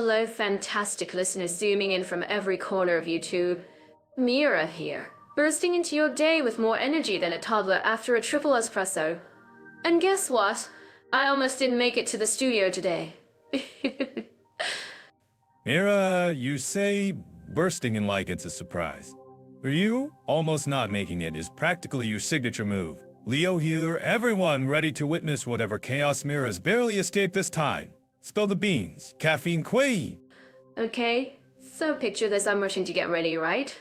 hello, fantastic listeners zooming in from every corner of YouTube. Mira here, bursting into your day with more energy than a toddler after a triple espresso. And guess what? I almost didn't make it to the studio today. Mira, you say bursting in like it's a surprise. For you, almost not making it is practically your signature move. Leo here, everyone ready to witness whatever chaos Mira's barely escaped this time. Spill the beans, caffeine queen. Okay, so picture this, I'm rushing to get ready, right?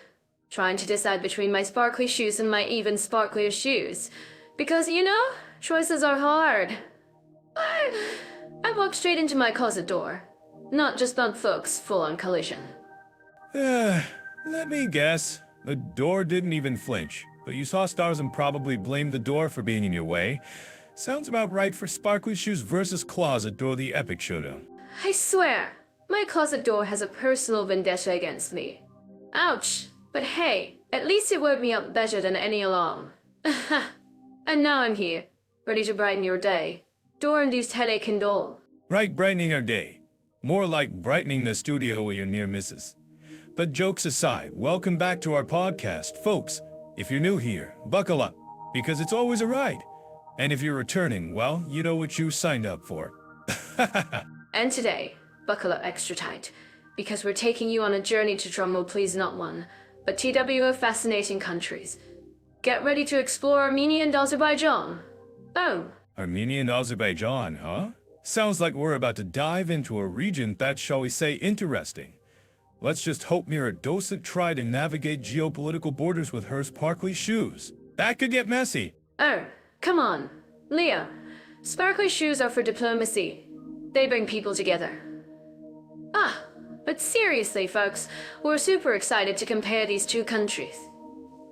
Trying to decide between my sparkly shoes and my even sparklier shoes. Because, choices are hard. I walked straight into my closet door. Not just on Thuck's full-on collision. Let me guess. The door didn't even flinch, but you saw stars and probably blamed the door for being in your way. Sounds about right for Sparkly Shoes versus Closet Door, the epic showdown. I swear, my closet door has a personal vendetta against me. Ouch, but hey, at least it woke me up better than any alarm. And now I'm here, ready to brighten your day. Door-induced headache and all. Right, brightening our day. More like brightening the studio with your near misses. But jokes aside, welcome back to our podcast, folks. If you're new here, buckle up, because it's always a ride. And if you're returning, well, you know what you signed up for. And today, buckle up extra tight, because we're taking you on a journey to drumroll please not one, but TWO fascinating countries. Get ready to explore Armenia and Azerbaijan. Boom. Armenia and Azerbaijan, huh? Sounds like we're about to dive into a region that's, shall we say, interesting. Let's just hope Mira doesn't try to navigate geopolitical borders with her sparkly shoes. That could get messy. Oh, come on. Leo, sparkly shoes are for diplomacy. They bring people together. But seriously, folks, we're super excited to compare these two countries.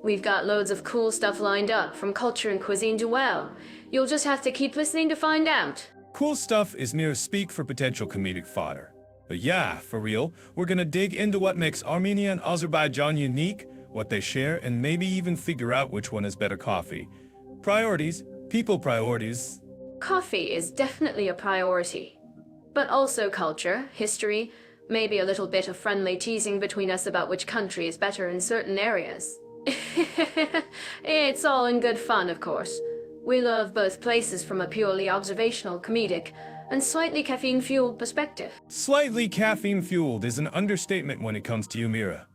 We've got loads of cool stuff lined up, from culture and cuisine to well. You'll just have to keep listening to find out. Cool stuff is mere speak for potential comedic fodder. But yeah, for real, we're gonna dig into what makes Armenia and Azerbaijan unique, what they share, and maybe even figure out which one has better coffee. Priorities, people priorities. Coffee is definitely a priority. But also culture, history, maybe a little bit of friendly teasing between us about which country is better in certain areas. It's all in good fun, of course. We love both places from a purely observational, comedic, and slightly caffeine-fueled perspective. Slightly caffeine-fueled is an understatement when it comes to you, Mira.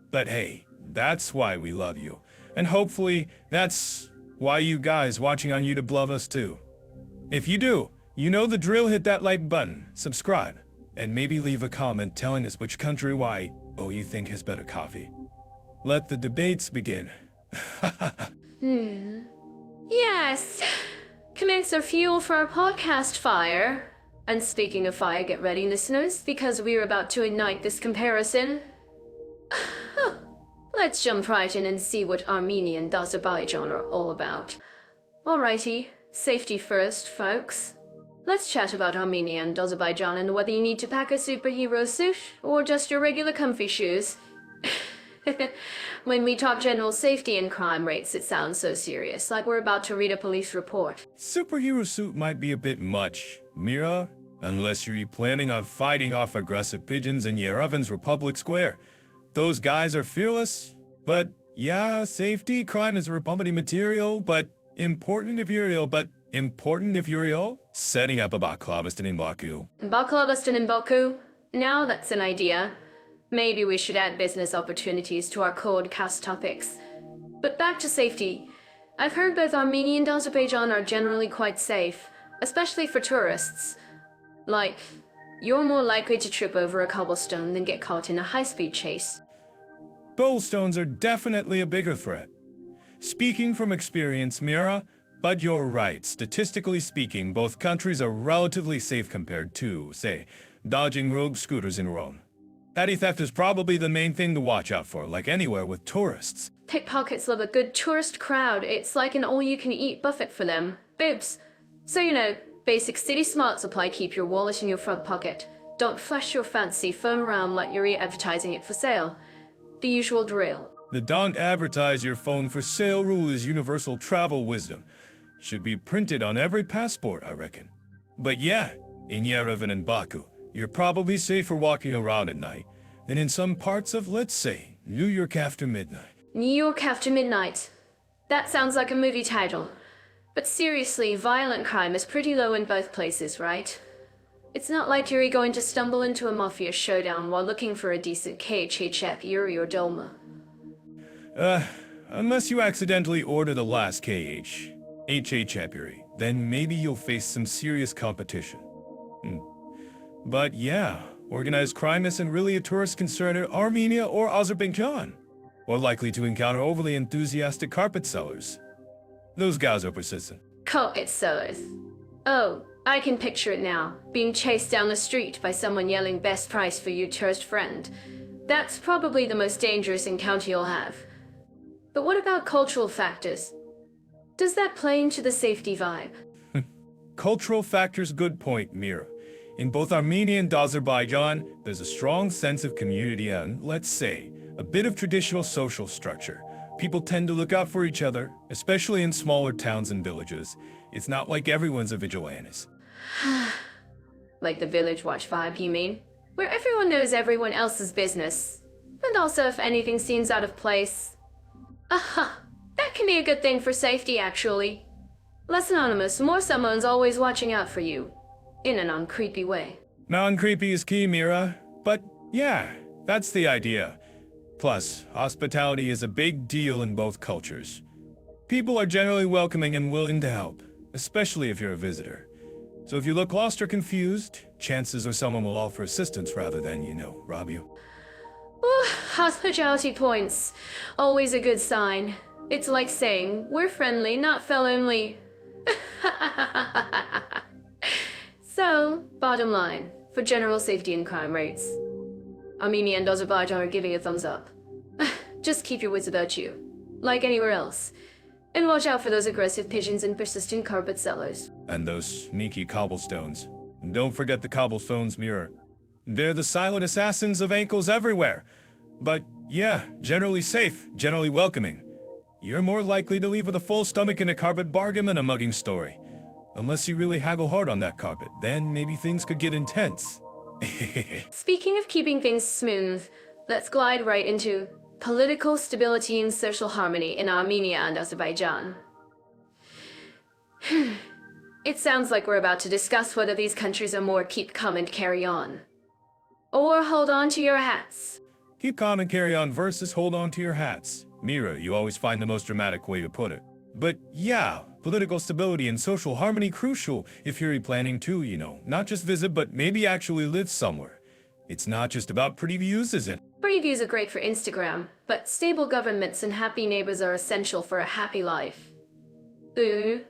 But hey, that's why we love you. And hopefully, that's why you guys watching on YouTube love us too. If you do, you know the drill, hit that like button, subscribe, and maybe leave a comment telling us which country you think has better coffee. Let the debates begin. Yes. Commence our fuel for our podcast fire. And speaking of fire, get ready, listeners, because we're about to ignite this comparison. Let's jump right in and see what Armenia and Azerbaijan are all about. Alrighty, safety first, folks. Let's chat about Armenia and Azerbaijan and whether you need to pack a superhero suit or just your regular comfy shoes. When we talk general safety and crime rates, it sounds so serious, like we're about to read a police report. Superhero suit might be a bit much, Mira, unless you're planning on fighting off aggressive pigeons in Yerevan's Republic Square. Those guys are fearless, but yeah, safety, crime is Republican material, but important if you're ill, setting up a Baklavastan in Baku. Baklavastan in Baku? Now that's an idea. Maybe we should add business opportunities to our cast topics. But back to safety. I've heard both Armenia and Azerbaijan are generally quite safe, especially for tourists. Like, you're more likely to trip over a cobblestone than get caught in a high-speed chase. Bolestones are definitely a bigger threat. Speaking from experience, Mira, but you're right. Statistically speaking, both countries are relatively safe compared to, say, dodging rogue scooters in Rome. Petty theft is probably the main thing to watch out for, like anywhere with tourists. Pickpockets love a good tourist crowd. It's like an all-you-can-eat buffet for them. Boobs. So, basic city smarts apply. Keep your wallet in your front pocket. Don't flash your fancy phone around like you're advertising it for sale. The usual drill. The don't advertise your phone for sale rule is universal travel wisdom. Should be printed on every passport, I reckon. But yeah, in Yerevan and Baku, You're probably safer walking around at night than in some parts of, let's say, New York after midnight. New York after midnight. That sounds like a movie title. But seriously, violent crime is pretty low in both places, right? It's not like you're going to stumble into a mafia showdown while looking for a decent KHHF Yuri or Dolma. Unless you accidentally order the last HH Epiry, then maybe you'll face some serious competition. But yeah, organized crime isn't really a tourist concern in Armenia or Azerbaijan, or likely to encounter overly enthusiastic carpet sellers. Those guys are persistent. Carpet sellers. Oh, I can picture it now, being chased down the street by someone yelling best price for you tourist friend. That's probably the most dangerous encounter you'll have. But what about cultural factors? Does that play into the safety vibe? Cultural factors, good point, Mira. In both Armenia and Azerbaijan, there's a strong sense of community and, let's say, a bit of traditional social structure. People tend to look out for each other, especially in smaller towns and villages. It's not like everyone's a vigilante. Like the Village Watch vibe, you mean? Where everyone knows everyone else's business. And also if anything seems out of place. Aha! That can be a good thing for safety, actually. Less anonymous, more someone's always watching out for you. In a non-creepy way. Non-creepy is key, Mira. But yeah, that's the idea. Plus, hospitality is a big deal in both cultures. People are generally welcoming and willing to help, especially if you're a visitor. So if you look lost or confused, chances are someone will offer assistance rather than, rob you. Ooh, hospitality points. Always a good sign. It's like saying, we're friendly, not fell only. So, bottom line, for general safety and crime rates, Armenia and Azerbaijan are giving a thumbs up. Just keep your wits about you, like anywhere else. And watch out for those aggressive pigeons and persistent carpet sellers. And those sneaky cobblestones. And don't forget the cobblestones, Mira. They're the silent assassins of ankles everywhere. But yeah, generally safe, generally welcoming. You're more likely to leave with a full stomach in a carpet bargain than a mugging story. Unless you really haggle hard on that carpet, then maybe things could get intense. Speaking of keeping things smooth, let's glide right into political stability and social harmony in Armenia and Azerbaijan. It sounds like we're about to discuss whether these countries are more keep calm and carry on. Or hold on to your hats. Keep calm and carry on versus hold on to your hats. Mira, you always find the most dramatic way to put it. But yeah, political stability and social harmony crucial if you're planning to, not just visit, but maybe actually live somewhere. It's not just about pretty views, is it? Pretty views are great for Instagram, but stable governments and happy neighbors are essential for a happy life. Ooh.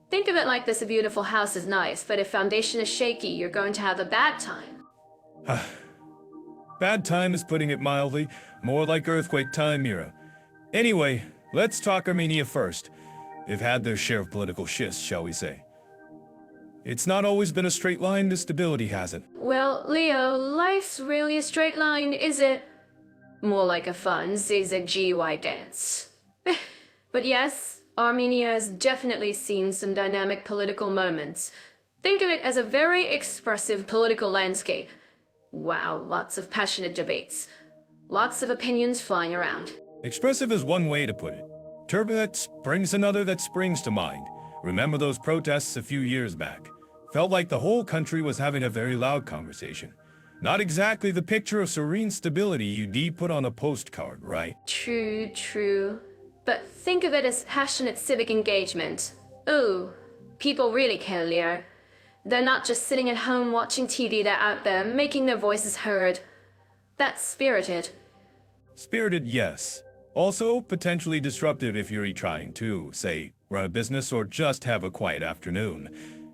Think of it like this: a beautiful house is nice, but if foundation is shaky, you're going to have a bad time. Bad time is putting it mildly, more like earthquake time, Mira. Anyway, let's talk Armenia first. They've had their share of political shifts, shall we say. It's not always been a straight line to stability, has it? Well, Leo, life's really a straight line, is it? More like a fun zigzag GUI dance. But yes, Armenia has definitely seen some dynamic political moments. Think of it as a very expressive political landscape. Wow, lots of passionate debates. Lots of opinions flying around. Expressive is one way to put it. Turbulence brings another that springs to mind. Remember those protests a few years back? Felt like the whole country was having a very loud conversation. Not exactly the picture of serene stability you'd put on a postcard, right? True, true. But think of it as passionate civic engagement. Ooh, people really care, Leo. They're not just sitting at home watching TV, they're out there making their voices heard. That's spirited. Spirited, yes. Also, potentially disruptive if you're trying to, say, run a business or just have a quiet afternoon.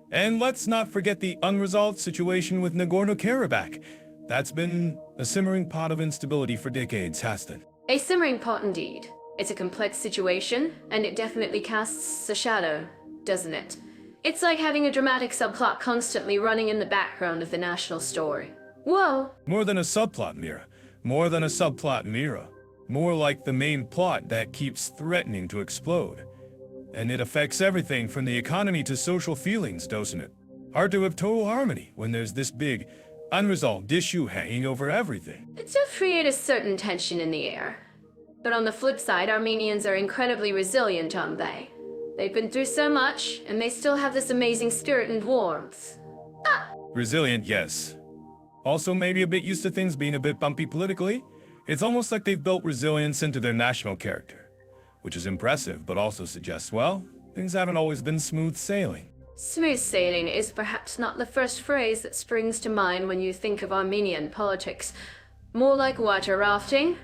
And let's not forget the unresolved situation with Nagorno-Karabakh. That's been a simmering pot of instability for decades, hasn't it? A simmering pot indeed. It's a complex situation, and it definitely casts a shadow, doesn't it? It's like having a dramatic subplot constantly running in the background of the national story. Whoa! More than a subplot, Mira. More than a subplot, Mira. More like the main plot that keeps threatening to explode. And it affects everything from the economy to social feelings, doesn't it? Hard to have total harmony when there's this big, unresolved issue hanging over everything. It does create a certain tension in the air. But on the flip side, Armenians are incredibly resilient, aren't they? They've been through so much, and they still have this amazing spirit and warmth. Resilient, yes. Also maybe a bit used to things being a bit bumpy politically. It's almost like they've built resilience into their national character, which is impressive, but also suggests, well, things haven't always been smooth sailing. Smooth sailing is perhaps not the first phrase that springs to mind when you think of Armenian politics. More like water rafting.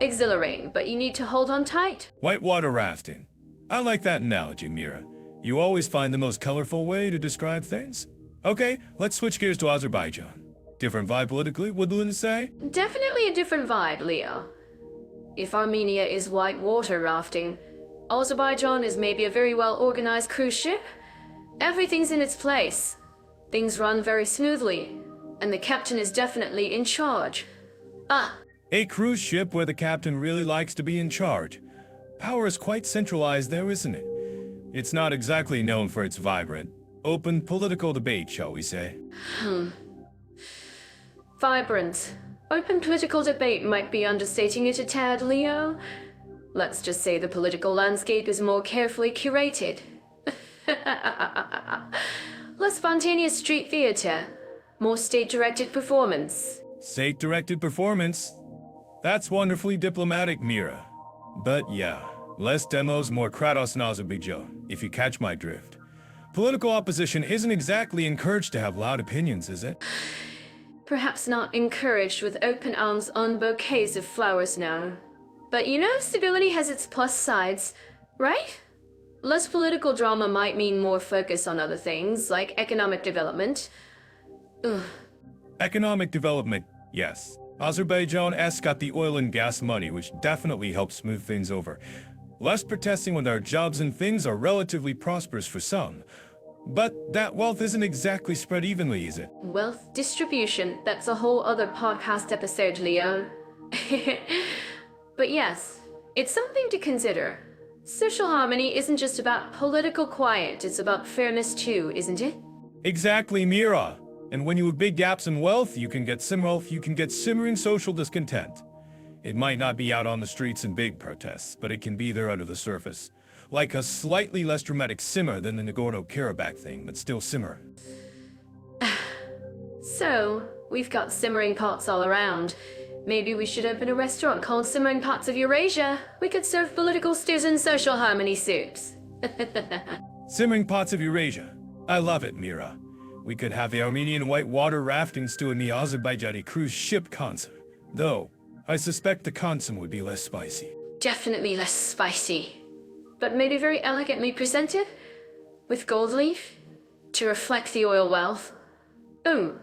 Exhilarating, but you need to hold on tight. Whitewater rafting. I like that analogy, Mira. You always find the most colorful way to describe things. Okay, let's switch gears to Azerbaijan. Different vibe politically, wouldn't you say? Definitely a different vibe, Leo. If Armenia is whitewater rafting, Azerbaijan is maybe a very well-organized cruise ship. Everything's in its place. Things run very smoothly, and the captain is definitely in charge. A cruise ship where the captain really likes to be in charge. Power is quite centralized there, isn't it? It's not exactly known for its vibrant, open political debate, shall we say. Vibrant. Open political debate might be understating it a tad, Leo. Let's just say the political landscape is more carefully curated. Less spontaneous street theater. More state-directed performance. State-directed performance? That's wonderfully diplomatic, Mira. But yeah, less demos, more Kratos in Azerbaijan, if you catch my drift. Political opposition isn't exactly encouraged to have loud opinions, is it? Perhaps not encouraged with open arms on bouquets of flowers now. But you know, stability has its plus sides, right? Less political drama might mean more focus on other things, like economic development. Economic development, yes. Azerbaijan has got the oil and gas money, which definitely helps smooth things over. Less protesting when our jobs and things are relatively prosperous for some. But that wealth isn't exactly spread evenly, is it? Wealth distribution, that's a whole other podcast episode, Leo. But yes, it's something to consider. Social harmony isn't just about political quiet, it's about fairness too, isn't it? Exactly, Mira. And when you have big gaps in wealth, you can get simmering social discontent. It might not be out on the streets in big protests, but it can be there under the surface. Like a slightly less dramatic simmer than the Nagorno-Karabakh thing, but still simmer. So, we've got simmering pots all around. Maybe we should open a restaurant called Simmering Pots of Eurasia. We could serve political stews and social harmony soups. Simmering Pots of Eurasia. I love it, Mira. We could have the Armenian whitewater rafting stew and the Azerbaijani cruise ship consom. Though, I suspect the consom would be less spicy. Definitely less spicy. But maybe very elegantly presented? With gold leaf? To reflect the oil wealth. Ooh.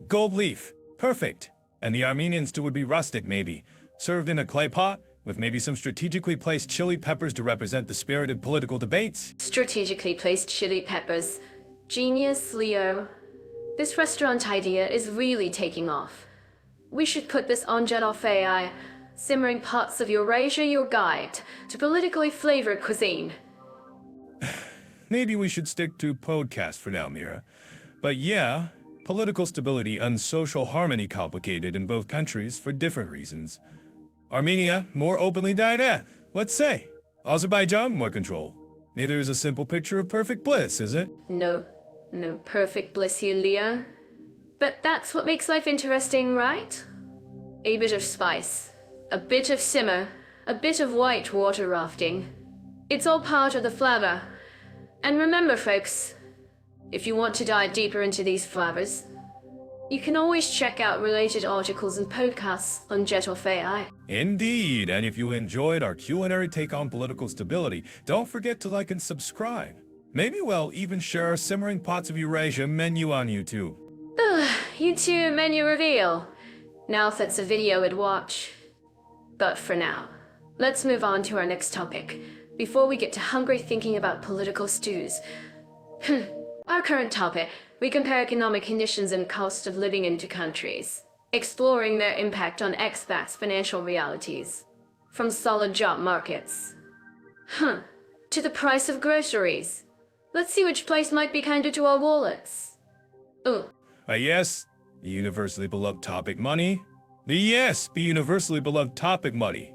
Gold leaf. Perfect. And the Armenian stew would be rustic, maybe. Served in a clay pot, with maybe some strategically placed chili peppers to represent the spirited political debates. Strategically placed chili peppers. Genius, Leo. This restaurant idea is really taking off. We should put this on Jet Off AI. Simmering Pots of Eurasia, your guide to politically flavored cuisine. Maybe we should stick to podcast for now, Mira. But yeah, political stability and social harmony complicated in both countries for different reasons. Armenia, more openly dynamic, let's say. Azerbaijan, more control. Neither is a simple picture of perfect bliss, is it? No perfect bliss here, Leo. But that's what makes life interesting, right? A bit of spice, a bit of simmer, a bit of white water rafting. It's all part of the flavor. And remember, folks, if you want to dive deeper into these flavors, you can always check out related articles and podcasts on Jet Off AI. Indeed, and if you enjoyed our culinary take on political stability, don't forget to like and subscribe. Maybe we'll even share our Simmering Pots of Eurasia menu on YouTube. YouTube menu reveal. Now that's a video I'd watch. But for now, let's move on to our next topic, before we get to hungry thinking about political stews. Our current topic, we compare economic conditions and cost of living in two countries, exploring their impact on expats' financial realities. From solid job markets, to the price of groceries. Let's see which place might be kinder to our wallets. Ooh. Yes, The universally beloved topic money? Yes, the universally beloved topic money.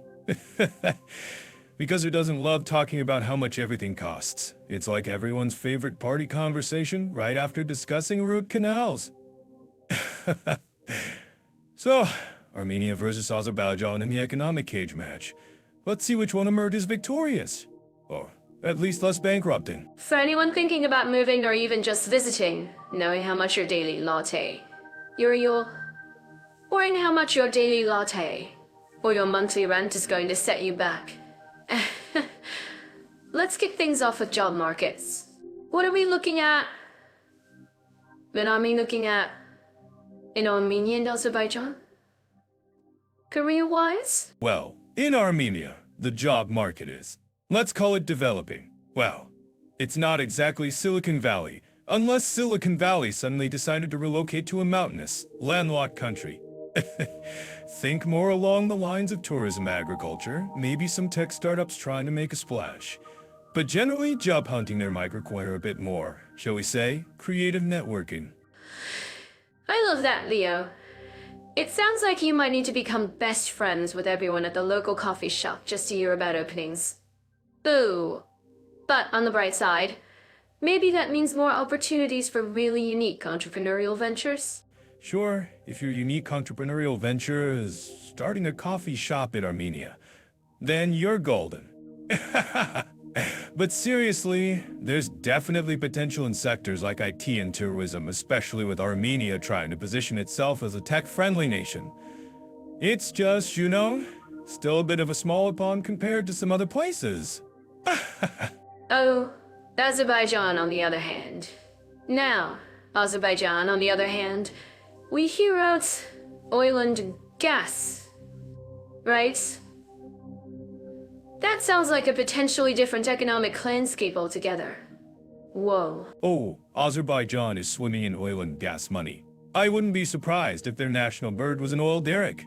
Because who doesn't love talking about how much everything costs? It's like everyone's favorite party conversation right after discussing root canals. So, Armenia versus Azerbaijan in the economic cage match. Let's see which one emerges victorious. Or at least less bankrupting. For anyone thinking about moving or even just visiting, knowing how much your daily latte, worrying how much your daily latte or your monthly rent is going to set you back. Let's kick things off with job markets. What are we looking at? What are we looking at in Armenia and Azerbaijan? Career-wise? Well, in Armenia, the job market is, let's call it developing. Well, it's not exactly Silicon Valley, unless Silicon Valley suddenly decided to relocate to a mountainous, landlocked country. Think more along the lines of tourism agriculture, maybe some tech startups trying to make a splash. But generally, job hunting there might require a bit more, shall we say, creative networking. I love that, Leo. It sounds like you might need to become best friends with everyone at the local coffee shop just to hear about openings. Boo! But on the bright side, maybe that means more opportunities for really unique entrepreneurial ventures. Sure, if your unique entrepreneurial venture is starting a coffee shop in Armenia, then you're golden. But seriously, there's definitely potential in sectors like IT and tourism, especially with Armenia trying to position itself as a tech-friendly nation. It's just, still a bit of a small pond compared to some other places. Oh, Azerbaijan on the other hand. Now, Azerbaijan on the other hand, we hear out oil and gas, right? That sounds like a potentially different economic landscape altogether. Whoa. Oh, Azerbaijan is swimming in oil and gas money. I wouldn't be surprised if their national bird was an oil derrick.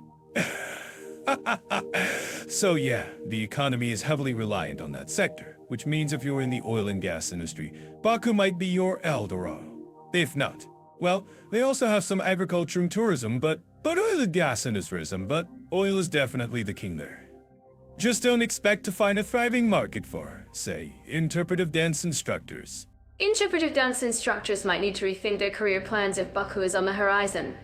So yeah, the economy is heavily reliant on that sector, which means if you're in the oil and gas industry, Baku might be your El Dorado. If not, well, they also have some agriculture and tourism, but oil and gas industryism, but oil is definitely the king there. Just don't expect to find a thriving market for, say, interpretive dance instructors. Interpretive dance instructors might need to rethink their career plans if Baku is on the horizon.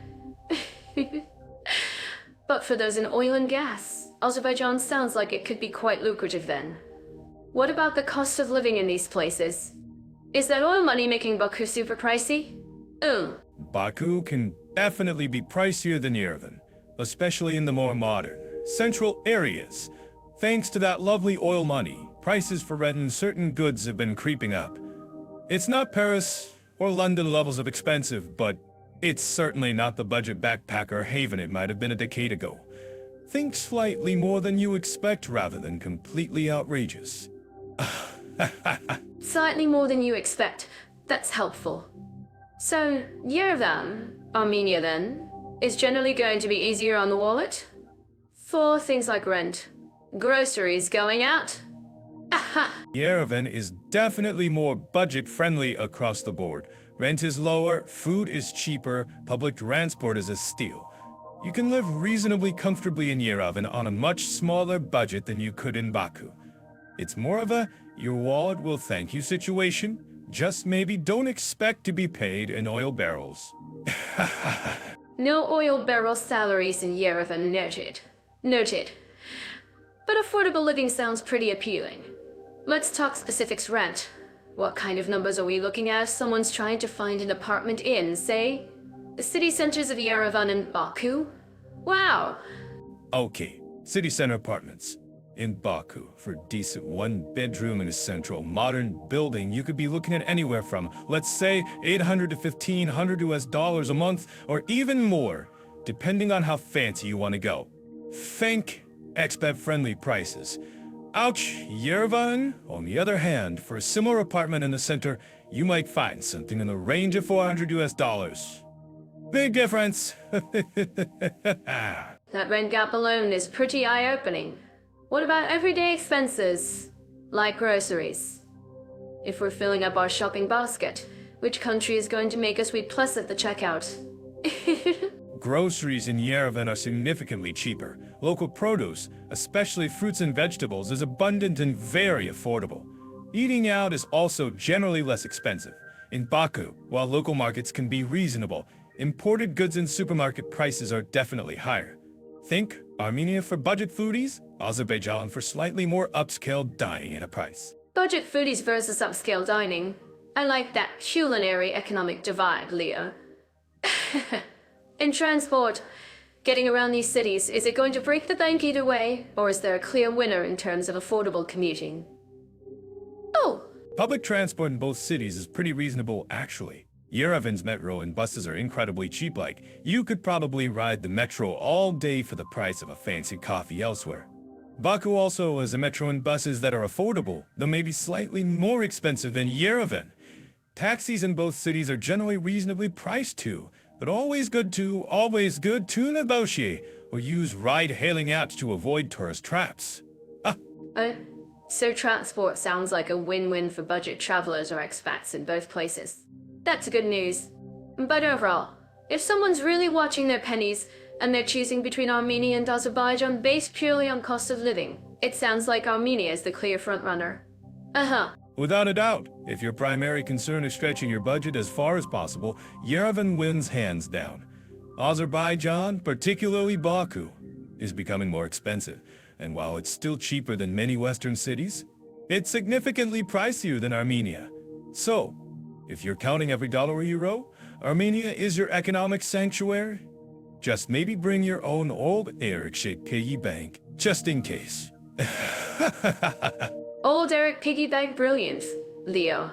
But for those in oil and gas, Azerbaijan sounds like it could be quite lucrative then. What about the cost of living in these places? Is that oil money making Baku super pricey? Baku can definitely be pricier than Yerevan, especially in the more modern, central areas. Thanks to that lovely oil money, prices for rent and certain goods have been creeping up. It's not Paris or London levels of expensive, but it's certainly not the budget backpacker haven it might have been a decade ago. Think slightly more than you expect rather than completely outrageous. Slightly more than you expect. That's helpful. So, Yerevan, Armenia then, is generally going to be easier on the wallet? For things like rent. Groceries going out? Aha! Yerevan is definitely more budget-friendly across the board. Rent is lower, food is cheaper, public transport is a steal. You can live reasonably comfortably in Yerevan on a much smaller budget than you could in Baku. It's more of a your wallet will thank you situation, just maybe don't expect to be paid in oil barrels. No oil barrel salaries in Yerevan, noted. Noted. But affordable living sounds pretty appealing. Let's talk specifics rent. What kind of numbers are we looking at if someone's trying to find an apartment in, say, the city centers of Yerevan and Baku? Wow! Okay, city center apartments. In Baku, for a decent one-bedroom in a central, modern building, you could be looking at anywhere from, let's say, $800 to $1,500 a month, or even more, depending on how fancy you want to go. Think expat-friendly prices. Ouch, Yerevan, on the other hand, for a similar apartment in the center, you might find something in the range of $400. Big difference. That rent gap alone is pretty eye-opening. What about everyday expenses, like groceries? If we're filling up our shopping basket, which country is going to make us read plus at the checkout? Groceries in Yerevan are significantly cheaper. Local produce, especially fruits and vegetables, is abundant and very affordable. Eating out is also generally less expensive. In Baku, while local markets can be reasonable, imported goods and supermarket prices are definitely higher. Think Armenia for budget foodies, Azerbaijan for slightly more upscale dining at a price. Budget foodies versus upscale dining. I like that culinary economic divide, Leo. In transport, getting around these cities, is it going to break the bank either way, or is there a clear winner in terms of affordable commuting? Oh, Public transport in both cities is pretty reasonable, actually. Yerevan's metro and buses are incredibly cheap, like, you could probably ride the metro all day for the price of a fancy coffee elsewhere. Baku also has a metro and buses that are affordable, though maybe slightly more expensive than Yerevan. Taxis in both cities are generally reasonably priced too, but always good to negotiate or use ride-hailing apps to avoid tourist traps. so transport sounds like a win-win for budget travelers or expats in both places. That's good news. But overall, if someone's really watching their pennies and they're choosing between Armenia and Azerbaijan based purely on cost of living, it sounds like Armenia is the clear frontrunner. Without a doubt, if your primary concern is stretching your budget as far as possible, Yerevan wins hands down. Azerbaijan, particularly Baku, is becoming more expensive, and while it's still cheaper than many Western cities, it's significantly pricier than Armenia. So, if you're counting every dollar or euro, Armenia is your economic sanctuary. Just maybe bring your own old Eric-shaped piggy bank, just in case. Old Eric piggy bank brilliance, Leo.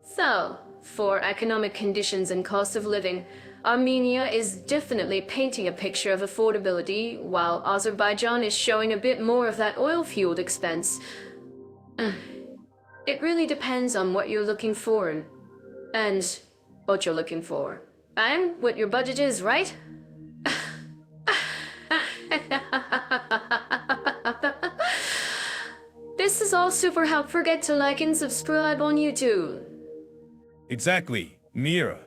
So, for economic conditions and cost of living, Armenia is definitely painting a picture of affordability, while Azerbaijan is showing a bit more of that oil-fueled expense. It really depends on what you're looking for, and what you're looking for. And what your budget is, right? This is all super helpful. Forget to like and subscribe on YouTube. Exactly, Mira.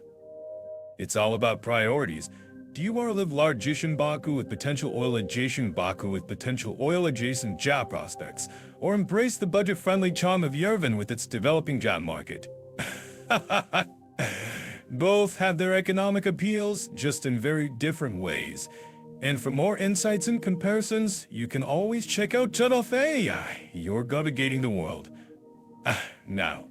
It's all about priorities. Do you want to live largish in Baku with potential oil-adjacent Baku with potential oil-adjacent job prospects, or embrace the budget-friendly charm of Yerevan with its developing job market? Both have their economic appeals, just in very different ways. And for more insights and comparisons, you can always check out Tudolf AI, you're navigating the world. Now,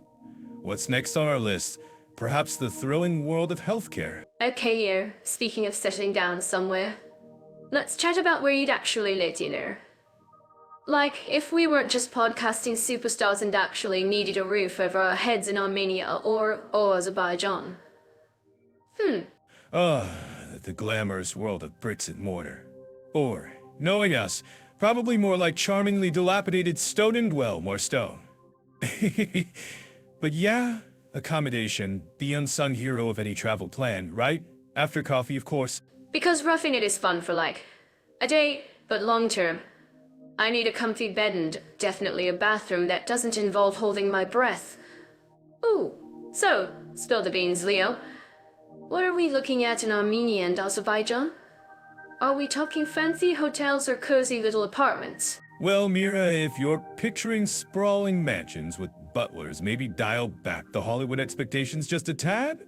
what's next on our list? Perhaps the thrilling world of healthcare. Okay, Yo, speaking of settling down somewhere, let's chat about where you'd actually live, you know. Like, if we weren't just podcasting superstars and actually needed a roof over our heads in Armenia or Azerbaijan. The glamorous world of bricks and mortar. Or, knowing us, probably more like charmingly dilapidated stone and well, more stone. But yeah, accommodation, the unsung hero of any travel plan, right? After coffee, of course. Because roughing it is fun for like a day, but long term. I need a comfy bed and definitely a bathroom that doesn't involve holding my breath. Ooh, so, spill the beans, Leo. What are we looking at in Armenia and Azerbaijan? Are we talking fancy hotels or cozy little apartments? Well, Mira, if you're picturing sprawling mansions with butlers, maybe dial back the Hollywood expectations just a tad?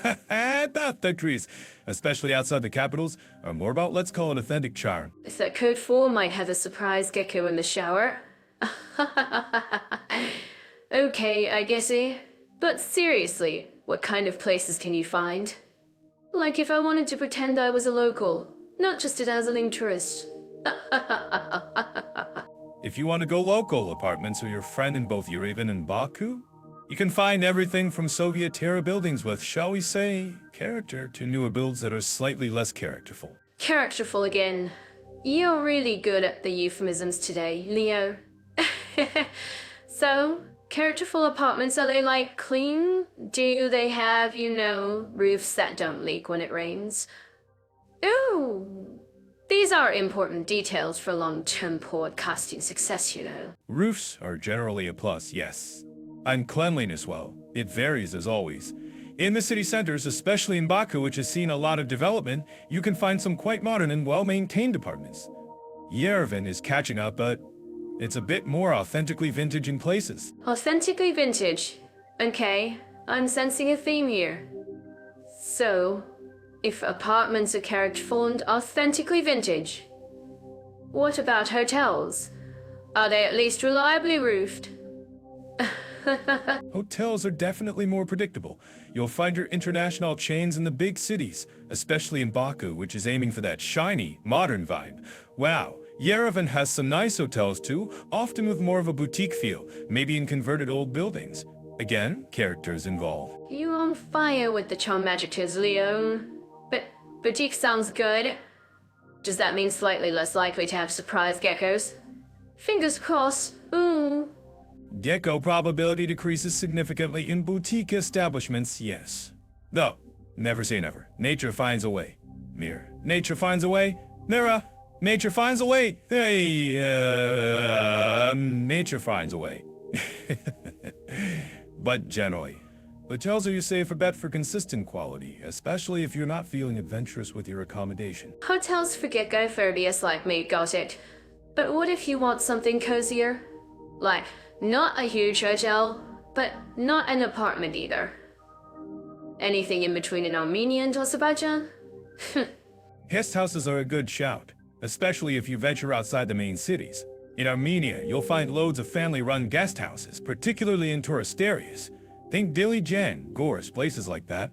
Bath factories, especially outside the capitals, are more about, let's call it, authentic charm. Is that code 4 might have a surprise gecko in the shower? Okay, I guess But seriously, what kind of places can you find? Like if I wanted to pretend I was a local, not just a dazzling tourist. If you want to go local, apartments are your friend in both Yerevan and Baku. You can find everything from Soviet-era buildings with, shall we say, character, to newer builds that are slightly less characterful. Characterful again. You're really good at the euphemisms today, Leo. So, characterful apartments, are they like clean? Do they have, roofs that don't leak when it rains? Ooh, these are important details for long-term podcasting success, Roofs are generally a plus, yes. And cleanliness, well, it varies as always. In the city centers, especially in Baku, which has seen a lot of development, you can find some quite modern and well-maintained apartments. Yerevan is catching up, but it's a bit more authentically vintage in places. Authentically vintage. Okay, I'm sensing a theme here. So, if apartments are characterful and authentically vintage, what about hotels? Are they at least reliably roofed? Hotels are definitely more predictable. You'll find your international chains in the big cities, especially in Baku, which is aiming for that shiny, modern vibe. Wow, Yerevan has some nice hotels too, often with more of a boutique feel, maybe in converted old buildings. Again, characters involved. You on fire with the charm adjectives, Leo. But boutique sounds good. Does that mean slightly less likely to have surprise geckos? Fingers crossed. Ooh. Gecko probability decreases significantly in boutique establishments, yes. Though, never say never. Nature finds a way. Mira, nature finds a way. Mira, nature finds a way. Hey, nature finds a way. But generally, hotels are your safer bet for consistent quality, especially if you're not feeling adventurous with your accommodation. Hotels for gecko phobias like me, got it. But what if you want something cozier? Like, not a huge hotel, but not an apartment either. Anything in between an Armenia and Azerbaijan? Guest houses are a good shout, especially if you venture outside the main cities. In Armenia, you'll find loads of family-run guest houses, particularly in tourist areas. Think Dilijan, Gors, places like that.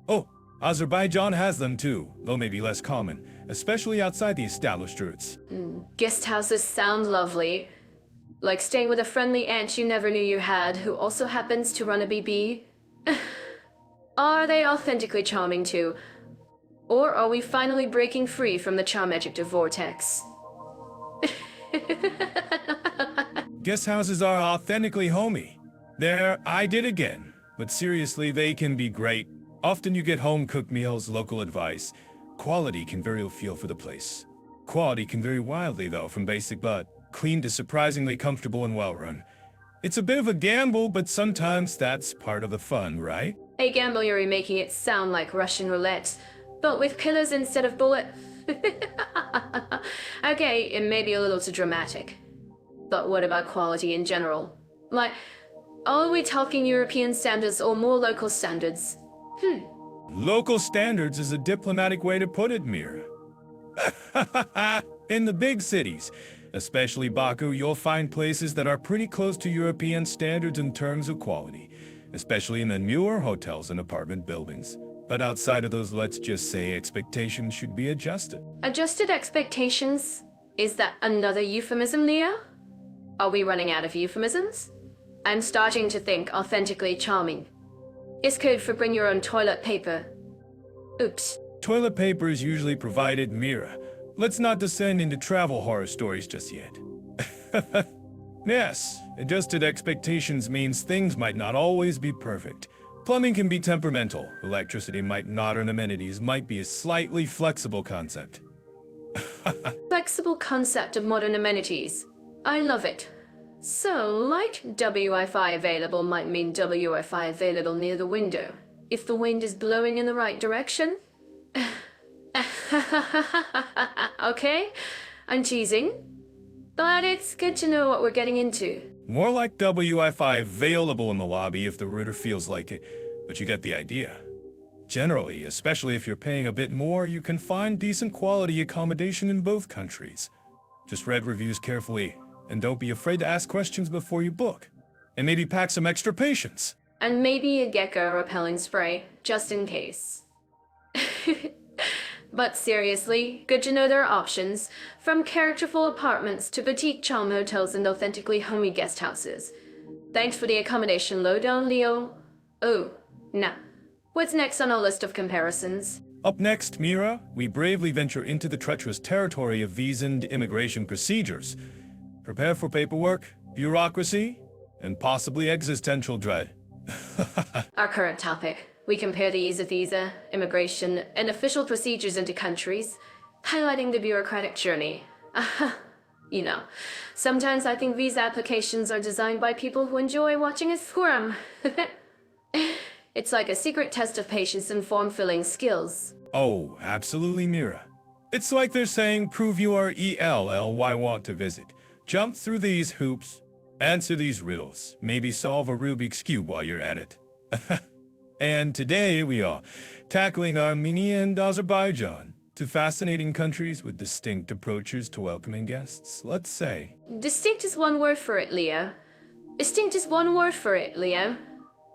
Oh, Azerbaijan has them too, though maybe less common, especially outside the established routes. Guest houses sound lovely. Like staying with a friendly aunt you never knew you had, who also happens to run a BB. Are they authentically charming too? Or are we finally breaking free from the charm adjective vortex? Guest houses are authentically homey. There, I did again. But seriously, they can be great. Often you get home-cooked meals, local advice. Quality can vary a feel for the place. Quality can vary wildly, though, from basic but clean to surprisingly comfortable and well-run. It's a bit of a gamble, but sometimes that's part of the fun, right? A gamble you're making it sound like Russian roulette, but with killers instead of bullets. Okay, it may be a little too dramatic. But what about quality in general? Like, are we talking European standards or more local standards? Local standards is a diplomatic way to put it, Mira. In the big cities, especially Baku, you'll find places that are pretty close to European standards in terms of quality, especially in the newer hotels and apartment buildings. But outside of those, let's just say expectations should be adjusted. Adjusted expectations? Is that another euphemism, Leo? Are we running out of euphemisms? I'm starting to think authentically charming. It's code for bring your own toilet paper. Oops. Toilet paper is usually provided, Mira. Let's not descend into travel horror stories just yet. Yes, adjusted expectations means things might not always be perfect. Plumbing can be temperamental. Electricity might not, and amenities might be a slightly flexible concept. Flexible concept of modern amenities. I love it. So, like WI-Fi available might mean WI-Fi available near the window, if the wind is blowing in the right direction. Okay, I'm teasing, but it's good to know what we're getting into. More like Wi-Fi available in the lobby if the router feels like it, but you get the idea. Generally, especially if you're paying a bit more, you can find decent quality accommodation in both countries. Just read reviews carefully, and don't be afraid to ask questions before you book. And maybe pack some extra patience. And maybe a gecko repelling spray, just in case. But seriously, good to know there are options, from characterful apartments to boutique charm hotels and authentically homey guest houses. Thanks for the accommodation lowdown, Leo. Oh, nah. What's next on our list of comparisons? Up next, Mira, we bravely venture into the treacherous territory of visa and immigration procedures. Prepare for paperwork, bureaucracy, and possibly existential dread. Our current topic. We compare the ease of visa, immigration, and official procedures into countries, highlighting the bureaucratic journey. You know, sometimes I think visa applications are designed by people who enjoy watching us squirm. It's like a secret test of patience and form-filling skills. Oh, absolutely, Mira. It's like they're saying, prove you are ELLY want to visit. Jump through these hoops, answer these riddles, maybe solve a Rubik's Cube while you're at it. And today we are tackling Armenia and Azerbaijan, two fascinating countries with distinct approaches to welcoming guests, let's say. Distinct is one word for it, Leo. Distinct is one word for it, Leo.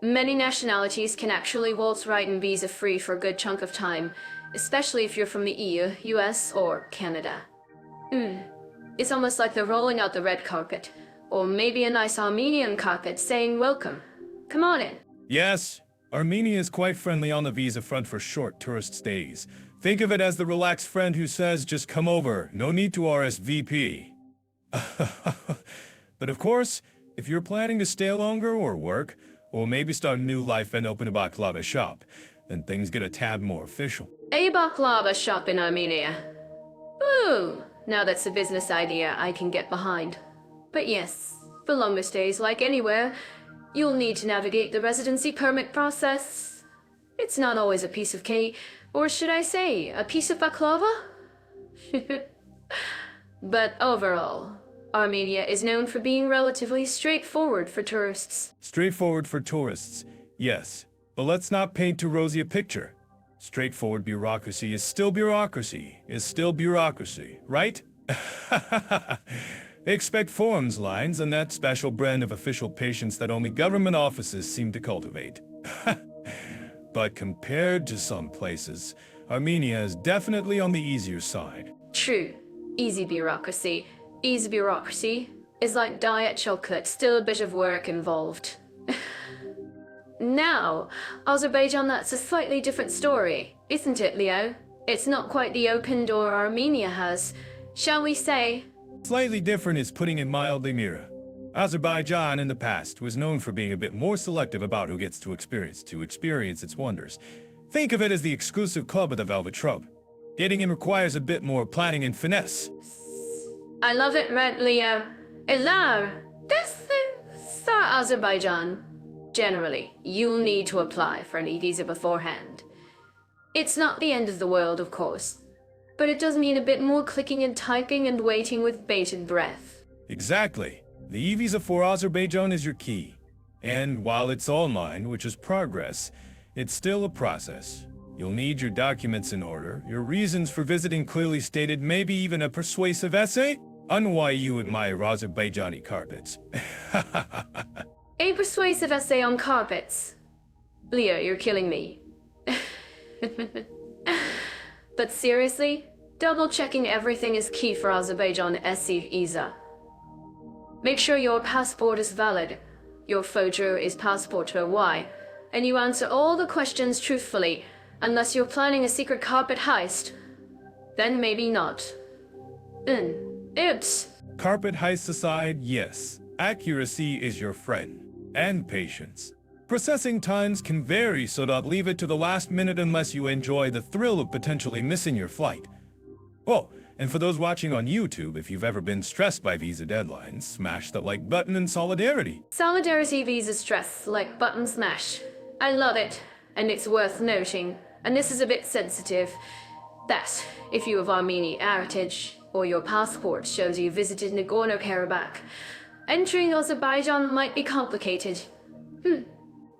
Many nationalities can actually waltz right in visa-free for a good chunk of time, especially if you're from the EU, US, or Canada. It's almost like they're rolling out the red carpet, or maybe a nice Armenian carpet saying welcome. Come on in. Yes, Armenia is quite friendly on the visa front for short tourist stays. Think of it as the relaxed friend who says, just come over, no need to RSVP. But of course, if you're planning to stay longer or work, or maybe start a new life and open a baklava shop, then things get a tad more official. A baklava shop in Armenia. Ooh, now that's a business idea I can get behind. But yes, for longer stays like anywhere, you'll need to navigate the residency permit process. It's not always a piece of cake, or should I say, a piece of baklava? But overall, Armenia is known for being relatively straightforward for tourists. Straightforward for tourists, yes. But let's not paint too rosy a picture. Straightforward bureaucracy is still bureaucracy, right? They expect forms, lines, and that special brand of official patience that only government offices seem to cultivate. But compared to some places, Armenia is definitely on the easier side. True. Easy bureaucracy. Easy bureaucracy is like diet chocolate, still a bit of work involved. Now, Azerbaijan, that's a slightly different story, isn't it, Leo? It's not quite the open door Armenia has, shall we say? Slightly different is putting it mildly, Mira. Azerbaijan in the past was known for being a bit more selective about who gets to experience its wonders. Think of it as the exclusive club of the Velvet Rope. Getting in requires a bit more planning and finesse. I love it, Red Leo. Hello. This is Azerbaijan. Generally, you'll need to apply for an e-visa beforehand. It's not the end of the world, of course, but it does mean a bit more clicking and typing and waiting with bated breath. Exactly. The e-visa for Azerbaijan is your key. And while it's online, which is progress, it's still a process. You'll need your documents in order, your reasons for visiting clearly stated, maybe even a persuasive essay on why you admire Azerbaijani carpets. A persuasive essay on carpets. Leo, you're killing me. But seriously, double-checking everything is key for Azerbaijan SC visa. Make sure your passport is valid, your photo is passport Y, and you answer all the questions truthfully, unless you're planning a secret carpet heist. Then maybe not. Oops. Carpet heists aside, yes, accuracy is your friend. And patience. Processing times can vary, so don't leave it to the last minute unless you enjoy the thrill of potentially missing your flight. Oh, and for those watching on YouTube, if you've ever been stressed by visa deadlines, smash that like button in solidarity. Solidarity visa stress, like button smash. I love it, and it's worth noting, and this is a bit sensitive, that if you have Armenian heritage, or your passport shows you visited Nagorno-Karabakh, entering Azerbaijan might be complicated.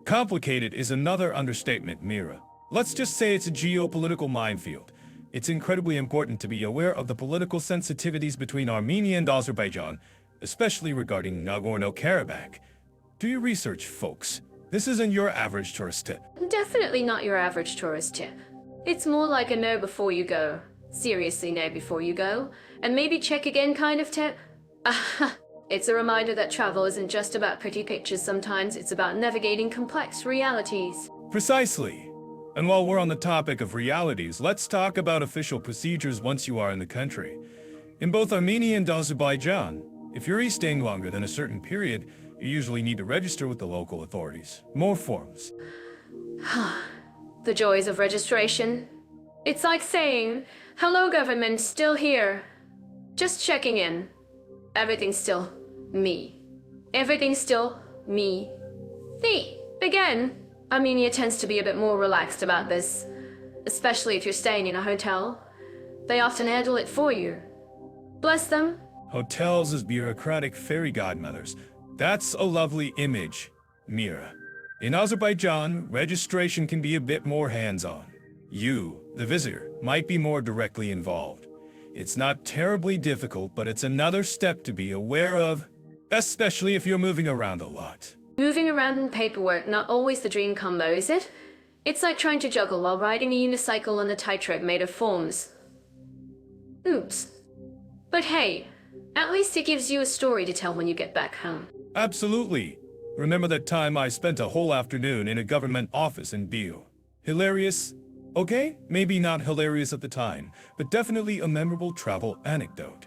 Complicated is another understatement, Mira. Let's just say it's a geopolitical minefield. It's incredibly important to be aware of the political sensitivities between Armenia and Azerbaijan, especially regarding Nagorno-Karabakh. Do your research, folks. This isn't your average tourist tip. Definitely not your average tourist tip. It's more like a know before you go. Seriously know before you go. And maybe check again kind of tip. It's a reminder that travel isn't just about pretty pictures sometimes, it's about navigating complex realities. Precisely. And while we're on the topic of realities, let's talk about official procedures once you are in the country. In both Armenia and Azerbaijan, if you're staying longer than a certain period, you usually need to register with the local authorities. More forms. The joys of registration. It's like saying, hello government, still here. Just checking in. Everything's still me. Everything's still me. See, again. Armenia tends to be a bit more relaxed about this, especially if you're staying in a hotel. They often handle it for you. Bless them. Hotels as bureaucratic fairy godmothers. That's a lovely image, Mira. In Azerbaijan, registration can be a bit more hands-on. You, the visitor, might be more directly involved. It's not terribly difficult, but it's another step to be aware of, especially if you're moving around a lot. Moving around in paperwork, not always the dream combo, is it? It's like trying to juggle while riding a unicycle on a tightrope made of forms. Oops. But hey, at least it gives you a story to tell when you get back home. Absolutely. Remember that time I spent a whole afternoon in a government office in Bio? Hilarious? Okay, maybe not hilarious at the time, but definitely a memorable travel anecdote.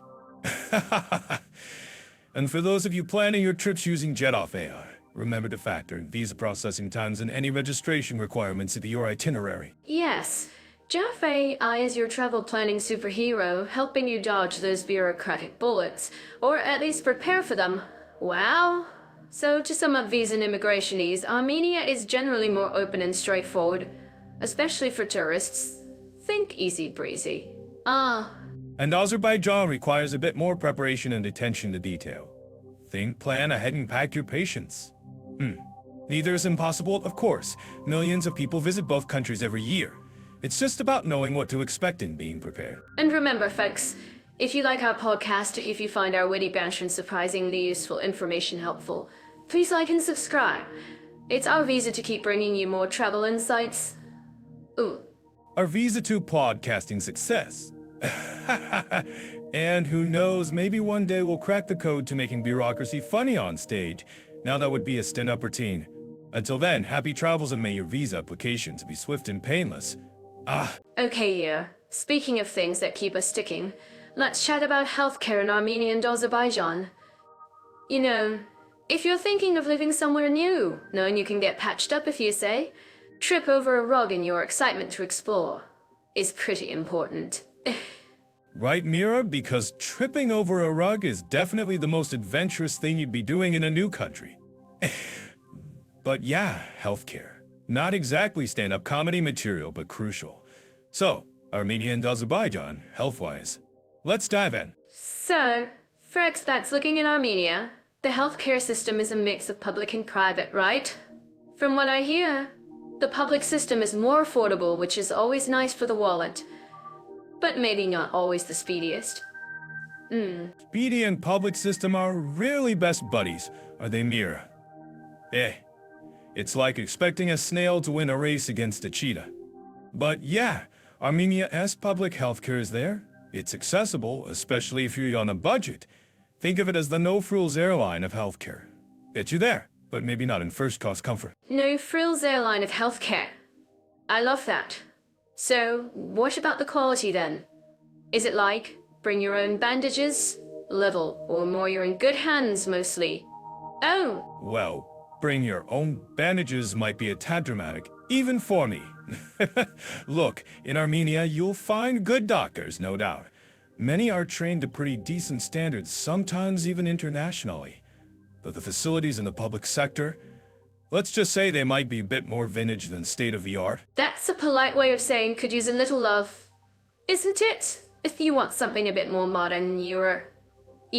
And for those of you planning your trips using JetOff AI, remember to factor in visa processing times and any registration requirements into your itinerary. Yes, Jeff AI is your travel planning superhero, helping you dodge those bureaucratic bullets, or at least prepare for them. Wow. So to sum up visa and immigrationese, Armenia is generally more open and straightforward, especially for tourists. Think easy breezy. And Azerbaijan requires a bit more preparation and attention to detail. Think, plan ahead, and pack your patience. Neither is impossible, of course. Millions of people visit both countries every year. It's just about knowing what to expect and being prepared. And remember, folks, if you like our podcast, or if you find our witty banter and surprisingly useful information helpful, please like and subscribe. It's our visa to keep bringing you more travel insights. Ooh. Our visa to podcasting success. And who knows, maybe one day we'll crack the code to making bureaucracy funny on stage. Now that would be a stand-up routine. Until then, happy travels and may your visa applications be swift and painless. Okay, yeah. Speaking of things that keep us sticking, let's chat about healthcare in Armenia and Azerbaijan. You know, if you're thinking of living somewhere new, knowing you can get patched up if you say, trip over a rug in your excitement to explore is pretty important. Right, Mira? Because tripping over a rug is definitely the most adventurous thing you'd be doing in a new country. But yeah, healthcare. Not exactly stand-up comedy material, but crucial. So, Armenia and Azerbaijan, health-wise. Let's dive in. So, for expats looking in Armenia, the healthcare system is a mix of public and private, right? From what I hear, the public system is more affordable, which is always nice for the wallet. But maybe not always the speediest. Speedy and public system are really best buddies, are they, Mira? It's like expecting a snail to win a race against a cheetah. But yeah, Armenia's public healthcare is there. It's accessible, especially if you're on a budget. Think of it as the no-frills airline of healthcare. Get you there, but maybe not in first-class comfort. No frills airline of healthcare. I love that. So, what about the quality then? Is it like, bring your own bandages? Little or more, you're in good hands mostly. Oh! Well, bring your own bandages might be a tad dramatic, even for me. Look, in Armenia, you'll find good doctors, no doubt. Many are trained to pretty decent standards, sometimes even internationally. But the facilities in the public sector, let's just say they might be a bit more vintage than state-of-the-art. That's a polite way of saying could use a little love, isn't it? If you want something a bit more modern, you're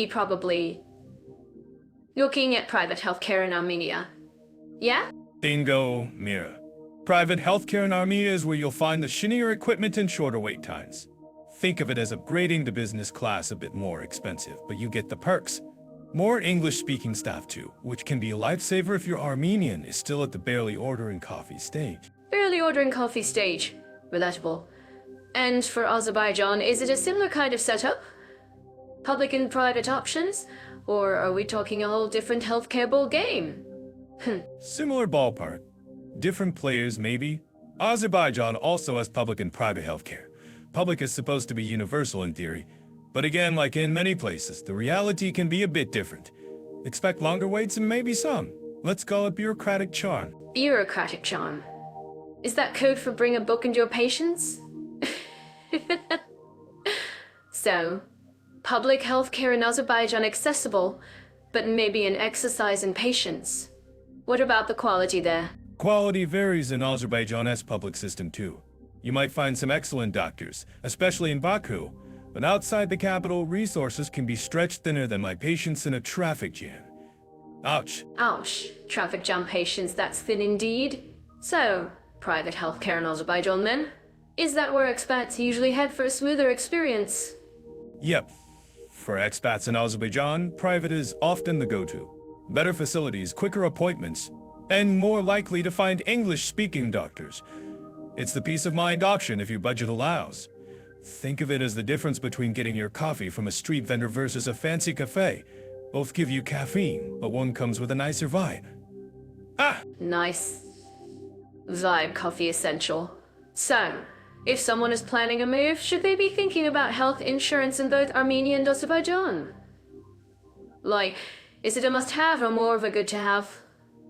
probably looking at private healthcare in Armenia. Yeah? Bingo, Mira. Private healthcare in Armenia is where you'll find the shinier equipment and shorter wait times. Think of it as upgrading to business class, a bit more expensive, but you get the perks. More English-speaking staff too, which can be a lifesaver if your Armenian is still at the barely ordering coffee stage. Barely ordering coffee stage. Relatable. And for Azerbaijan, is it a similar kind of setup? Public and private options? Or are we talking a whole different healthcare ball game? Similar ballpark. Different players, maybe. Azerbaijan also has public and private healthcare. Public is supposed to be universal in theory, but again, like in many places, the reality can be a bit different. Expect longer waits and maybe some. Let's call it bureaucratic charm. Bureaucratic charm. Is that code for bring a book and your patience? So, public healthcare in Azerbaijan accessible, but maybe an exercise in patience. What about the quality there? Quality varies in Azerbaijan's public system too. You might find some excellent doctors, especially in Baku, but outside the capital, resources can be stretched thinner than my patience in a traffic jam. Ouch. Ouch. Traffic jam patience, that's thin indeed. So, private healthcare in Azerbaijan then? Is that where expats usually head for a smoother experience? Yep. For expats in Azerbaijan, private is often the go-to. Better facilities, quicker appointments, and more likely to find English-speaking doctors. It's the peace of mind option if your budget allows. Think of it as the difference between getting your coffee from a street vendor versus a fancy cafe. Both give you caffeine, but one comes with a nicer vibe. Ah! Nice. Vibe coffee essential. So, if someone is planning a move, should they be thinking about health insurance in both Armenia and Azerbaijan? Like, is it a must-have or more of a good-to-have?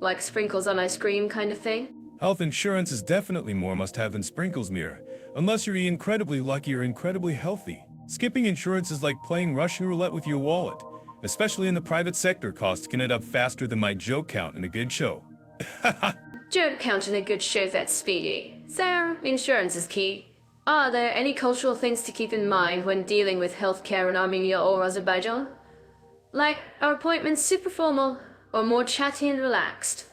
Like sprinkles on ice cream kind of thing? Health insurance is definitely more must-have than sprinkles, Mira. Unless you're incredibly lucky or incredibly healthy. Skipping insurance is like playing Russian roulette with your wallet. Especially in the private sector, costs can add up faster than my joke count in a good show. Joke count in a good show that's speedy. So, insurance is key. Are there any cultural things to keep in mind when dealing with healthcare in Armenia or Azerbaijan? Like, are appointments super formal or more chatty and relaxed?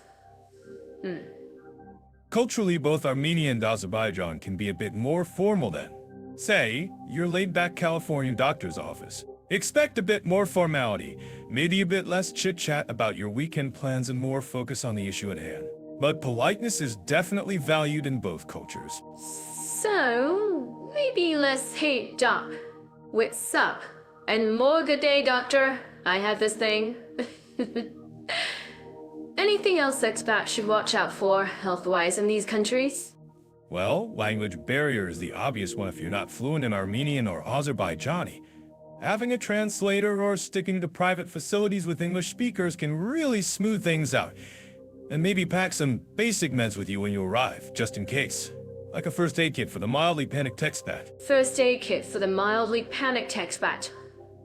Culturally, both Armenia and Azerbaijan can be a bit more formal than, say, your laid-back California doctor's office. Expect a bit more formality, maybe a bit less chit-chat about your weekend plans and more focus on the issue at hand. But politeness is definitely valued in both cultures. So, maybe less hey doc, what's up, and more good day doctor, I have this thing. Anything else expats should watch out for, health-wise, in these countries? Well, language barrier is the obvious one if you're not fluent in Armenian or Azerbaijani. Having a translator or sticking to private facilities with English speakers can really smooth things out. And maybe pack some basic meds with you when you arrive, just in case. Like a first aid kit for the mildly panicked expat. First aid kit for the mildly panicked expat.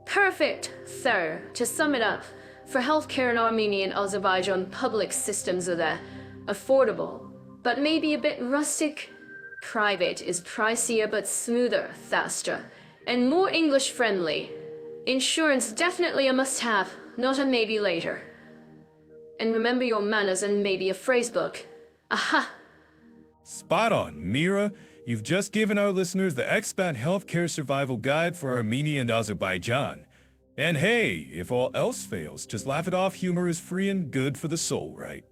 Perfect! So, to sum it up, for healthcare in Armenia and Azerbaijan, public systems are there. Affordable, but maybe a bit rustic. Private is pricier but smoother, faster, and more English-friendly. Insurance definitely a must-have, not a maybe later. And remember your manners and maybe a phrasebook. Aha! Spot on, Mira. You've just given our listeners the expat healthcare survival guide for Armenia and Azerbaijan. And hey, if all else fails, just laugh it off. Humor is free and good for the soul, right?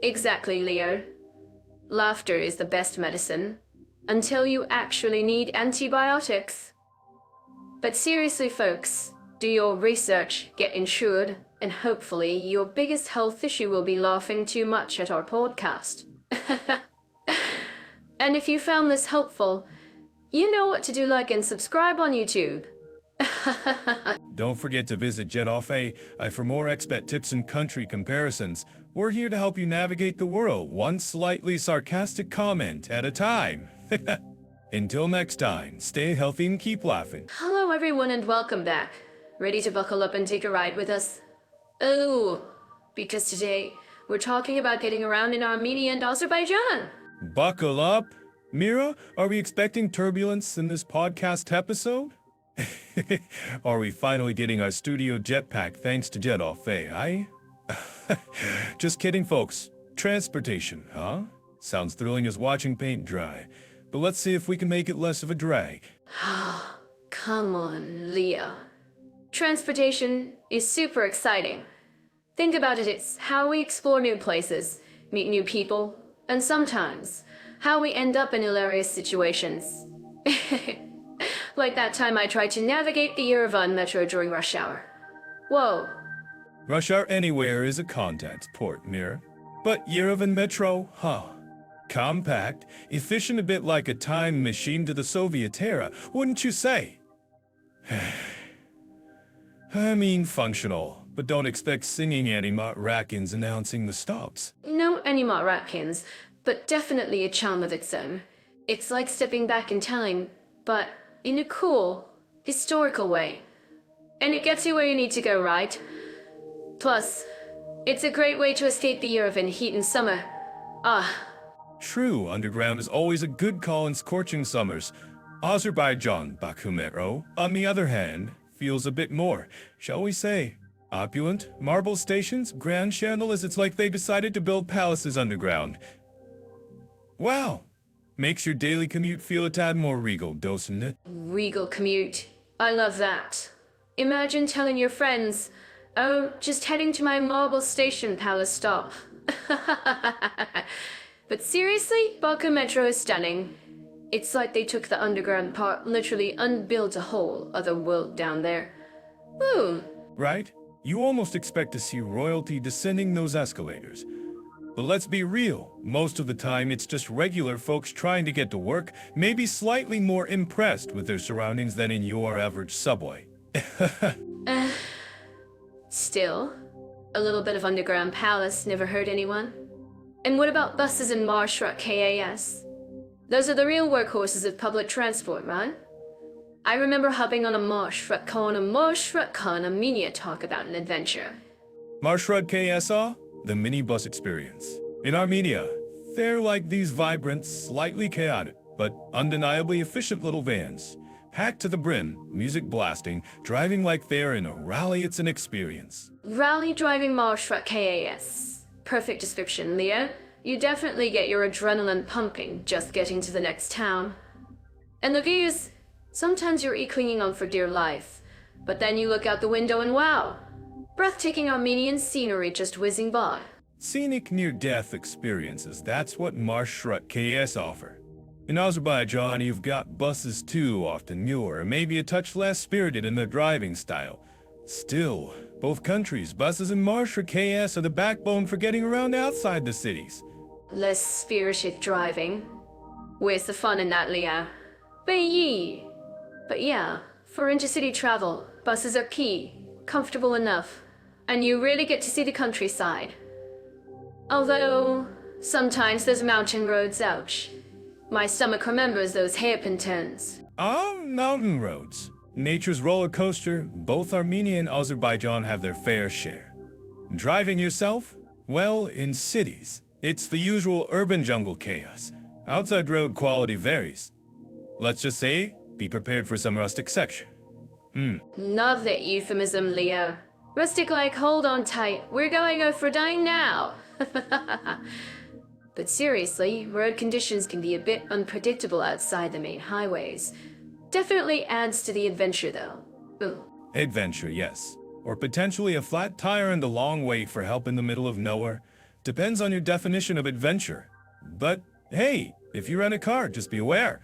Exactly, Leo. Laughter is the best medicine. Until you actually need antibiotics. But seriously, folks, do your research, get insured, and hopefully your biggest health issue will be laughing too much at our podcast. And if you found this helpful, you know what to do, like and subscribe on YouTube. Don't forget to visit JetOff AI for more expat tips and country comparisons. We're here to help you navigate the world, one slightly sarcastic comment at a time. Until next time, stay healthy and keep laughing. Hello everyone and welcome back. Ready to buckle up and take a ride with us? Oh, because today we're talking about getting around in Armenia and Azerbaijan. Buckle up. Mira, are we expecting turbulence in this podcast episode? Are we finally getting our studio jetpack thanks to JetOff AI? Just kidding, folks. Transportation, huh? Sounds thrilling as watching paint dry. But let's see if we can make it less of a drag. Come on, Leo. Transportation is super exciting. Think about it, it's how we explore new places, meet new people, and sometimes how we end up in hilarious situations. Like that time I tried to navigate the Yerevan metro during rush hour. Whoa. Rush hour anywhere is a contact port, Mira. But Yerevan Metro, huh? Compact, efficient, a bit like a time machine to the Soviet era, wouldn't you say? I mean functional, but don't expect singing Animat Ratkins announcing the stops. No Animat Ratkins, but definitely a charm of its own. It's like stepping back in time, but in a cool, historical way. And it gets you where you need to go, right? Plus, It's a great way to escape the Yerevan heat in summer. Ah, True, underground is always a good call in scorching summers. Azerbaijan, Baku Metro, on the other hand, feels a bit more, shall we say, opulent. Marble stations, grand chandeliers, it's like they decided to build palaces underground. Wow, makes your daily commute feel a tad more regal, doesn't it? regal commute. I love that. Imagine telling your friends, oh, just heading to my Marble Station Palace stop. But seriously, Baku Metro is stunning. It's like they took the underground part literally and built a whole other world down there. Woo! Right? You almost expect to see royalty descending those escalators. But let's be real, most of the time it's just regular folks trying to get to work, maybe slightly more impressed with their surroundings than in your average subway. Still, a little bit of underground palace never hurt anyone. And what about buses and Marshruck KAS? Those are the real workhorses of public transport, right? I remember hopping on a Marshruck Con Armenia talk about an adventure. Marshruck KSA, the minibus experience. In Armenia, they're like these vibrant, slightly chaotic, but undeniably efficient little vans. Packed to the brim, music blasting, driving like they're in a rally. It's an experience. Rally driving Marshruck KAS. Perfect description, Leo. You definitely get your adrenaline pumping just getting to the next town. And the views, sometimes you're clinging on for dear life, but then you look out the window and wow, breathtaking Armenian scenery just whizzing by. Scenic near-death experiences, that's what Marshruck KS offer. In Azerbaijan, you've got buses too, often newer, maybe a touch less spirited in their driving style. Still, both countries, buses and Marshruck KS, are the backbone for getting around outside the cities. Less spirited driving. Where's the fun in that, Leo? But yeah, for intercity travel, buses are key, comfortable enough, and you really get to see the countryside. Although, sometimes there's mountain roads, ouch. My stomach remembers those hairpin turns. Mountain roads. Nature's roller coaster, both Armenia and Azerbaijan have their fair share. Driving yourself? Well, in cities, it's the usual urban jungle chaos. Outside road quality varies. Let's just say, be prepared for some rustic section. Love that euphemism, Leo. Rustic like, hold on tight, we're going off-roading now. But seriously, road conditions can be a bit unpredictable outside the main highways. Definitely adds to the adventure, though. Ooh. Adventure, yes. Or potentially a flat tire and a long wait for help in the middle of nowhere. Depends on your definition of adventure. But hey, if you rent a car, just be aware.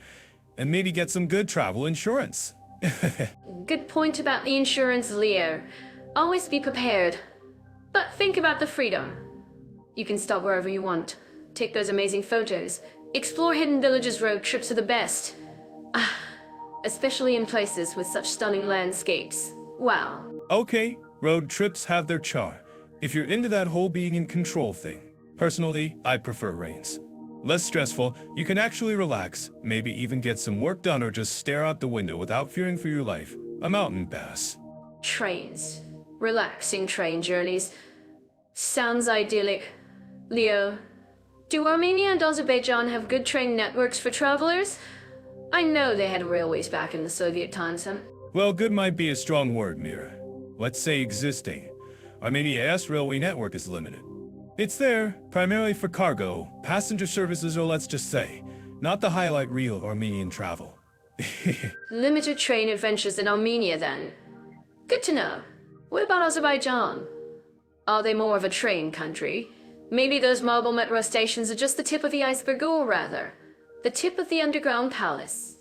And maybe get some good travel insurance. Good point about the insurance, Leo. Always be prepared. But think about the freedom. You can stop wherever you want. Take those amazing photos. Explore hidden villages. Road trips are the best. Especially in places with such stunning landscapes. Wow. Okay, road trips have their charm, if you're into that whole being in control thing. Personally, I prefer rains. Less stressful, you can actually relax, maybe even get some work done or just stare out the window without fearing for your life. A mountain pass. Trains. Relaxing train journeys. Sounds idyllic. Leo, do Armenia and Azerbaijan have good train networks for travelers? I know they had railways back in the Soviet times, huh? Well, good might be a strong word, Mira. Let's say existing. Armenia's railway network is limited. It's there, primarily for cargo, passenger services, or let's just say, not the highlight reel Armenian travel. Limited train adventures in Armenia, then. Good to know. What about Azerbaijan? Are they more of a train country? Maybe those marble metro stations are just the tip of the iceberg, or rather, the tip of the underground palace.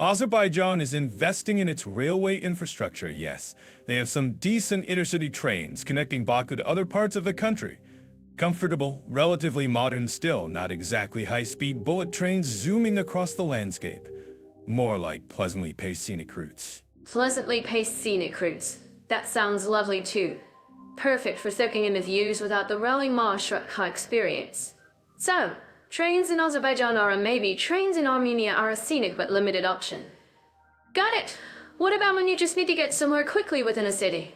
Azerbaijan is investing in its railway infrastructure, yes. They have some decent intercity trains connecting Baku to other parts of the country. Comfortable, relatively modern still, not exactly high-speed bullet trains zooming across the landscape. More like pleasantly paced scenic routes. Pleasantly paced scenic routes. That sounds lovely too. Perfect for soaking in the views without the rolling Marshruck experience. So, trains in Azerbaijan are a maybe, trains in Armenia are a scenic but limited option. Got it! What about when you just need to get somewhere quickly within a city?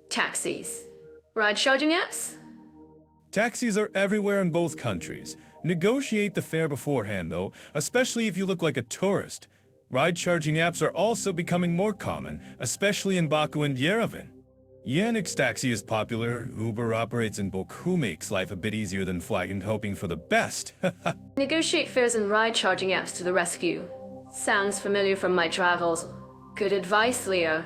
Taxis. Ride charging apps? Taxis are everywhere in both countries. Negotiate the fare beforehand, though, especially if you look like a tourist. Ride-charging apps are also becoming more common, especially in Baku and Yerevan. Yannick's taxi is popular. Uber operates in Baku, makes life a bit easier than flying and hoping for the best. Negotiate fares and ride charging apps to the rescue. Sounds familiar from my travels. Good advice, Leo.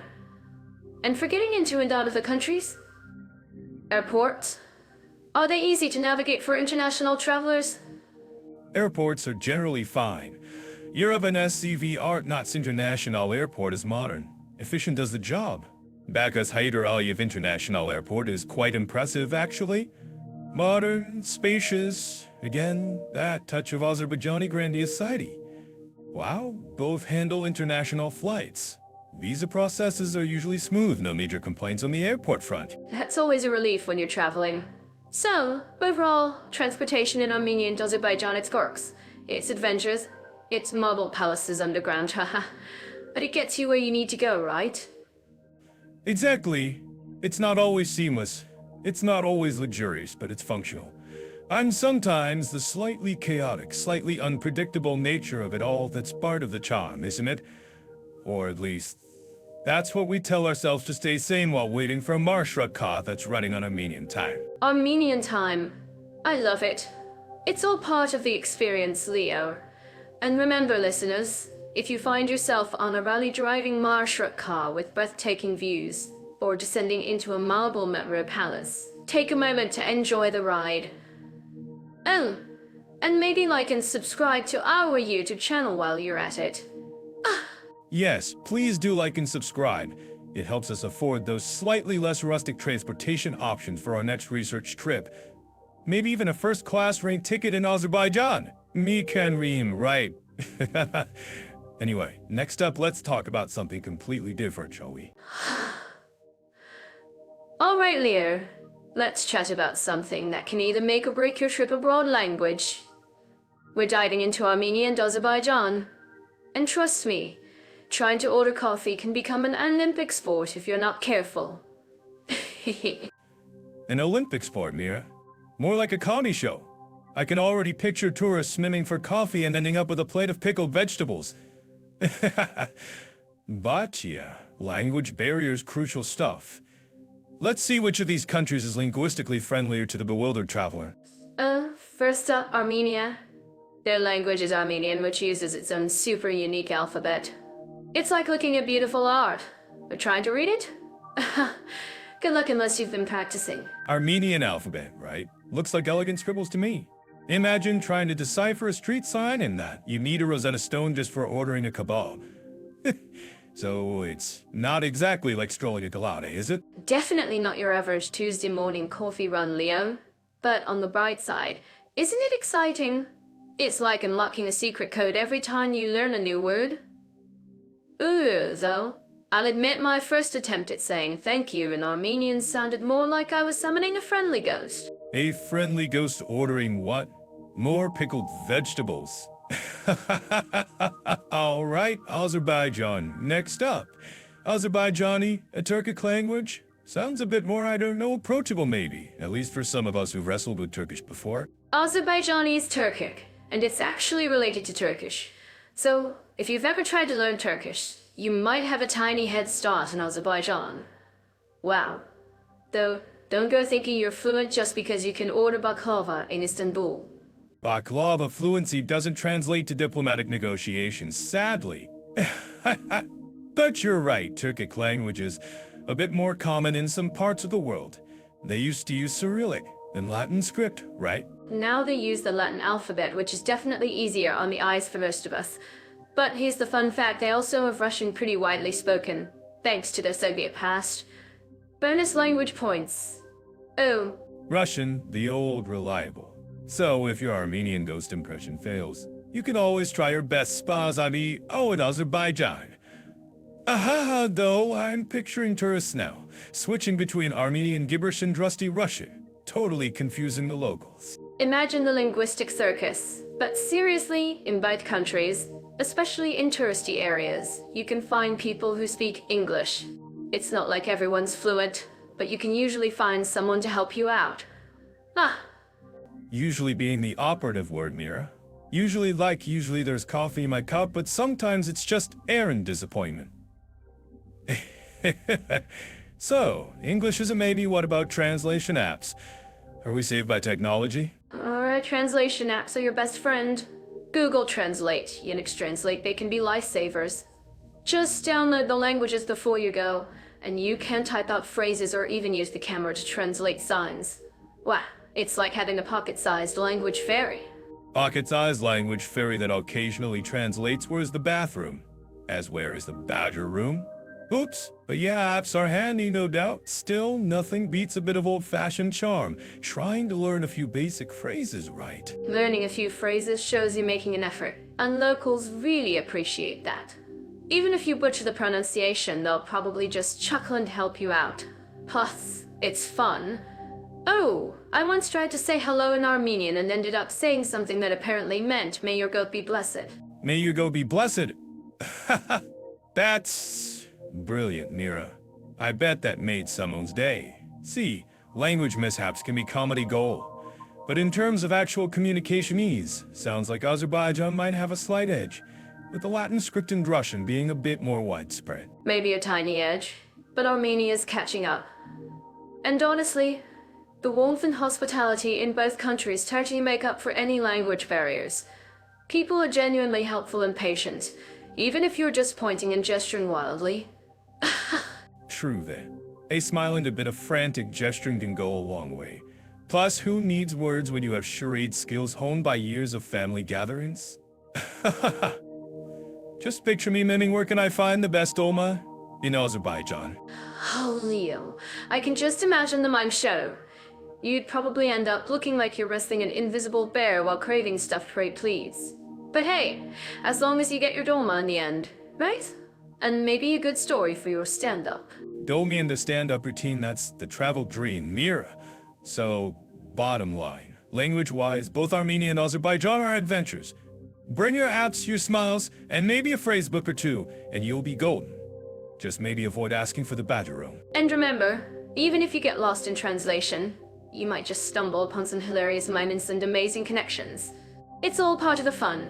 And for getting into and out of the countries? Airports? Are they easy to navigate for international travelers? Airports are generally fine. Yerevan SCV Artnats International Airport is modern. Efficient does the job. Baku's Hyder Aliyev International Airport is quite impressive, actually. Modern, spacious, again, that touch of Azerbaijani grandiosity. Wow, both handle international flights. Visa processes are usually smooth, no major complaints on the airport front. That's always a relief when you're traveling. So, overall, transportation in Armenia and Azerbaijan, it's quirks. It's adventures. It's marble palaces underground, haha. But it gets you where you need to go, right? Exactly. It's not always seamless. It's not always luxurious, but it's functional. And sometimes the slightly chaotic, slightly unpredictable nature of it all that's part of the charm, isn't it? Or at least, that's what we tell ourselves to stay sane while waiting for a Marshra car that's running on Armenian time. Armenian time. I love it. It's all part of the experience, Leo. And remember, listeners, if you find yourself on a rally-driving Marshra car with breathtaking views, or descending into a marble metro palace, take a moment to enjoy the ride. Oh, and maybe like and subscribe to our YouTube channel while you're at it. Yes, please do like and subscribe. It helps us afford those slightly less rustic transportation options for our next research trip. Maybe even a first-class ranked ticket in Azerbaijan. Me can ream, right? Anyway, next up, let's talk about something completely different, shall we? All right, Leo. Let's chat about something that can either make or break your trip abroad language. We're diving into Armenia and Azerbaijan. And trust me, trying to order coffee can become an Olympic sport if you're not careful. An Olympic sport, Mira. More like a comedy show. I can already picture tourists swimming for coffee and ending up with a plate of pickled vegetables. But yeah, language barriers crucial stuff. Let's see which of these countries is linguistically friendlier to the bewildered traveler. First up, Armenia. Their language is Armenian, which uses its own super unique alphabet. It's like looking at beautiful art. But trying to read it? Good luck unless you've been practicing. Armenian alphabet, right? Looks like elegant scribbles to me. Imagine trying to decipher a street sign and that you need a Rosetta Stone just for ordering a kebab. So it's not exactly like strolling a Galate, is it? Definitely not your average Tuesday morning coffee run, Leo. But on the bright side, isn't it exciting? It's like unlocking a secret code every time you learn a new word. Ooh, though. I'll admit my first attempt at saying thank you in Armenian sounded more like I was summoning a friendly ghost. A friendly ghost ordering what? More pickled vegetables. All right, Azerbaijan. Next up. Azerbaijani, a Turkic language? Sounds a bit more, I don't know, approachable maybe. At least for some of us who've wrestled with Turkish before. Azerbaijani is Turkic, and it's actually related to Turkish. So, if you've ever tried to learn Turkish, you might have a tiny head start in Azerbaijan. Wow. Though, don't go thinking you're fluent just because you can order baklava in Istanbul. Baklava fluency doesn't translate to diplomatic negotiations, sadly. But you're right, Turkic language is a bit more common in some parts of the world. They used to use Cyrillic and Latin script, right? Now they use the Latin alphabet, which is definitely easier on the eyes for most of us. But here's the fun fact, they also have Russian pretty widely spoken, thanks to their Soviet past. Bonus language points. Oh. Russian, the old reliable. So if your Armenian ghost impression fails, you can always try your best spazami in Azerbaijan. Aha, though, I'm picturing tourists now, switching between Armenian gibberish and rusty Russian, totally confusing the locals. Imagine the linguistic circus. But seriously, in both countries, especially in touristy areas, you can find people who speak English. It's not like everyone's fluent. but you can usually find someone to help you out. Ah, Usually being the operative word, Mira. Usually there's coffee in my cup, but sometimes it's just errand disappointment. So, English is a maybe, what about translation apps? Are we saved by technology? alright, translation apps are your best friend. Google Translate, Unix Translate, they can be lifesavers. Just download the languages before you go, and you can type out phrases or even use the camera to translate signs. Wow, it's like having a pocket-sized language fairy. Pocket-sized language fairy that occasionally translates where's the bathroom, as where is the badger room? Oops, but yeah, apps are handy, no doubt. Still, nothing beats a bit of old-fashioned charm, trying to learn a few basic phrases right. Learning a few phrases shows you making an effort, and locals really appreciate that. Even if you butcher the pronunciation, they'll probably just chuckle and help you out. Plus, it's fun. Oh, I once tried to say hello in Armenian and ended up saying something that apparently meant, may your goat be blessed. May you go be blessed. That's brilliant, Mira. I bet that made someone's day. See, language mishaps can be comedy gold. But in terms of actual communication ease, sounds like Azerbaijan might have a slight edge, with the Latin script and Russian being a bit more widespread. Maybe a tiny edge, but Armenia's catching up. And honestly, the warmth and hospitality in both countries totally make up for any language barriers. People are genuinely helpful and patient, even if you're just pointing and gesturing wildly. True then. A smile and a bit of frantic gesturing can go a long way. Plus, who needs words when you have charade skills honed by years of family gatherings? Just picture me miming where can I find the best Oma? In Azerbaijan. Oh, Leo, I can just imagine the mime show. You'd probably end up looking like you're wrestling an invisible bear while craving stuffed prey please. But hey, as long as you get your dolma in the end, right? And maybe a good story for your stand-up. Dolmi and the stand-up routine, that's the travel dream, Mira. So, bottom line, language-wise, both Armenia and Azerbaijan are adventures. Bring your apps, your smiles, and maybe a phrase book or two, and you'll be golden. Just maybe avoid asking for the badger room. And remember, even if you get lost in translation, you might just stumble upon some hilarious moments and amazing connections. It's all part of the fun.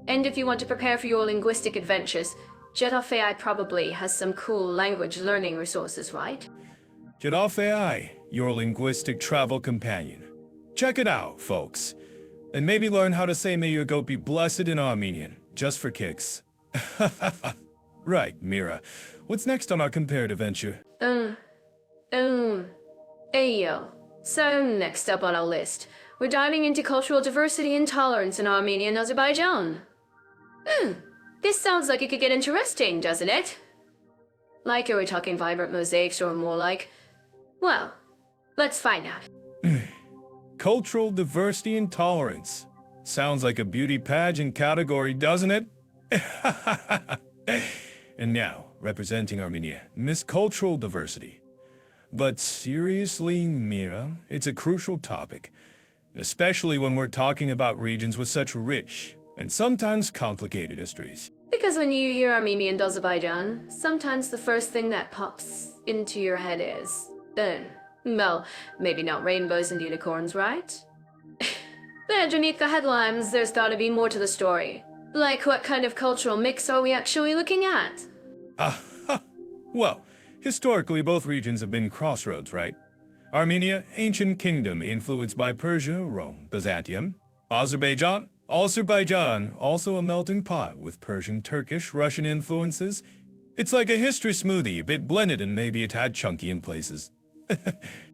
And if you want to prepare for your linguistic adventures, Jeddah AI probably has some cool language learning resources, right? Jeddah AI, your linguistic travel companion. Check it out, folks. And maybe learn how to say may your goat be blessed in Armenian, just for kicks. Right, Mira. What's next on our compared adventure? Ayo. So, next up on our list, we're diving into cultural diversity and tolerance in Armenia and Azerbaijan. This sounds like it could get interesting, doesn't it? Like, are we talking vibrant mosaics or more like... Well, let's find out. Cultural diversity and tolerance. Sounds like a beauty pageant category, doesn't it? And now, representing Armenia, Miss Cultural Diversity. But seriously, Mira, it's a crucial topic, especially when we're talking about regions with such rich and sometimes complicated histories. Because when you hear Armenia and Azerbaijan, sometimes the first thing that pops into your head is... well, maybe not rainbows and unicorns, right? But underneath the headlines, there's gotta be more to the story. Like, what kind of cultural mix are we actually looking at? Well, historically both regions have been crossroads, right? Armenia, ancient kingdom influenced by Persia, Rome, Byzantium. Azerbaijan, also a melting pot with Persian, Turkish, Russian influences. It's like a history smoothie, a bit blended and maybe a tad chunky in places.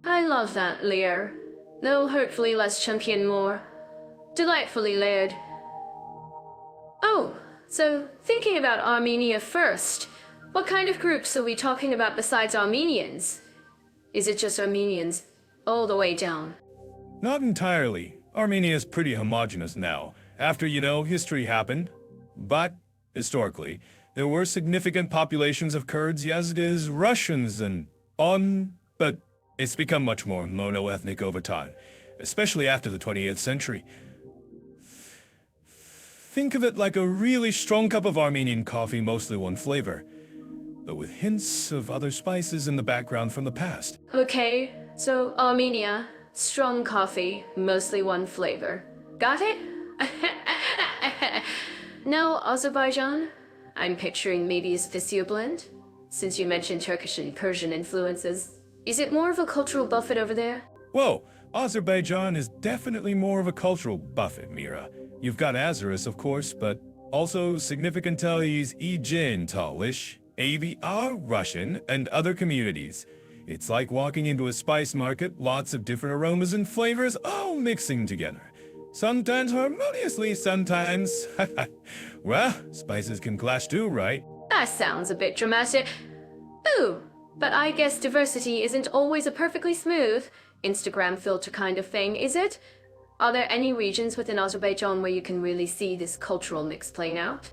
I love that, Lear. Though hopefully less chunky and more delightfully layered. Oh, so thinking about Armenia first, what kind of groups are we talking about besides Armenians? Is it just Armenians all the way down? Not entirely. Armenia is pretty homogeneous now, after, history happened. But, historically, there were significant populations of Kurds, Yazidis, Russians, and but it's become much more mono-ethnic over time, especially after the 20th century. Think of it like a really strong cup of Armenian coffee, mostly one flavor. but with hints of other spices in the background from the past. Okay, so Armenia, strong coffee, mostly one flavor. Got it? Now, Azerbaijan, I'm picturing maybe a Sfisio blend. Since you mentioned Turkish and Persian influences, is it more of a cultural buffet over there? Whoa, Azerbaijan is definitely more of a cultural buffet, Mira. You've got Azeris, of course, but also significant Tali's Ejin Talish, AVR Russian, and other communities. It's like walking into a spice market, lots of different aromas and flavors all mixing together. Sometimes harmoniously, sometimes. Well, spices can clash too, right? That sounds a bit dramatic. Ooh, but I guess diversity isn't always a perfectly smooth, Instagram filter kind of thing, is it? Are there any regions within Azerbaijan where you can really see this cultural mix playing out?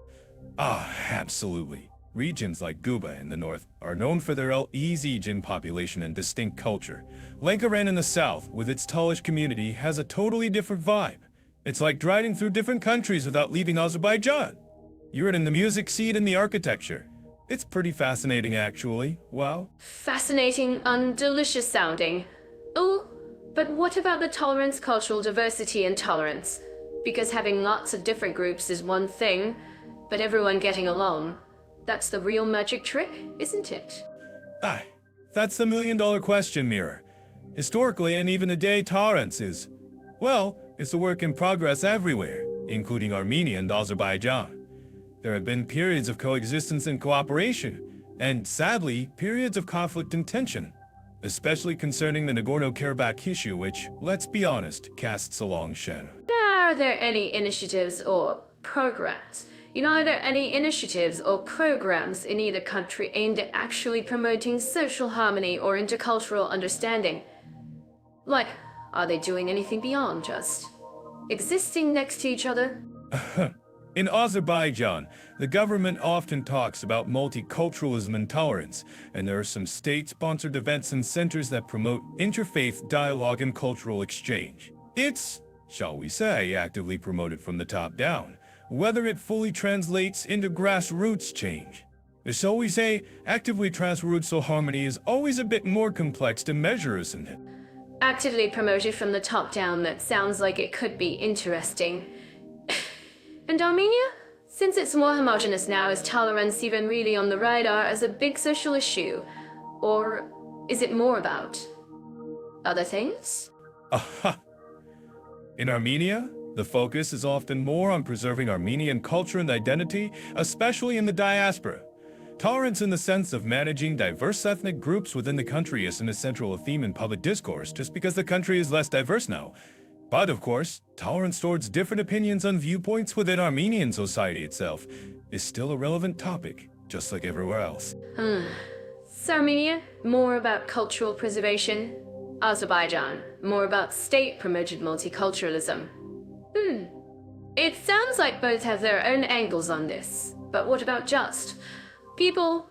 Ah, absolutely. Regions like Guba in the north are known for their El-Ezijin population and distinct culture. Lankaran in the south, with its Talish community, has a totally different vibe. It's like driving through different countries without leaving Azerbaijan. You're in the music scene and the architecture. It's pretty fascinating, actually. Wow. Fascinating and delicious sounding. Oh, but what about the tolerance, cultural diversity, and tolerance? Because having lots of different groups is one thing, but everyone getting along, that's the real magic trick, isn't it? Ah, that's the million-dollar question, Mira. Historically, and even today, tolerance is, well, it's a work in progress everywhere, including Armenia and Azerbaijan. There have been periods of coexistence and cooperation, and sadly, periods of conflict and tension, especially concerning the Nagorno-Karabakh issue, which, let's be honest, casts a long shadow. Are there any initiatives or programs? Are there any initiatives or programs in either country aimed at actually promoting social harmony or intercultural understanding? Like, are they doing anything beyond just existing next to each other? In Azerbaijan, the government often talks about multiculturalism and tolerance, and there are some state-sponsored events and centers that promote interfaith dialogue and cultural exchange. It's, shall we say, actively promoted from the top down. Whether it fully translates into grassroots change. So we say, actively grassroots harmony is always a bit more complex to measure, isn't it? Actively promoted from the top down, that sounds like it could be interesting. And Armenia? Since it's more homogenous now, is tolerance even really on the radar as a big social issue? Or is it more about other things? Aha! In Armenia, the focus is often more on preserving Armenian culture and identity, especially in the diaspora. Tolerance in the sense of managing diverse ethnic groups within the country isn't a central theme in public discourse just because the country is less diverse now. But of course, tolerance towards different opinions and viewpoints within Armenian society itself is still a relevant topic, just like everywhere else. So Armenia, more about cultural preservation. Azerbaijan, more about state-promoted multiculturalism. It sounds like both have their own angles on this. But what about just people?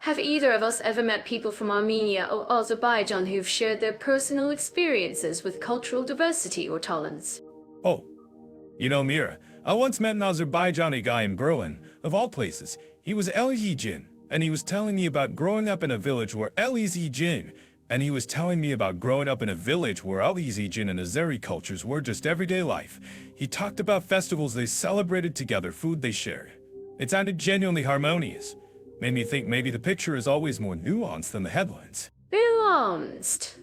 Have either of us ever met people from Armenia or Azerbaijan who've shared their personal experiences with cultural diversity or tolerance? Oh, Mira, I once met an Azerbaijani guy in Berlin, of all places. He was El-Ezijin, and he was telling me about growing up in a village where El-Ezijin and Azeri cultures were just everyday life. He talked about festivals they celebrated together, food they shared. It sounded genuinely harmonious. Made me think maybe the picture is always more nuanced than the headlines. Nuanced.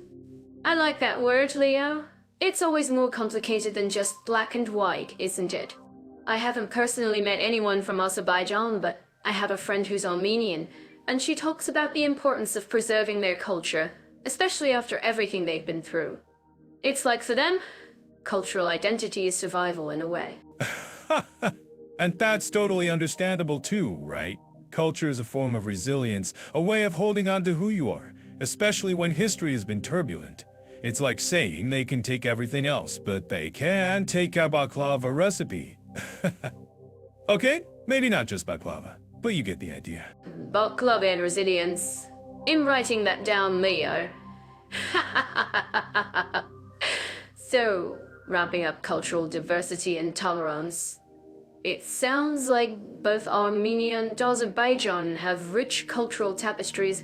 I like that word, Leo. It's always more complicated than just black and white, isn't it? I haven't personally met anyone from Azerbaijan, but I have a friend who's Armenian, and she talks about the importance of preserving their culture, especially after everything they've been through. It's like for them, cultural identity is survival in a way. And that's totally understandable too, right? Culture is a form of resilience, a way of holding on to who you are, especially when history has been turbulent. It's like saying they can take everything else, but they can't take a baklava recipe. Okay, maybe not just baklava, but you get the idea. Baklava and resilience. I'm writing that down, Leo. So, wrapping up cultural diversity and tolerance. It sounds like both Armenia and Azerbaijan have rich cultural tapestries,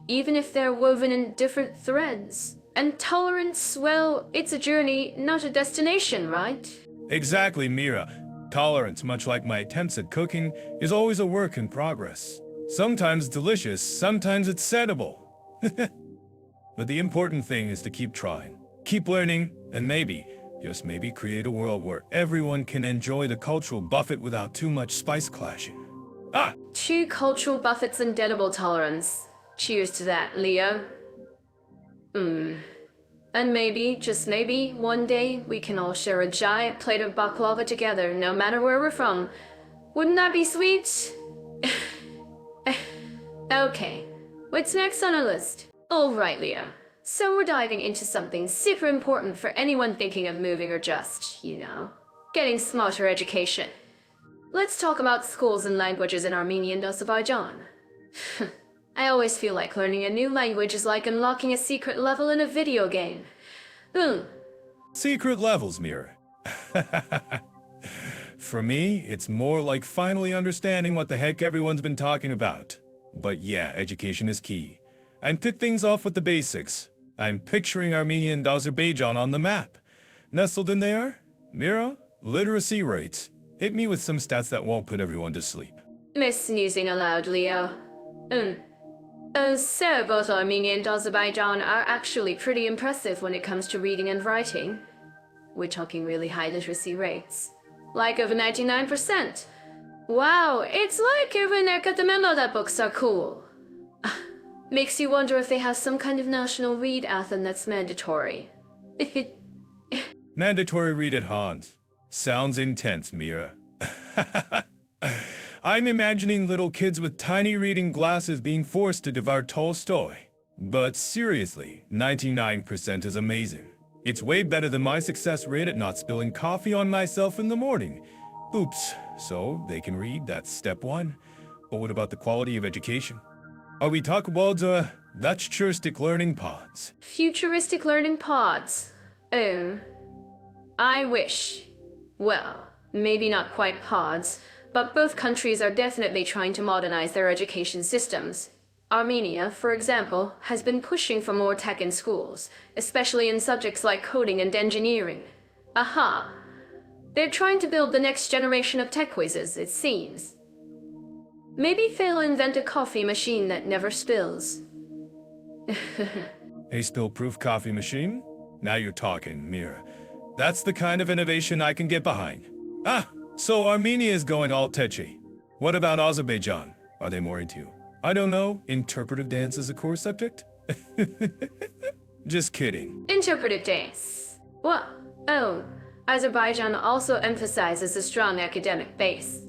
even if they're woven in different threads. And tolerance, well, it's a journey, not a destination, right? Exactly, Mira. Tolerance, much like my attempts at cooking, is always a work in progress. Sometimes delicious, sometimes it's edible. But the important thing is to keep trying, keep learning, and maybe, just maybe, create a world where everyone can enjoy the cultural buffet without too much spice clashing. Ah! Two cultural buffets and edible tolerance. Cheers to that, Leo. And maybe, just maybe, one day we can all share a giant plate of baklava together, no matter where we're from. Wouldn't that be sweet? Okay, what's next on our list? Alright, Leo. So we're diving into something super important for anyone thinking of moving or just, getting smarter education. Let's talk about schools and languages in Armenia and Azerbaijan. I always feel like learning a new language is like unlocking a secret level in a video game. Secret levels, Mira. For me, it's more like finally understanding what the heck everyone's been talking about. But yeah, education is key. And to things off with the basics, I'm picturing Armenia and Azerbaijan on the map. Nestled in there, Mira, literacy rates. Hit me with some stats that won't put everyone to sleep. Miss sneezing aloud, Leo. So both Armenia and Azerbaijan are actually pretty impressive when it comes to reading and writing. We're talking really high literacy rates. Like over 99%. Wow, it's like even Ekatemelo that books are cool. Makes you wonder if they have some kind of national read anthem that's mandatory. Mandatory read at Hans. Sounds intense, Mira. I'm imagining little kids with tiny reading glasses being forced to devour Tolstoy. But seriously, 99% is amazing. It's way better than my success rate at not spilling coffee on myself in the morning. Oops, so they can read, that's step one. But what about the quality of education? Are we talking about that's futuristic learning pods? Futuristic learning pods. Oh. I wish. Well, maybe not quite pods, but both countries are definitely trying to modernize their education systems. Armenia, for example, has been pushing for more tech in schools, especially in subjects like coding and engineering. Aha! They're trying to build the next generation of tech whizzes, it seems. Maybe they'll invent a coffee machine that never spills. A spill-proof coffee machine? Now you're talking, Mira. That's the kind of innovation I can get behind. So Armenia is going all techy. What about Azerbaijan? Are they more into, I don't know, interpretive dance as a core subject? Just kidding. Interpretive dance. What? Oh, Azerbaijan also emphasizes a strong academic base.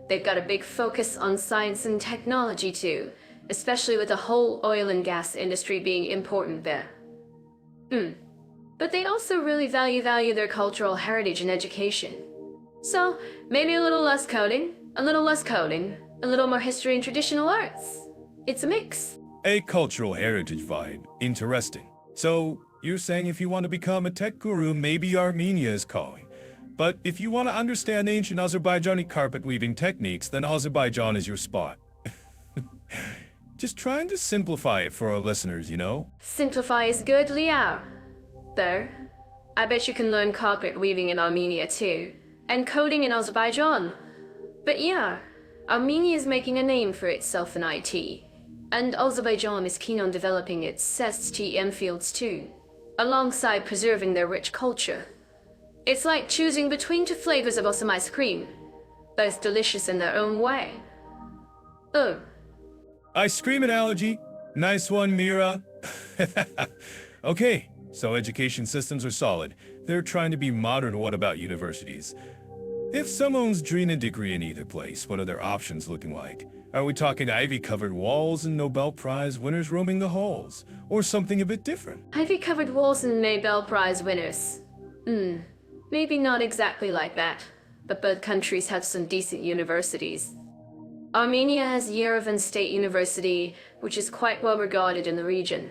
They've got a big focus on science and technology too, especially with the whole oil and gas industry being important there. But they also really value their cultural heritage and education. So, maybe a little less coding, a little less coding, a little more history and traditional arts. It's a mix. A cultural heritage vibe. Interesting. So, you're saying if you want to become a tech guru, maybe Armenia is calling. But if you want to understand ancient Azerbaijani carpet weaving techniques, then Azerbaijan is your spot. Just trying to simplify it for our listeners, Simplify is good, Liao. Though, I bet you can learn carpet weaving in Armenia too, and coding in Azerbaijan. But yeah, Armenia is making a name for itself in IT, and Azerbaijan is keen on developing its STEM fields too, alongside preserving their rich culture. It's like choosing between two flavors of awesome ice cream, both delicious in their own way. Oh. Ice cream analogy? Nice one, Mira. Okay, so education systems are solid. They're trying to be modern. What about universities? If someone's dreaming a degree in either place, what are their options looking like? Are we talking ivy-covered walls and Nobel Prize winners roaming the halls? Or something a bit different? Ivy-covered walls and Nobel Prize winners. Maybe not exactly like that, but both countries have some decent universities. Armenia has Yerevan State University, which is quite well regarded in the region.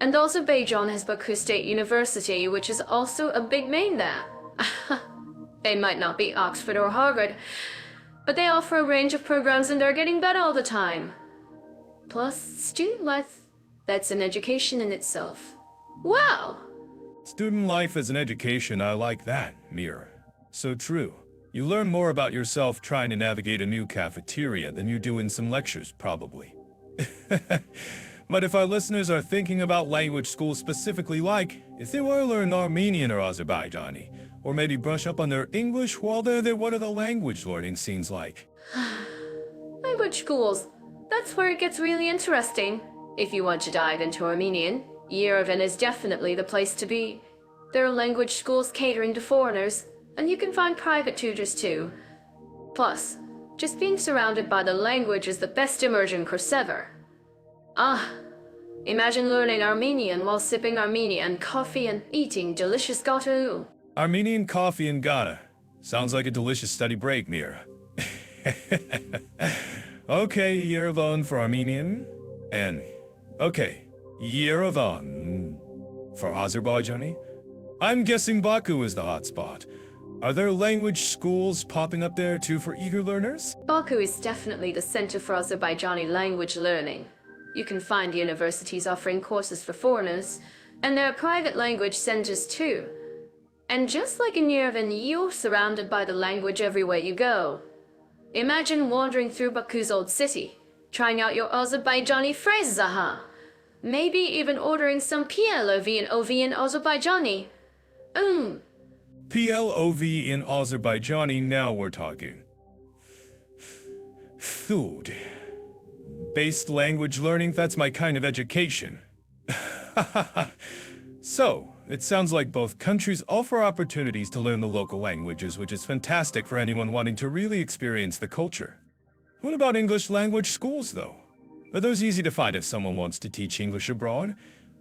And Azerbaijan has Baku State University, which is also a big name there. They might not be Oxford or Harvard, but they offer a range of programs and are getting better all the time. Plus, student life, that's an education in itself. Wow! Student life as an education, I like that, Mira. So true. You learn more about yourself trying to navigate a new cafeteria than you do in some lectures, probably. But if our listeners are thinking about language schools specifically, like if they want to learn Armenian or Azerbaijani, or maybe brush up on their English while they're there, what are the language learning scenes like? Language schools. That's where it gets really interesting. If you want to dive into Armenian, Yerevan is definitely the place to be. There are language schools catering to foreigners, and you can find private tutors too. Plus, just being surrounded by the language is the best immersion course ever. Imagine learning Armenian while sipping Armenian coffee and eating delicious gâteau. Armenian coffee and Ghana. Sounds like a delicious study break, Mira. Okay, Yerevan for Armenian. And, okay, Yerevan for Azerbaijani. I'm guessing Baku is the hotspot. Are there language schools popping up there too for eager learners? Baku is definitely the center for Azerbaijani language learning. You can find universities offering courses for foreigners, and there are private language centers too. And just like in Yerevan, you're surrounded by the language everywhere you go. Imagine wandering through Baku's old city, trying out your Azerbaijani phrases, Maybe even ordering some PLOV and OV in Azerbaijani. PLOV in Azerbaijani, now we're talking. Food. Based language learning, that's my kind of education. So, it sounds like both countries offer opportunities to learn the local languages, which is fantastic for anyone wanting to really experience the culture. What about English language schools, though? Are those easy to find if someone wants to teach English abroad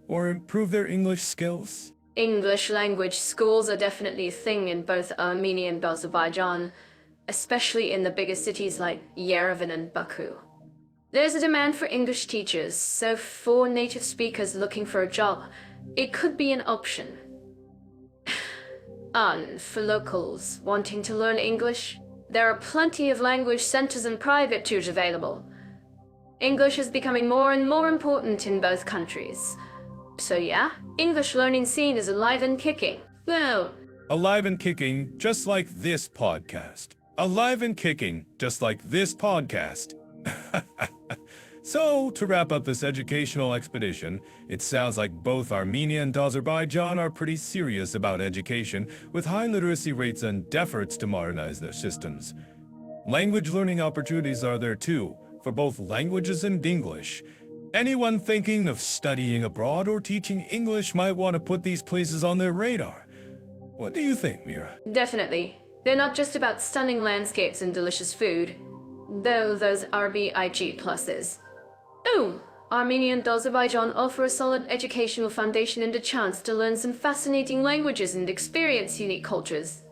or improve their English skills? English language schools are definitely a thing in both Armenia and Azerbaijan, especially in the bigger cities like Yerevan and Baku. There's a demand for English teachers, so for native speakers looking for a job, it could be an option. And for locals wanting to learn English, there are plenty of language centers and private tutors available. English is becoming more and more important in both countries. So yeah, English learning scene is alive and kicking. Well, Alive and kicking, just like this podcast. Alive and kicking, just like this podcast. So, to wrap up this educational expedition, it sounds like both Armenia and Azerbaijan are pretty serious about education, with high literacy rates and efforts to modernize their systems. Language learning opportunities are there too, for both languages and English. Anyone thinking of studying abroad or teaching English might want to put these places on their radar. What do you think, Mira? definitely. They're not just about stunning landscapes and delicious food, though those are big pluses. Armenia and Azerbaijan offer a solid educational foundation and a chance to learn some fascinating languages and experience unique cultures.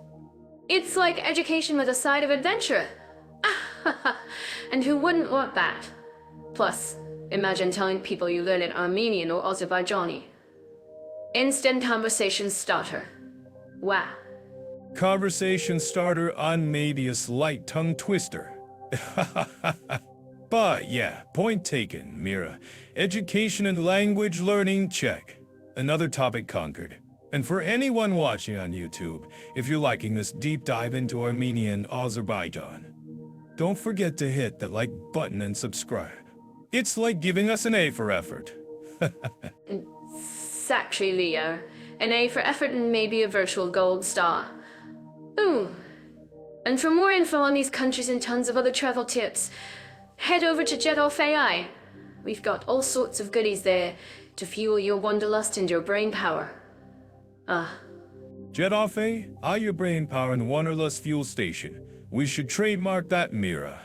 It's like education with a side of adventure. And who wouldn't want that? Plus, imagine telling people you learn in Armenian or Azerbaijani. Instant conversation starter. Wow. Conversation starter on maybe a slight tongue twister. But yeah, point taken, Mira. Education and language learning, check. Another topic conquered. And for anyone watching on YouTube, if you're liking this deep dive into Armenia and Azerbaijan, don't forget to hit the like button and subscribe. It's like giving us an A for effort. Exactly, Leo. An A for effort and maybe a virtual gold star. And for more info on these countries and tons of other travel tips, head over to Jet Off AI. We've got all sorts of goodies there to fuel your wanderlust and your brain power. Jet Off AI, your brain power and wanderlust fuel station. We should trademark that, Mira.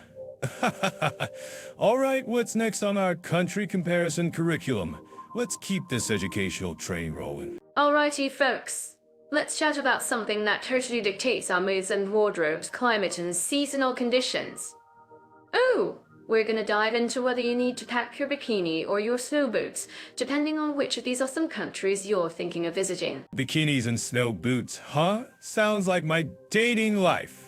Alright, what's next on our country comparison curriculum? Let's keep this educational train rolling. Alrighty, folks. Let's chat about something that totally dictates our moods and wardrobes, climate, and seasonal conditions. We're gonna dive into whether you need to pack your bikini or your snow boots, depending on which of these awesome countries you're thinking of visiting. Bikinis and snow boots, huh? Sounds like my dating life.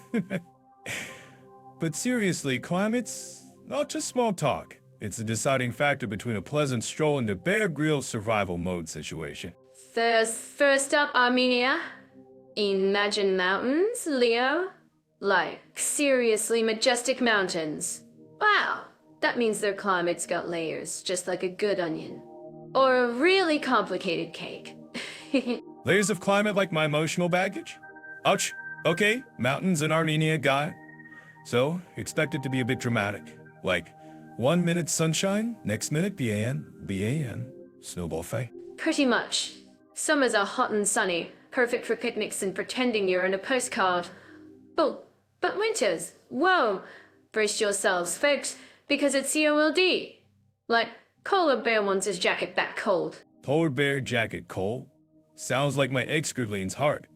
But seriously, climate's not just small talk. It's a deciding factor between a pleasant stroll into Bear Grylls survival mode situation. First up, Armenia. Imagine mountains, Leo. Like, seriously majestic mountains. Wow, that means their climate's got layers, just like a good onion. Or a really complicated cake. Layers of climate like my emotional baggage? Ouch. Okay, mountains in Armenia, guy. So, expect it to be a bit dramatic. Like, 1 minute sunshine, next minute BAN, snowball fight. Pretty much. Summers are hot and sunny, perfect for picnics and pretending you're in a postcard. But winters, whoa! Brace yourselves, folks, because it's COLD. Like, Polar Bear wants his jacket that cold. Polar bear jacket cold? Sounds like my ex-Gridleen's heart.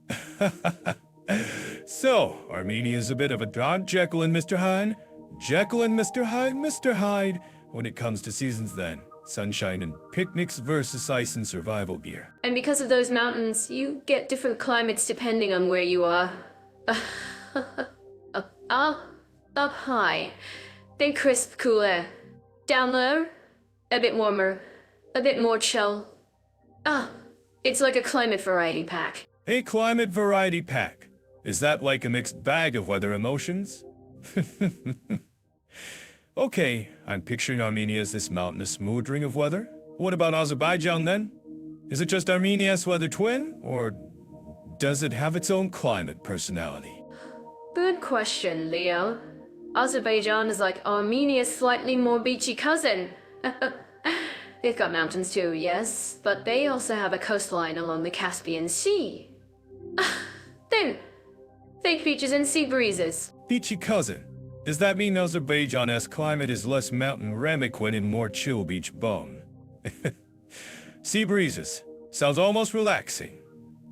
So, Armenia's a bit of a Don Jekyll and Mr. Hyde. Jekyll and Mr. Hyde, Mr. Hyde, when it comes to seasons then. Sunshine and picnics versus ice and survival gear. And because of those mountains, you get different climates depending on where you are. Up high, then crisp, cool air. Down low, a bit warmer, a bit more chill. It's like a climate variety pack. A climate variety pack. Is that like a mixed bag of weather emotions? Okay, I'm picturing Armenia as this mountainous smooth ring of weather. What about Azerbaijan then? Is it just Armenia's weather twin, or does it have its own climate personality? Good question, Leo. Azerbaijan is like Armenia's slightly more beachy cousin. They've got mountains too, yes, but they also have a coastline along the Caspian Sea. Then, fake beaches and sea breezes. Beachy cousin. Does that mean Azerbaijan's climate is less mountain ramequin and more chill beach bum? Sea breezes. Sounds almost relaxing.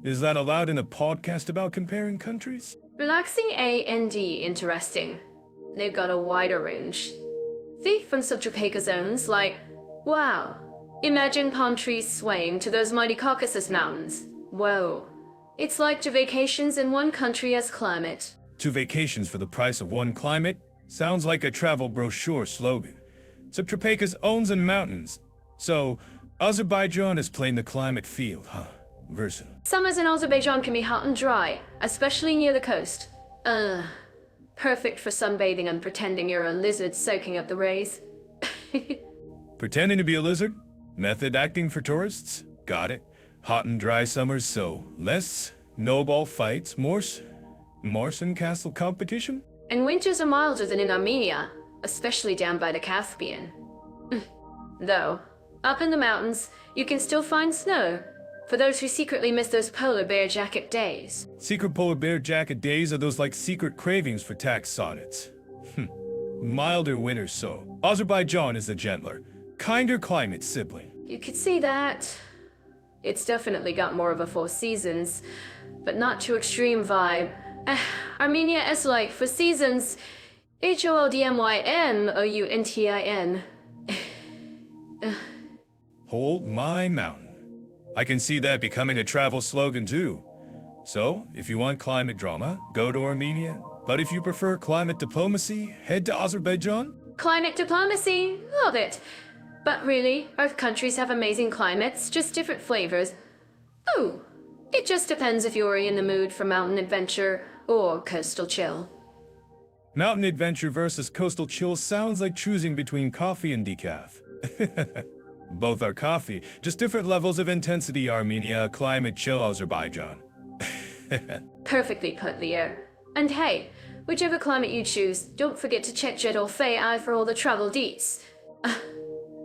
Is that allowed in a podcast about comparing countries? Relaxing and interesting. They've got a wider range. Thief and subtropical zones like, wow, imagine palm trees swaying to those mighty Caucasus mountains. Whoa. It's like 2 vacations in one country as climate. 2 vacations for the price of 1 climate? Sounds like a travel brochure slogan. Subtropica's owns and mountains. So, Azerbaijan is playing the climate field, huh? Versatile. Summers in Azerbaijan can be hot and dry, especially near the coast. Perfect for sunbathing and pretending you're a lizard soaking up the rays. Pretending to be a lizard? Method acting for tourists? Got it. Hot and dry summers, so less snowball fights, more and castle competition? And winters are milder than in Armenia, especially down by the Caspian. Though, up in the mountains, you can still find snow, for those who secretly miss those polar bear jacket days. Secret polar bear jacket days are those like secret cravings for tax sonnets. Milder winters, so. Azerbaijan is the gentler, kinder climate sibling. You could see that. It's definitely got more of a 4 seasons, but not too extreme vibe. Armenia is like, for seasons, HOLDMYNOUNTIN. Hold my mountain. I can see that becoming a travel slogan too. So, if you want climate drama, go to Armenia. But if you prefer climate diplomacy, head to Azerbaijan. Climate diplomacy, love it. But really, both countries have amazing climates, just different flavors. Oh, it just depends if you're in the mood for mountain adventure or coastal chill. Mountain adventure versus coastal chill sounds like choosing between coffee and decaf. Both are coffee, just different levels of intensity. Armenia, climate chill Azerbaijan. Perfectly put, Leo. And hey, whichever climate you choose, don't forget to check Jet or Fei for all the travel deets.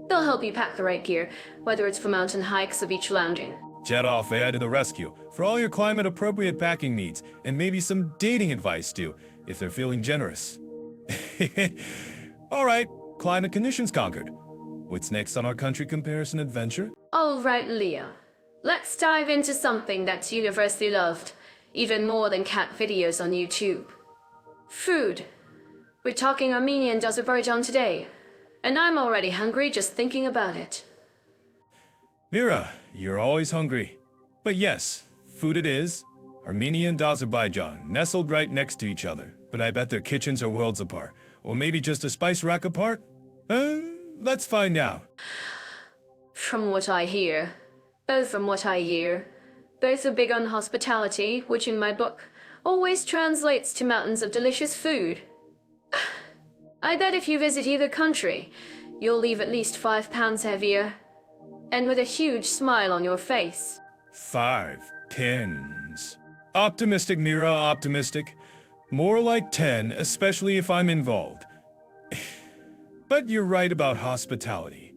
They'll help you pack the right gear, whether it's for mountain hikes or beach lounging. Jet off to the rescue for all your climate-appropriate packing needs, and maybe some dating advice too, if they're feeling generous. All right, climate conditions conquered. What's next on our country comparison adventure? All right, Leo. Let's dive into something that's universally loved, even more than cat videos on YouTube. Food. We're talking Armenia and Azerbaijan today, and I'm already hungry just thinking about it. Mira, you're always hungry. But yes, food it is. Armenia and Azerbaijan, nestled right next to each other. But I bet their kitchens are worlds apart. Or maybe just a spice rack apart? Let's find out. From what I hear, both are big on hospitality, which in my book always translates to mountains of delicious food. I bet if you visit either country, you'll leave at least 5 pounds heavier, and with a huge smile on your face. 5 tens. Optimistic, Mira, optimistic. More like 10, especially if I'm involved. But you're right about hospitality.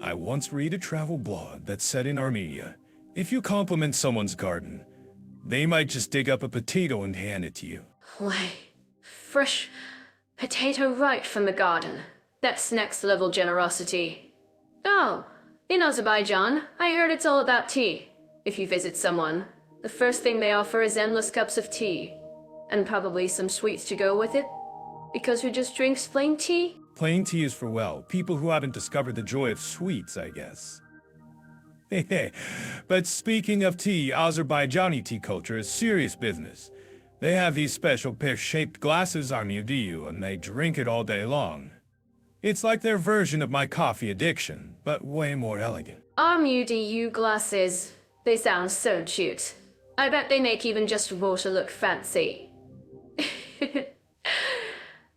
I once read a travel blog that said in Armenia, if you compliment someone's garden, they might just dig up a potato and hand it to you. Why, fresh potato right from the garden. That's next level generosity. Oh, in Azerbaijan, I heard it's all about tea. If you visit someone, the first thing they offer is endless cups of tea. And probably some sweets to go with it. Because who just drinks plain tea? Plain tea is for, well, people who haven't discovered the joy of sweets, I guess. But speaking of tea, Azerbaijani tea culture is serious business. They have these special pear-shaped glasses on you, and they drink it all day long. It's like their version of my coffee addiction, but way more elegant. RMUDU glasses. They sound so cute. I bet they make even just water look fancy.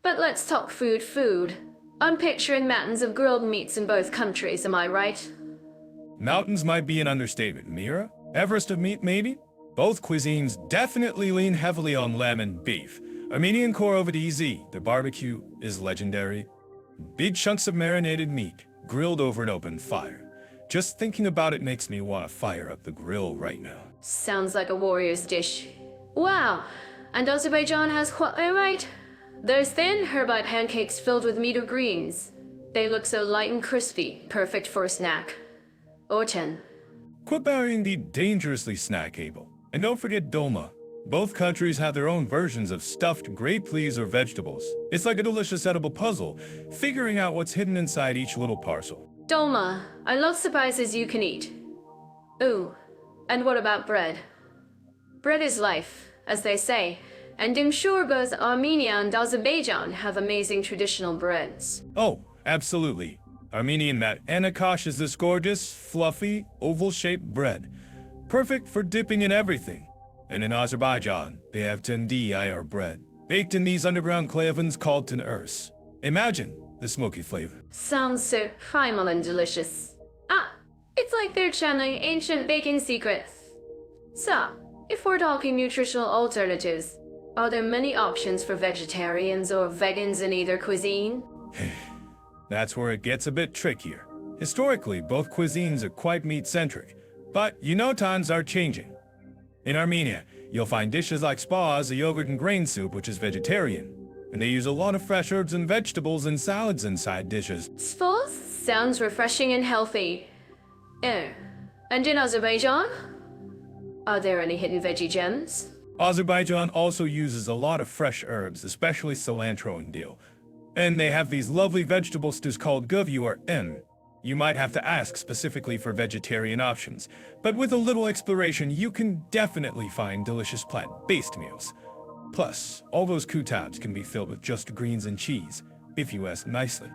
But let's talk food. I'm picturing mountains of grilled meats in both countries, am I right? Mountains might be an understatement, Mira. Everest of meat, maybe? Both cuisines definitely lean heavily on lamb and beef. Armenian korov easy. The barbecue is legendary. Big chunks of marinated meat, grilled over an open fire. Just thinking about it makes me want to fire up the grill right now. Sounds like a warrior's dish. Wow, and Azerbaijan has khwatli, right? Those thin, herbite pancakes filled with meat or greens. They look so light and crispy, perfect for a snack. Or 10. Quit burying the dangerously snackable. And don't forget dolma. Both countries have their own versions of stuffed grape leaves or vegetables. It's like a delicious edible puzzle, figuring out what's hidden inside each little parcel. Dolma, I love surprises you can eat. Ooh, and what about bread? Bread is life, as they say, and I'm sure both Armenia and Azerbaijan have amazing traditional breads. Oh, absolutely. Armenian mat anakash is this gorgeous, fluffy, oval-shaped bread. Perfect for dipping in everything. And in Azerbaijan, they have tendi ayar bread, baked in these underground clay ovens called tenurs. Imagine the smoky flavor. Sounds so primal and delicious. It's like they're channeling ancient baking secrets. So, if we're talking nutritional alternatives, are there many options for vegetarians or vegans in either cuisine? That's where it gets a bit trickier. Historically, both cuisines are quite meat-centric, but times are changing. In Armenia, you'll find dishes like spas, a yogurt and grain soup, which is vegetarian. And they use a lot of fresh herbs and vegetables and salads inside dishes. Spas sounds refreshing and healthy. Oh, and in Azerbaijan? Are there any hidden veggie gems? Azerbaijan also uses a lot of fresh herbs, especially cilantro and dill. And they have these lovely vegetable stews called guvyu or en. You might have to ask specifically for vegetarian options, but with a little exploration, you can definitely find delicious plant-based meals. Plus, all those kutabs can be filled with just greens and cheese, if you ask nicely.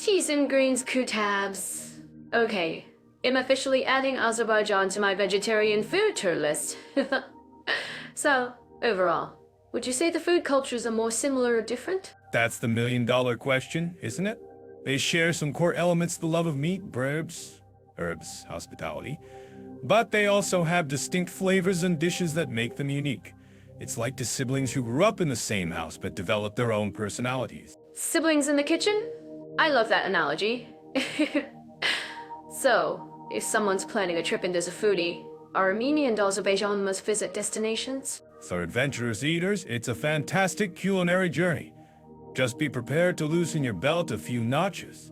Cheese and greens kutabs. Okay, I'm officially adding Azerbaijan to my vegetarian food tour list. So, overall, would you say the food cultures are more similar or different? That's the million-dollar question, isn't it? They share some core elements, the love of meat, herbs, hospitality. But they also have distinct flavors and dishes that make them unique. It's like the siblings who grew up in the same house but developed their own personalities. Siblings in the kitchen? I love that analogy. So, if someone's planning a trip and is a foodie, are Armenia and Azerbaijan must-visit destinations? For adventurous eaters, it's a fantastic culinary journey. Just be prepared to loosen your belt a few notches.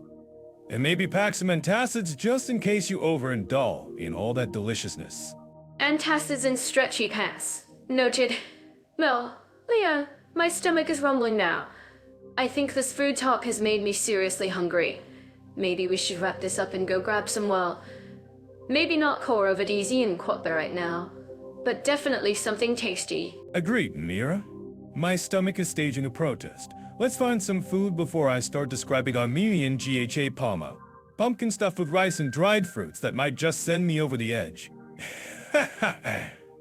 And maybe pack some antacids just in case you overindulge in all that deliciousness. Antacids and stretchy pants. Noted. Well, Leah, my stomach is rumbling now. I think this food talk has made me seriously hungry. Maybe we should wrap this up and go grab some, well, maybe not Korovadizi and Quatba right now, but definitely something tasty. Agreed, Mira. My stomach is staging a protest. Let's find some food before I start describing Armenian GHA Palma. Pumpkin stuffed with rice and dried fruits that might just send me over the edge.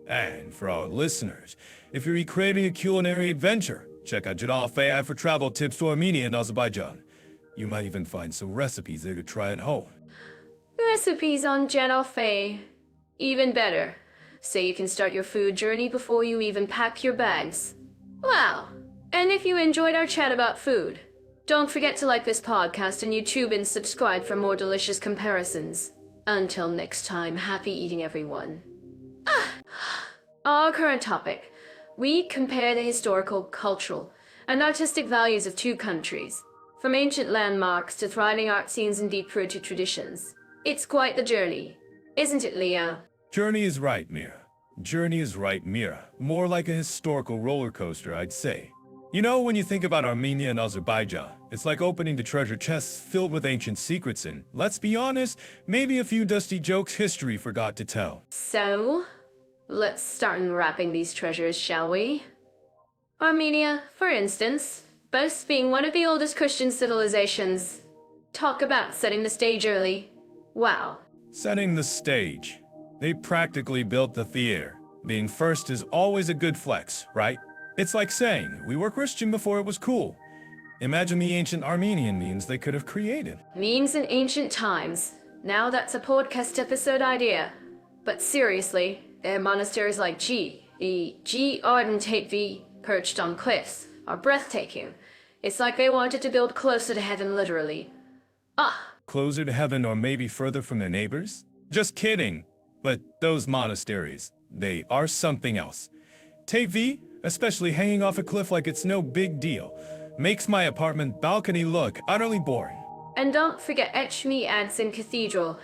And for our listeners, if you're craving a culinary adventure, check out Jadal Fayad for travel tips to Armenia and Azerbaijan. You might even find some recipes there to try at home. Recipes on Jadalfay. Even better. So you can start your food journey before you even pack your bags. Wow. And if you enjoyed our chat about food, don't forget to like this podcast on YouTube and subscribe for more delicious comparisons. Until next time, happy eating, everyone. Our current topic. We compare the historical, cultural, and artistic values of two countries, from ancient landmarks to thriving art scenes and deep-rooted traditions. It's quite the journey, isn't it, Leo? Journey is right, Mira. Journey is right, Mira. More like a historical roller coaster, I'd say. You know, when you think about Armenia and Azerbaijan, it's like opening the treasure chests filled with ancient secrets and, let's be honest, maybe a few dusty jokes history forgot to tell. So, let's start unwrapping these treasures, shall we? Armenia, for instance, boasts being one of the oldest Christian civilizations. Talk about setting the stage early. Wow. Setting the stage. They practically built the theater. Being first is always a good flex, right? It's like saying, we were Christian before it was cool. Imagine the ancient Armenian memes they could have created. Memes in ancient times. Now that's a podcast episode idea. But seriously, their monasteries like G Ardent V, perched on cliffs, are breathtaking. It's like they wanted to build closer to heaven, literally. Closer to heaven or maybe further from their neighbors? Just kidding. But those monasteries, they are something else. Tevi, especially hanging off a cliff like it's no big deal, makes my apartment balcony look utterly boring. And don't forget Echmi Adsin Cathedral,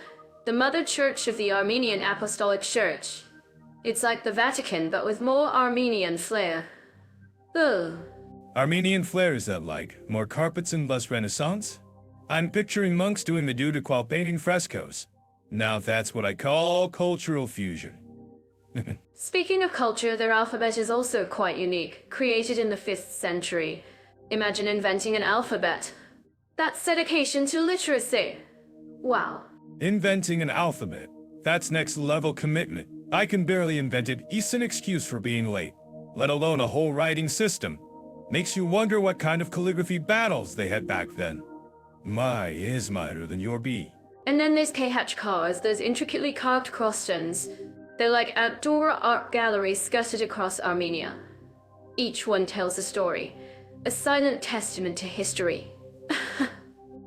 the mother church of the Armenian Apostolic Church. It's like the Vatican, but with more Armenian flair. Ugh. Armenian flair, is that like? More carpets and less Renaissance? I'm picturing monks doing the duty while painting frescoes. Now that's what I call cultural fusion. Speaking of culture, their alphabet is also quite unique, created in the 5th century. Imagine inventing an alphabet. That's dedication to literacy. Wow. Inventing an alphabet. That's next level commitment. I can barely invent it. It's an excuse for being late, let alone a whole writing system. Makes you wonder what kind of calligraphy battles they had back then. My is mightier than your bee. And then there's KH cars, those intricately carved crossstones. They're like outdoor art galleries scattered across Armenia. Each one tells a story, a silent testament to history.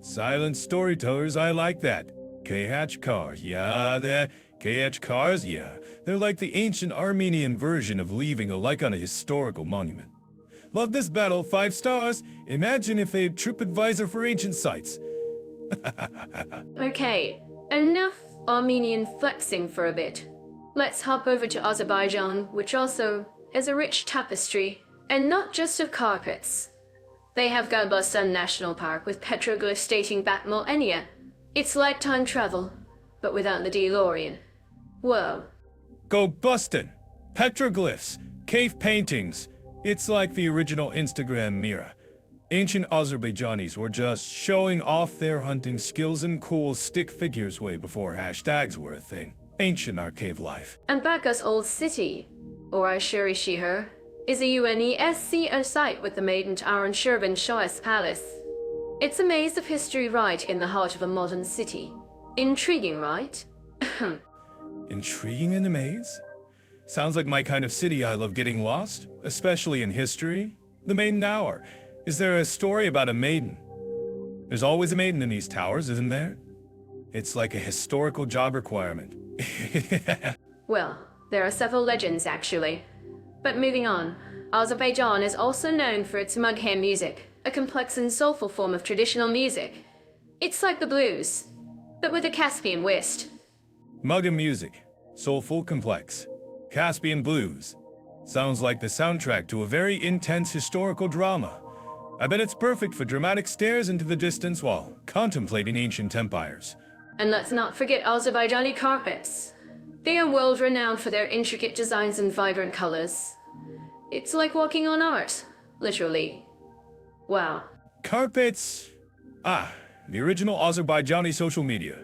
Silent storytellers, I like that. KH cars, yeah, KH cars, yeah. They're like the ancient Armenian version of leaving a like on a historical monument. Love this battle, 5 stars. Imagine if they had TripAdvisor for ancient sites. Okay, enough Armenian flexing for a bit. Let's hop over to Azerbaijan, which also has a rich tapestry, and not just of carpets. They have Gulbastan National Park with petroglyphs dating back millennia. It's like time travel, but without the DeLorean. Whoa. Go bustin'! Petroglyphs, cave paintings. It's like the original Instagram Mira. Ancient Azerbaijanis were just showing off their hunting skills and cool stick figures way before hashtags were a thing. Ancient arcade life. And Baka's old city, or Ashuri Shihar, is a UNESCO site with the Maiden Tower and Shurban Shah's Palace. It's a maze of history right in the heart of a modern city. Intriguing, right? Intriguing in the maze? Sounds like my kind of city. I love getting lost, especially in history. The Maiden Tower. Is there a story about a maiden? There's always a maiden in these towers, isn't there? It's like a historical job requirement. Well, there are several legends, actually. But moving on, Azerbaijan is also known for its mughem music, a complex and soulful form of traditional music. It's like the blues, but with a Caspian twist. Mughem music. Soulful, complex. Caspian blues. Sounds like the soundtrack to a very intense historical drama. I bet it's perfect for dramatic stares into the distance while contemplating ancient empires. And let's not forget Azerbaijani carpets. They are world renowned for their intricate designs and vibrant colors. It's like walking on art, literally. Wow. Carpets. The original Azerbaijani social media.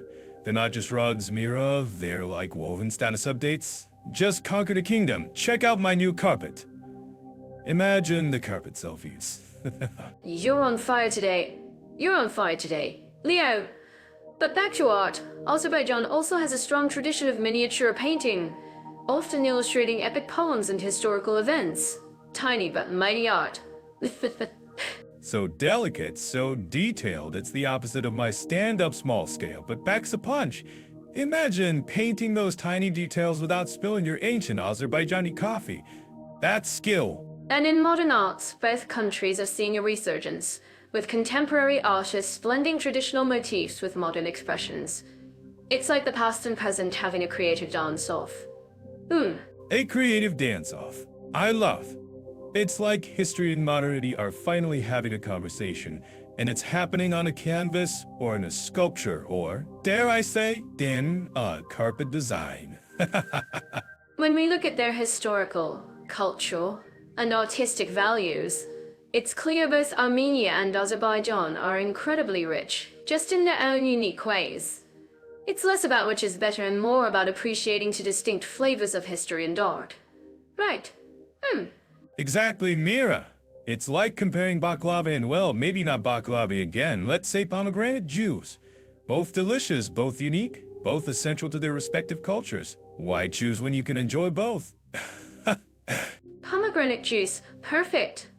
They're not just rugs, Mira, they're like woven status updates. Just conquered a kingdom. Check out my new carpet. Imagine the carpet selfies. You're on fire today. You're on fire today. Leo! But back to art. Azerbaijan also has a strong tradition of miniature painting, often illustrating epic poems and historical events. Tiny but mighty art. So delicate, so detailed, it's the opposite of my stand-up small scale, but packs a punch. Imagine painting those tiny details without spilling your ancient Azerbaijani coffee. That's skill. And in modern arts, both countries are seeing a resurgence, with contemporary artists blending traditional motifs with modern expressions. It's like the past and present having a creative dance-off. A creative dance-off. I love. It's like history and modernity are finally having a conversation, and it's happening on a canvas, or in a sculpture, or, dare I say, in a carpet design. When we look at their historical, cultural, and artistic values, it's clear both Armenia and Azerbaijan are incredibly rich, just in their own unique ways. It's less about which is better and more about appreciating two distinct flavors of history and art. Right. Exactly, Mira. It's like comparing baklava and, well, maybe not baklava again, let's say pomegranate juice. Both delicious, both unique, both essential to their respective cultures. Why choose when you can enjoy both? Pomegranate juice, perfect.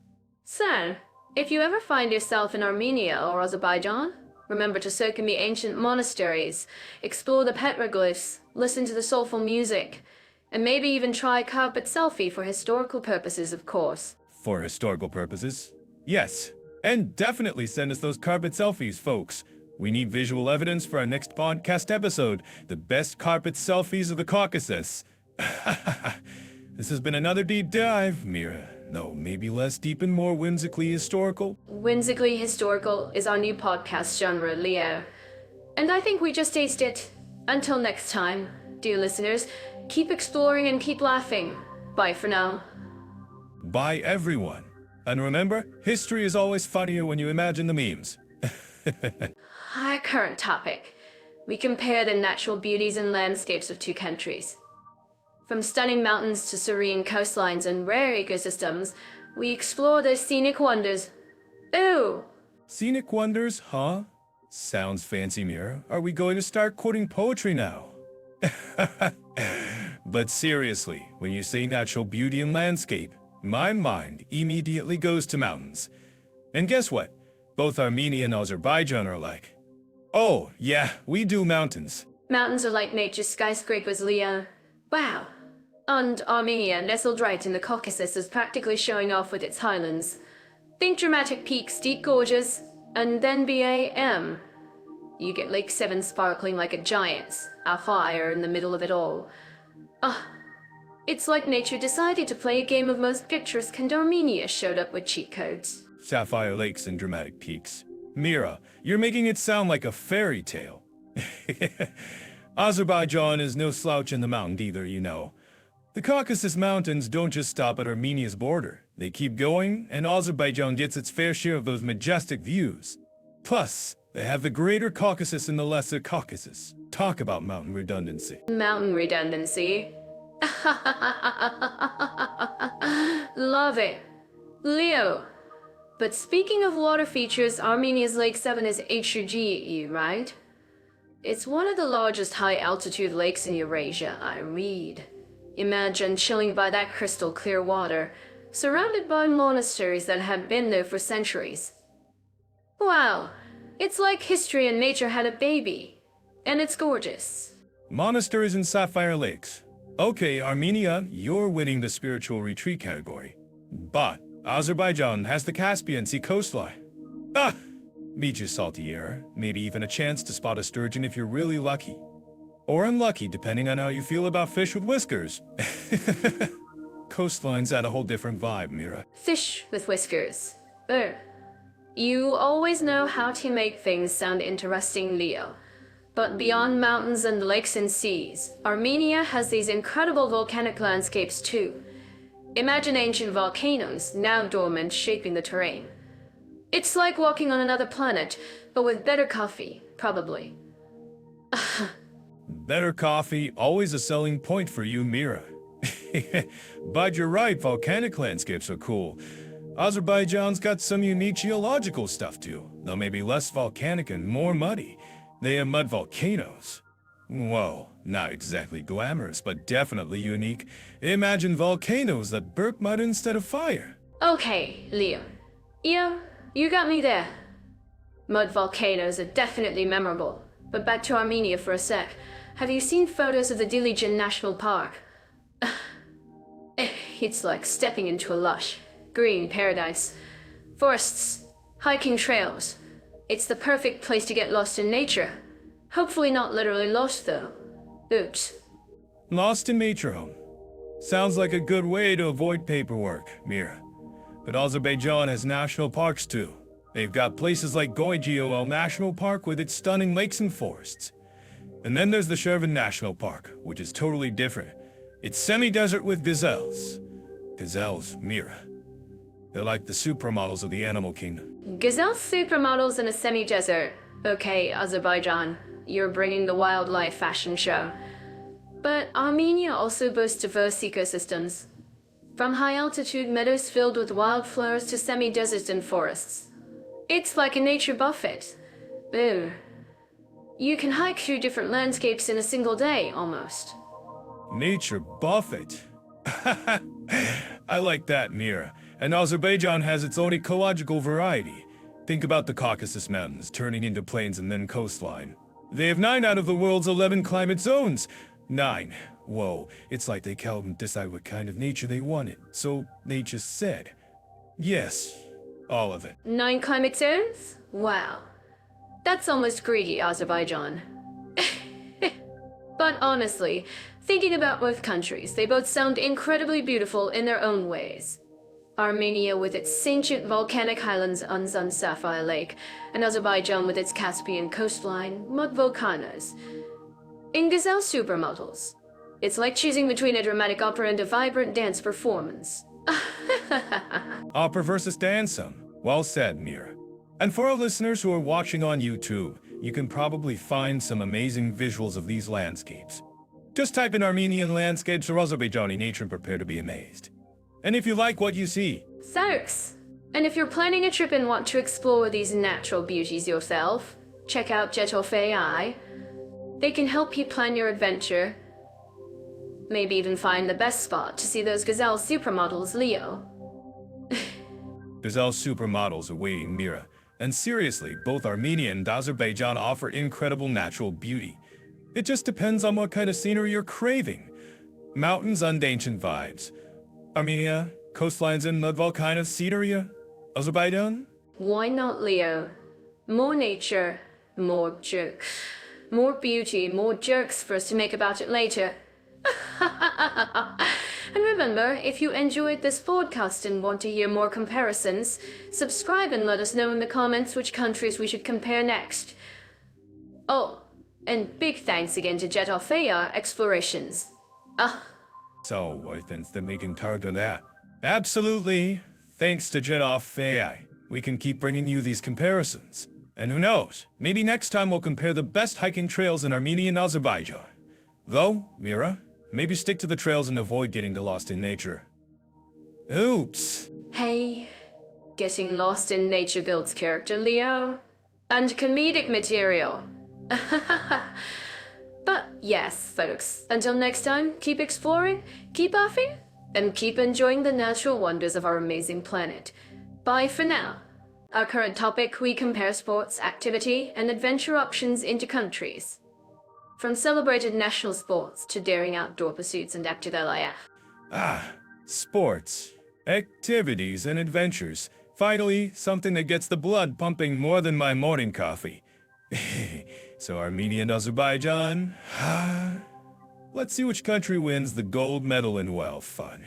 So, if you ever find yourself in Armenia or Azerbaijan, remember to soak in the ancient monasteries, explore the petroglyphs, listen to the soulful music, and maybe even try a carpet selfie for historical purposes, of course. For historical purposes? Yes. And definitely send us those carpet selfies, folks. We need visual evidence for our next podcast episode, the best carpet selfies of the Caucasus. This has been another deep dive, Mira. No, maybe less deep and more whimsically historical. Whimsically historical is our new podcast genre, Leo. And I think we just aced it. Until next time, dear listeners, keep exploring and keep laughing. Bye for now. Bye, everyone. And remember, history is always funnier when you imagine the memes. Our current topic. We compare the natural beauties and landscapes of two countries. From stunning mountains to serene coastlines and rare ecosystems, we explore their scenic wonders. Ooh! Scenic wonders, huh? Sounds fancy, Mira. Are we going to start quoting poetry now? But seriously, when you say natural beauty and landscape, my mind immediately goes to mountains. And guess what? Both Armenia and Azerbaijan are like, oh, yeah, we do mountains. Mountains are like nature's skyscrapers, Leo. Wow. And Armenia, nestled right in the Caucasus, is practically showing off with its highlands. Think dramatic peaks, steep gorges, and then BAM. You get Lake Seven sparkling like a giant's, a fire in the middle of it all. It's like nature decided to play a game of most picturesque and Armenia showed up with cheat codes. Sapphire lakes and dramatic peaks. Mira, you're making it sound like a fairy tale. Azerbaijan is no slouch in the mountain either, you know. The Caucasus Mountains don't just stop at Armenia's border. They keep going, and Azerbaijan gets its fair share of those majestic views. Plus, they have the Greater Caucasus and the Lesser Caucasus. Talk about mountain redundancy. Mountain redundancy. Love it. Leo. But speaking of water features, Armenia's Lake 7 is HUGE, right? It's one of the largest high-altitude lakes in Eurasia, I read. Imagine chilling by that crystal clear water, surrounded by monasteries that have been there for centuries. Wow, it's like history and nature had a baby, and it's gorgeous. Monasteries and sapphire lakes. Okay, Armenia, you're winning the spiritual retreat category. But Azerbaijan has the Caspian Sea coastline. Beaches, salty air, maybe even a chance to spot a sturgeon if you're really lucky. Or unlucky, depending on how you feel about fish with whiskers. Coastlines add a whole different vibe, Mira. Fish with whiskers. You always know how to make things sound interesting, Leo. But beyond mountains and lakes and seas, Armenia has these incredible volcanic landscapes too. Imagine ancient volcanoes, now dormant, shaping the terrain. It's like walking on another planet, but with better coffee, probably. Better coffee, always a selling point for you, Mira. But you're right, volcanic landscapes are cool. Azerbaijan's got some unique geological stuff too, though maybe less volcanic and more muddy. They have mud volcanoes. Whoa, not exactly glamorous, but definitely unique. Imagine volcanoes that burp mud instead of fire. Okay, Leo. Yeah, you got me there. Mud volcanoes are definitely memorable. But back to Armenia for a sec. Have you seen photos of the Dilijan National Park? It's like stepping into a lush, green paradise. Forests, hiking trails. It's the perfect place to get lost in nature. Hopefully not literally lost, though. Oops. Lost in nature home. Sounds like a good way to avoid paperwork, Mira. But Azerbaijan has national parks too. They've got places like Goygeol National Park with its stunning lakes and forests. And then there's the Shervan National Park, which is totally different. It's semi-desert with gazelles. Gazelles, Mira. They're like the supermodels of the animal kingdom. Gazelle supermodels in a semi-desert. Okay, Azerbaijan, you're bringing the wildlife fashion show. But Armenia also boasts diverse ecosystems. From high-altitude meadows filled with wildflowers to semi-deserts and forests. It's like a nature buffet. Boom. You can hike through different landscapes in a single day, almost. Nature buffet. I like that, Mira. And Azerbaijan has its own ecological variety. Think about the Caucasus Mountains turning into plains and then coastline. They have 9 out of the world's 11 climate zones. 9. Whoa, it's like they couldn't decide what kind of nature they wanted, so they just said, yes, all of it. 9 climate zones? Wow. That's almost greedy, Azerbaijan. But honestly, thinking about both countries, they both sound incredibly beautiful in their own ways. Armenia with its ancient volcanic highlands on Zun Sapphire Lake, and Azerbaijan with its Caspian coastline, mud volcanoes. In gazelle supermodels. It's like choosing between a dramatic opera and a vibrant dance performance. Opera versus dance. Well said, Mira. And for our listeners who are watching on YouTube, you can probably find some amazing visuals of these landscapes. Just type in Armenian landscapes or Azerbaijani nature and prepare to be amazed. And if you like what you see, Thanks! And if you're planning a trip and want to explore these natural beauties yourself, check out Jetov AI. They can help you plan your adventure. Maybe even find the best spot to see those gazelle supermodels, Leo. gazelle supermodels are waiting, Mira. And seriously, both Armenia and Azerbaijan offer incredible natural beauty. It just depends on what kind of scenery you're craving. Mountains and ancient vibes. Armenia, coastlines and mud volcanoes, scenery. Azerbaijan? Why not, Leo? More nature, more more beauty, more jokes for us to make about it later. And remember, if you enjoyed this podcast and want to hear more comparisons, subscribe and let us know in the comments which countries we should compare next. Oh, and big thanks again to Jetov AI Explorations. So, I think they're making target of that. Absolutely. Thanks to Jetov AI, we can keep bringing you these comparisons. And who knows, maybe next time we'll compare the best hiking trails in Armenia and Azerbaijan. Though, Mira, maybe stick to the trails and avoid getting lost in nature. Oops. Hey, getting lost in nature builds character, Leo. And comedic material. But yes, folks, until next time, keep exploring, keep laughing, and keep enjoying the natural wonders of our amazing planet. Bye for now. Our current topic, we compare sports, activity, and adventure options into countries. From celebrated national sports to daring outdoor pursuits and active LIF. Sports, activities, and adventures. Finally, something that gets the blood pumping more than my morning coffee. So Armenia and Azerbaijan, let's see which country wins the gold medal in well fun.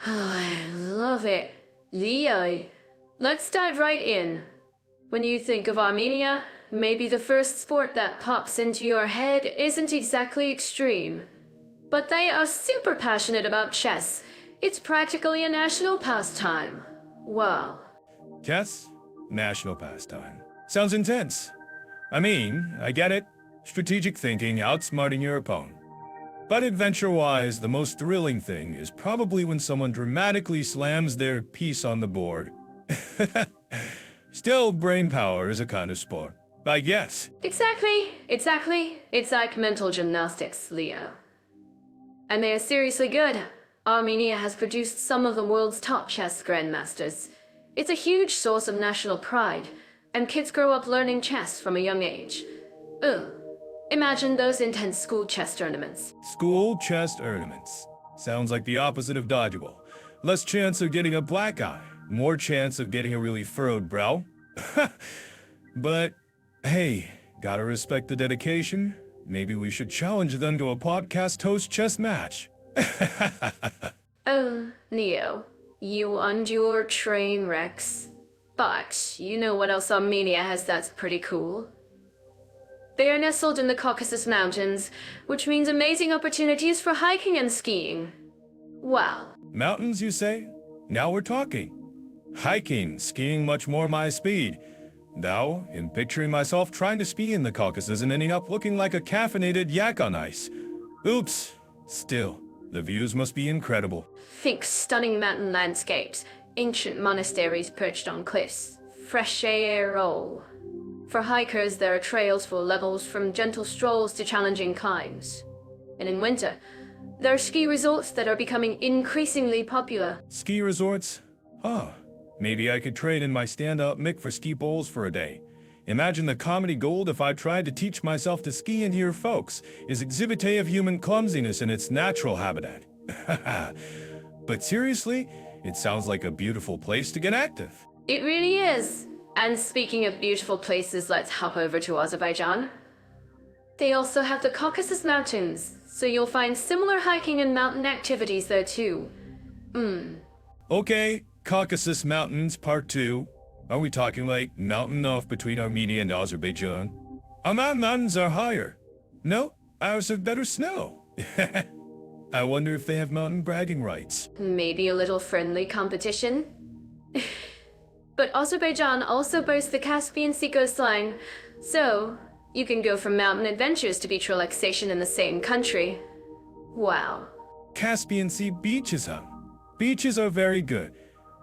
I love it. Leo, Let's dive right in. When you think of Armenia, maybe the first sport that pops into your head isn't exactly extreme. But they are super passionate about chess. It's practically a national pastime. Wow. Chess? National pastime. Sounds intense. I mean, I get it. Strategic thinking, outsmarting your opponent. But adventure-wise, the most thrilling thing is probably when someone dramatically slams their piece on the board. Still, brain power is a kind of sport, I guess. Exactly. It's like mental gymnastics, Leo. And they are seriously good. Armenia has produced some of the world's top chess grandmasters. It's a huge source of national pride, and kids grow up learning chess from a young age. Ugh. Imagine those intense school chess tournaments. School chess tournaments. Sounds like the opposite of dodgeball. Less chance of getting a black eye, more chance of getting a really furrowed brow. But, hey, gotta respect the dedication. Maybe we should challenge them to a podcast host chess match. Oh, Neo, you and your train wrecks. But you know what else Armenia has that's pretty cool? They are nestled in the Caucasus Mountains, which means amazing opportunities for hiking and skiing. Wow. Mountains, you say? Now we're talking. Hiking, skiing much more my speed. Though, in picturing myself trying to ski in the Caucasus and ending up looking like a caffeinated yak on ice. Oops. Still, the views must be incredible. Think stunning mountain landscapes, ancient monasteries perched on cliffs, fresh air, oh. For hikers, there are trails full levels from gentle strolls to challenging climbs. And in winter, there are ski resorts that are becoming increasingly popular. Ski resorts? Huh. Maybe I could trade in my stand-up mic for ski poles for a day. Imagine the comedy gold if I tried to teach myself to ski and here, folks, is Exhibit A of human clumsiness in its natural habitat. But seriously, it sounds like a beautiful place to get active. It really is. And speaking of beautiful places, let's hop over to Azerbaijan. They also have the Caucasus Mountains, so you'll find similar hiking and mountain activities there too. Okay, Caucasus Mountains Part 2. Are we talking like mountain off between Armenia and Azerbaijan? Our mountains are higher. No, ours have better snow. I wonder if they have mountain bragging rights. Maybe a little friendly competition? But Azerbaijan also boasts the Caspian Sea coastline, so you can go from mountain adventures to beach relaxation in the same country. Wow. Caspian Sea beaches, huh? Beaches are very good,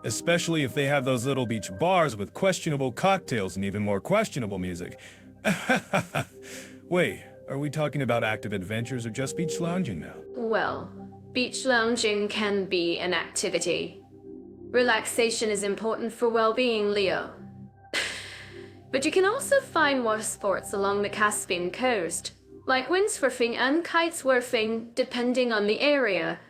especially if they have those little beach bars with questionable cocktails and even more questionable music. Wait, are we talking about active adventures or just beach lounging now? Well, beach lounging can be an activity. Relaxation is important for well-being, Leo. But you can also find water sports along the Caspian coast, like windsurfing and kitesurfing, depending on the area.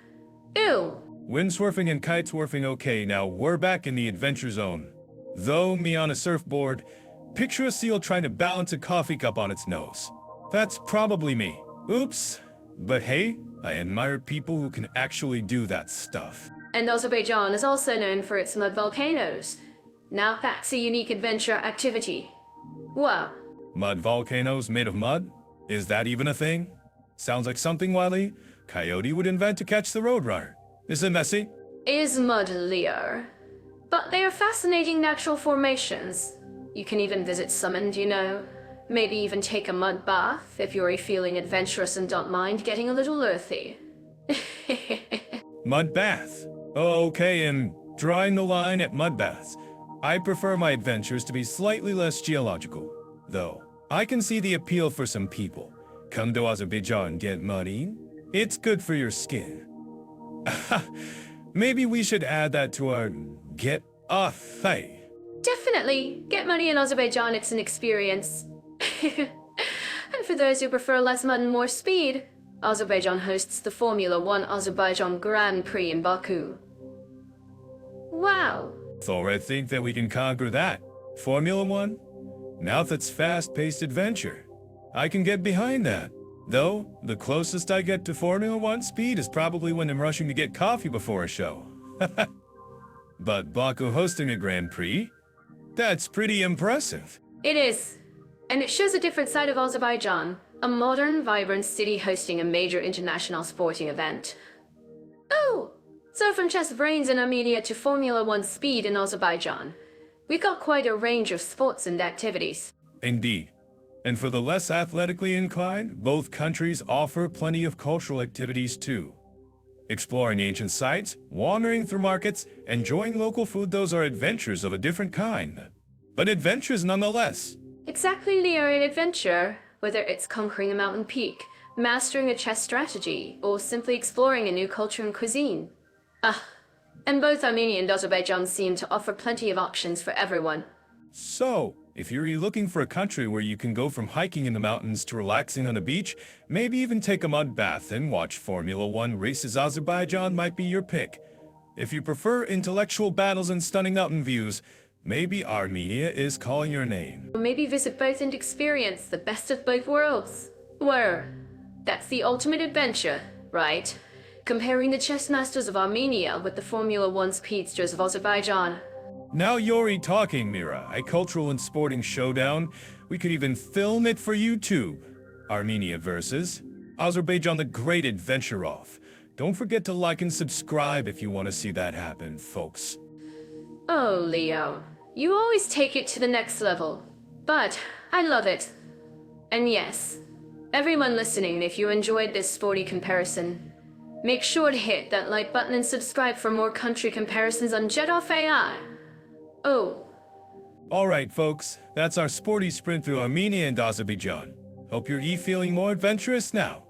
Ew. Windsurfing and kitesurfing, okay, now we're back in the adventure zone. Though, me on a surfboard, picture a seal trying to balance a coffee cup on its nose. That's probably me. Oops. But hey, I admire people who can actually do that stuff. And Azerbaijan is also known for its mud volcanoes. Now that's a unique adventure activity. Wow. Mud volcanoes made of mud? Is that even a thing? Sounds like something Wile Coyote would invent to catch the Roadrunner. Is it messy? Is mud, Leo. But they are fascinating natural formations. You can even visit some and, you know, maybe even take a mud bath if you're feeling adventurous and don't mind getting a little earthy. Mud bath. Oh, okay, and drawing the line at mud baths. I prefer my adventures to be slightly less geological, though. I can see the appeal for some people. Come to Azerbaijan and get muddy. It's good for your skin. Maybe we should add that to our get off thing. Definitely. Get muddy in Azerbaijan, it's an experience. And for those who prefer less mud and more speed, Azerbaijan hosts the Formula One Azerbaijan Grand Prix in Baku. Wow. Thor, I think that we can conquer that. Formula One? Now that's fast-paced adventure. I can get behind that. Though, the closest I get to Formula One speed is probably when I'm rushing to get coffee before a show. But Baku hosting a Grand Prix? That's pretty impressive. It is. And it shows a different side of Azerbaijan. A modern, vibrant city hosting a major international sporting event. Oh! So from chess brains in Armenia to Formula One speed in Azerbaijan. We've got quite a range of sports and activities. Indeed. And for the less athletically inclined, both countries offer plenty of cultural activities too. Exploring ancient sites, wandering through markets, enjoying local food, those are adventures of a different kind. But adventures nonetheless. Exactly, Leo, an adventure. Whether it's conquering a mountain peak, mastering a chess strategy, or simply exploring a new culture and cuisine. And both Armenia and Azerbaijan seem to offer plenty of options for everyone. So, if you're looking for a country where you can go from hiking in the mountains to relaxing on a beach, maybe even take a mud bath and watch Formula One races, Azerbaijan might be your pick. If you prefer intellectual battles and stunning mountain views, maybe Armenia is calling your name. Or maybe visit both and experience the best of both worlds. That's the ultimate adventure, right? Comparing the chess masters of Armenia with the Formula One speedsters of Azerbaijan. Now you're talking, Mira. A cultural and sporting showdown. We could even film it for YouTube. Armenia versus Azerbaijan, the great adventure off. Don't forget to like and subscribe if you want to see that happen, folks. Oh, Leo. You always take it to the next level. But I love it. And yes, everyone listening, if you enjoyed this sporty comparison, make sure to hit that like button and subscribe for more country comparisons on Jet-Off AI. Oh. Alright folks, that's our sporty sprint through Armenia and Azerbaijan. Hope you're feeling more adventurous now.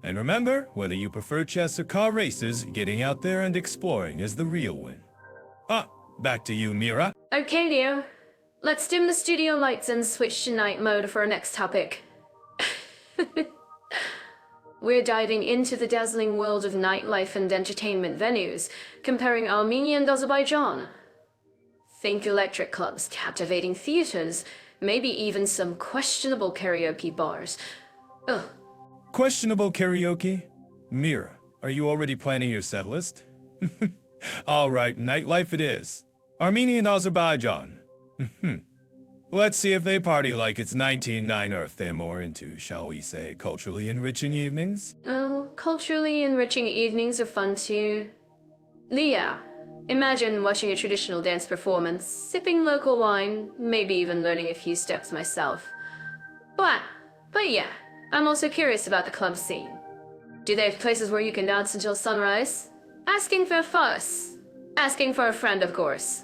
And remember, whether you prefer chess or car races, getting out there and exploring is the real win. Back to you, Mira. Okay, Leo. Let's dim the studio lights and switch to night mode for our next topic. We're diving into the dazzling world of nightlife and entertainment venues, comparing Armenia and Azerbaijan. Think electric clubs, captivating theaters, maybe even some questionable karaoke bars. Ugh. Questionable karaoke? Mira, are you already planning your set list? Alright, nightlife it is. Armenia and Azerbaijan. Let's see if they party like it's 1909 or if they're more into, shall we say, culturally enriching evenings? Oh, culturally enriching evenings are fun too. Leah, imagine watching a traditional dance performance, sipping local wine, maybe even learning a few steps myself. But yeah, I'm also curious about the club scene. Do they have places where you can dance until sunrise? Asking for a fuss. Asking for a friend, of course.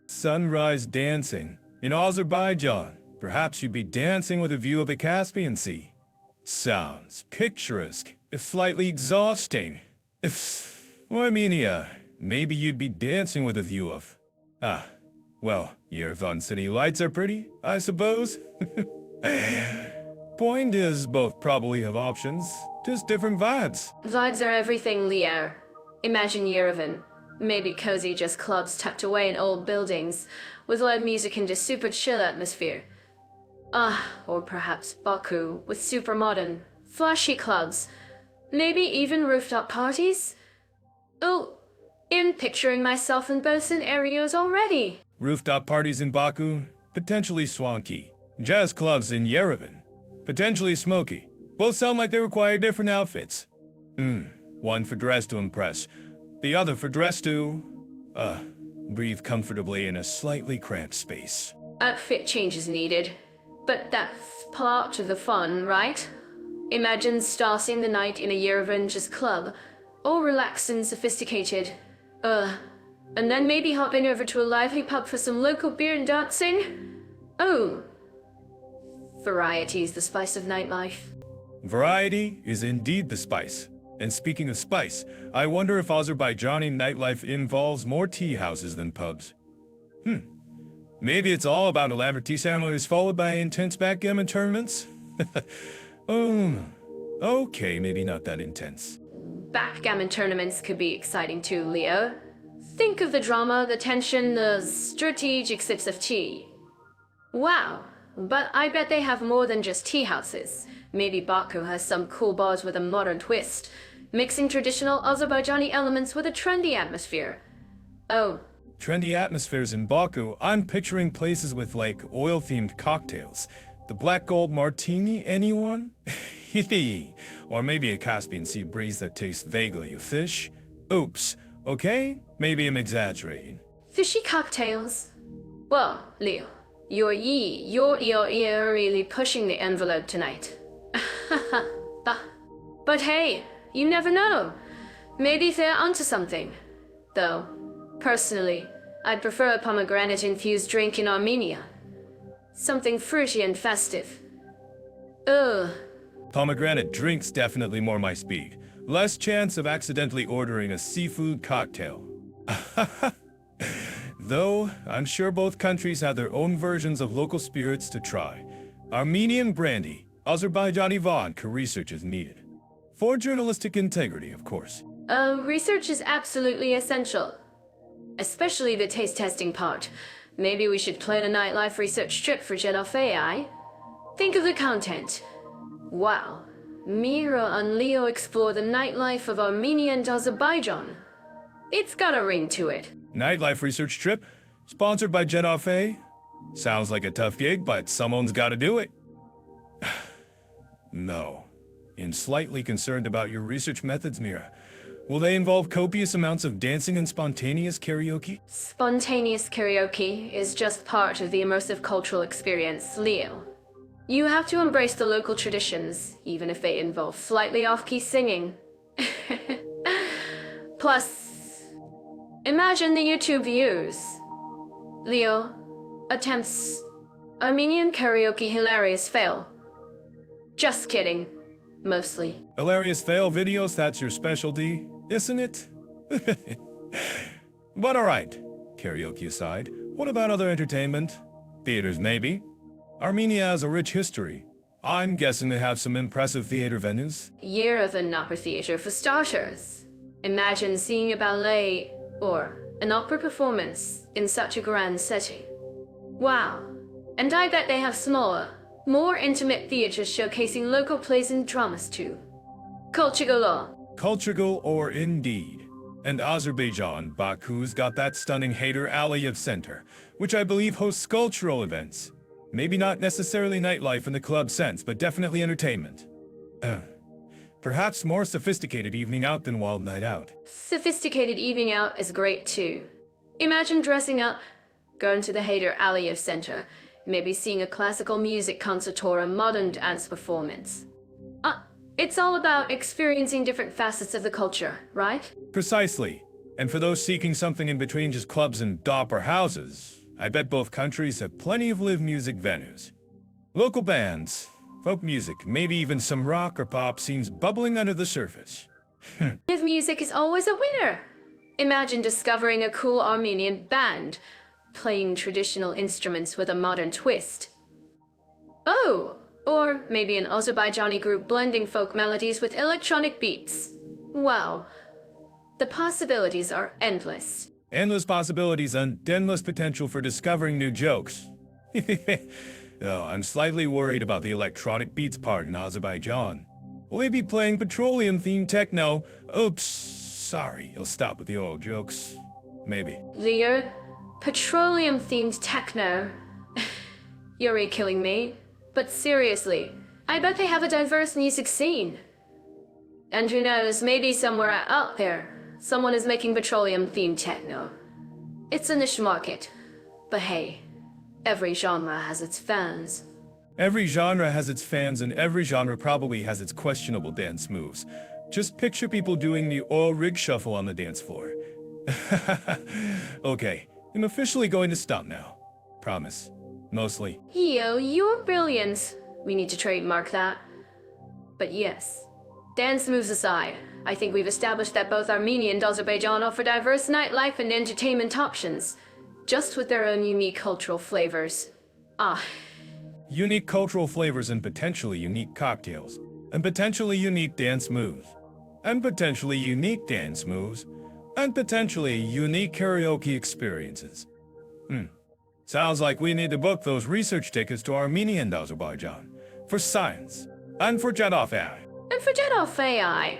Sunrise dancing. In Azerbaijan, perhaps you'd be dancing with a view of the Caspian Sea. Sounds picturesque, if slightly exhausting. Armenia, maybe you'd be dancing with a view of... well, Yerevan city lights are pretty, I suppose. Point is, both probably have options, just different vibes. Vibes are everything, Leo. Imagine Yerevan. Maybe cozy just clubs tucked away in old buildings, with loud music and a super chill atmosphere. Or perhaps Baku, with super modern, flashy clubs. Maybe even rooftop parties? Oh, I'm picturing myself in both scenarios already. Rooftop parties in Baku, potentially swanky. Jazz clubs in Yerevan, potentially smoky. Both sound like they require different outfits. One for dress to impress, the other for dress to, breathe comfortably in a slightly cramped space. Outfit changes needed. But that's part of the fun, right? Imagine starting the night in a Yerevan just club, all relaxed and sophisticated. And then maybe hopping over to a lively pub for some local beer and dancing? Oh. Variety's the spice of nightlife. Variety is indeed the spice. And speaking of spice, I wonder if Azerbaijani nightlife involves more tea houses than pubs. Maybe it's all about elaborate tea ceremonies followed by intense backgammon tournaments? Okay, maybe not that intense. Backgammon tournaments could be exciting too, Leo. Think of the drama, the tension, the strategic sips of tea. Wow, but I bet they have more than just tea houses. Maybe Baku has some cool bars with a modern twist, mixing traditional Azerbaijani elements with a trendy atmosphere. Oh. trendy atmospheres in Baku, I'm picturing places with like oil-themed cocktails. The Black Gold Martini, anyone? Or maybe a Caspian Sea breeze that tastes vaguely of fish? Oops, okay? Maybe I'm exaggerating. Fishy cocktails. Well, Leo, you're really pushing the envelope tonight. But hey, you never know. Maybe they're onto something. Though, personally, I'd prefer a pomegranate-infused drink in Armenia. Something fruity and festive. Ugh. Pomegranate drinks definitely more my speed. Less chance of accidentally ordering a seafood cocktail. Though, I'm sure both countries have their own versions of local spirits to try. Armenian brandy, Azerbaijani vodka research is needed. For journalistic integrity, of course. Research is absolutely essential. Especially the taste testing part. Maybe we should plan a nightlife research trip for Jet Off AI. Think of the content. Wow. Mira and Leo explore the nightlife of Armenia and Azerbaijan. It's got a ring to it. Nightlife research trip? Sponsored by Jet Off AI? Sounds like a tough gig, but someone's gotta do it. No. I'm slightly concerned about your research methods, Mira. Will they involve copious amounts of dancing and spontaneous karaoke? Spontaneous karaoke is just part of the immersive cultural experience, Leo. You have to embrace the local traditions, even if they involve slightly off-key singing. Plus, imagine the YouTube views. Leo attempts Armenian karaoke hilarious fail. Just kidding. Mostly. Hilarious fail videos, that's your specialty, isn't it? But alright, karaoke aside, what about other entertainment? Theaters, maybe? Armenia has a rich history. I'm guessing they have some impressive theater venues. Year of an opera theater for starters. Imagine seeing a ballet or an opera performance in such a grand setting. Wow. And I bet they have smaller, more intimate theaters showcasing local plays and dramas too. Culture galore. Culture galore indeed. And Azerbaijan, Baku's got that stunning Hayder Aliyev Center, which I believe hosts cultural events. Maybe not necessarily nightlife in the club sense, but definitely entertainment. Perhaps more sophisticated evening out than wild night out. Sophisticated evening out is great too. Imagine dressing up, going to the Hayder Aliyev Center, maybe seeing a classical music concert or a modern dance performance. It's all about experiencing different facets of the culture, right? Precisely. And for those seeking something in between just clubs and opera houses, I bet both countries have plenty of live music venues. Local bands, folk music, maybe even some rock or pop scenes bubbling under the surface. Live music is always a winner. Imagine discovering a cool Armenian band, playing traditional instruments with a modern twist. Oh, or maybe an Azerbaijani group blending folk melodies with electronic beats. Wow. The possibilities are endless. Endless possibilities and endless potential for discovering new jokes. Though I'm slightly worried about the electronic beats part in Azerbaijan. Will they be playing petroleum-themed techno? Oops, sorry, you'll stop with the old jokes. Maybe. Leo, petroleum-themed techno. You're killing me. But seriously, I bet they have a diverse music scene. And who knows, maybe somewhere out there, someone is making petroleum-themed techno. It's a niche market. But hey, every genre has its fans. Every genre has its fans, and every genre probably has its questionable dance moves. Just picture people doing the oil rig shuffle on the dance floor. Okay, I'm officially going to stop now. Promise. Mostly. Yo, you're brilliant. We need to trademark that. But yes, dance moves aside, I think we've established that both Armenia and Azerbaijan offer diverse nightlife and entertainment options, just with their own unique cultural flavors. Unique cultural flavors and potentially unique cocktails. And potentially unique dance moves. And potentially unique dance moves. And potentially unique karaoke experiences. Sounds like we need to book those research tickets to Armenia and Azerbaijan. For science. And for Jet Off AI. And for Jet Off AI.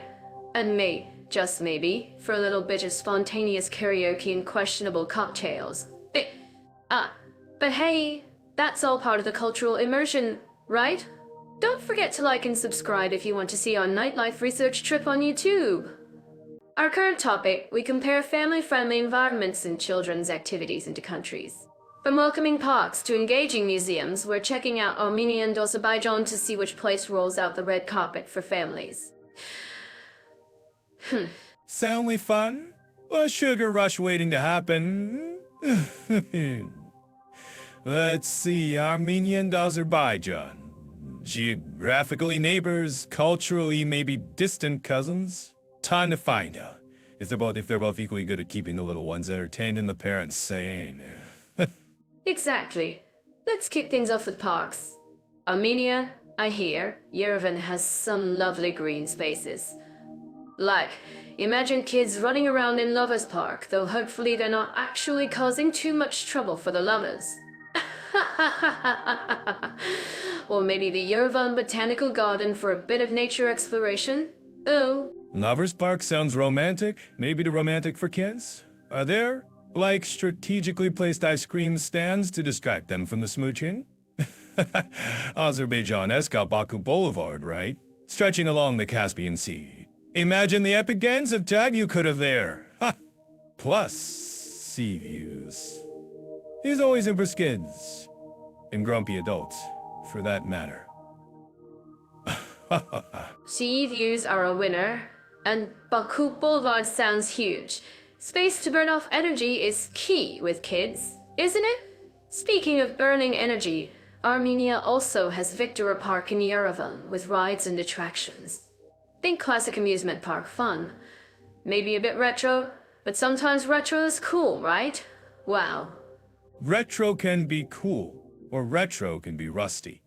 And me, Just maybe, for a little bit of spontaneous karaoke and questionable cocktails. But hey, that's all part of the cultural immersion, right? Don't forget to like and subscribe if you want to see our nightlife research trip on YouTube. Our current topic, we compare family-friendly environments and children's activities into countries. From welcoming parks to engaging museums, we're checking out Armenia and Azerbaijan to see which place rolls out the red carpet for families. Soundly fun? A sugar rush waiting to happen? Let's see, Armenia and Azerbaijan. Geographically neighbors, culturally maybe distant cousins. Time to find out if they're both equally good at keeping the little ones entertained and the parents sane. Exactly. Let's kick things off with parks. Armenia, I hear, Yerevan has some lovely green spaces. Like, imagine kids running around in Lovers Park, though hopefully they're not actually causing too much trouble for the lovers. Or maybe the Yerevan Botanical Garden for a bit of nature exploration. Oh. Lovers Park sounds romantic. Maybe too romantic for kids? Are there, like, strategically placed ice cream stands to distract them from the smooching? Azerbaijan-esque Baku Boulevard, right? Stretching along the Caspian Sea. Imagine the epic games of tag you could have there. Ha! Plus, sea views. He's always in for kids. And grumpy adults, for that matter. Sea views are a winner, and Baku Boulevard sounds huge. Space to burn off energy is key with kids, isn't it? Speaking of burning energy, Armenia also has Victoria Park in Yerevan with rides and attractions. Think classic amusement park fun. Maybe a bit retro, but sometimes retro is cool, right? Wow. Retro can be cool, or retro can be rusty.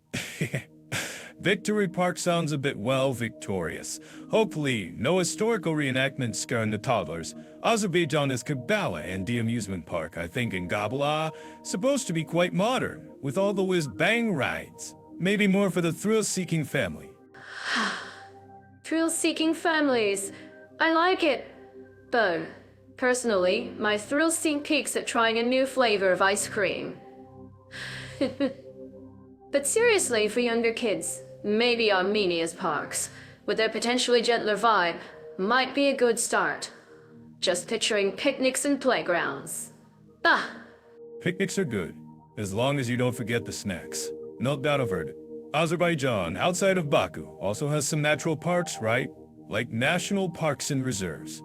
Victory Park sounds a bit, well, victorious. Hopefully, no historical reenactments scaring the toddlers. Azerbaijan is Kabbalah and the amusement park, I think, in Gabala, supposed to be quite modern, with all the whiz-bang rides. Maybe more for the thrill-seeking family. Thrill-seeking families. I like it. But, personally, my thrill-seeking peaks at trying a new flavor of ice cream. But seriously, for younger kids, maybe Armenia's parks, with their potentially gentler vibe, might be a good start. Just picturing picnics and playgrounds. Picnics are good, as long as you don't forget the snacks. No doubt averted. Azerbaijan, outside of Baku, also has some natural parks, right? Like national parks and reserves.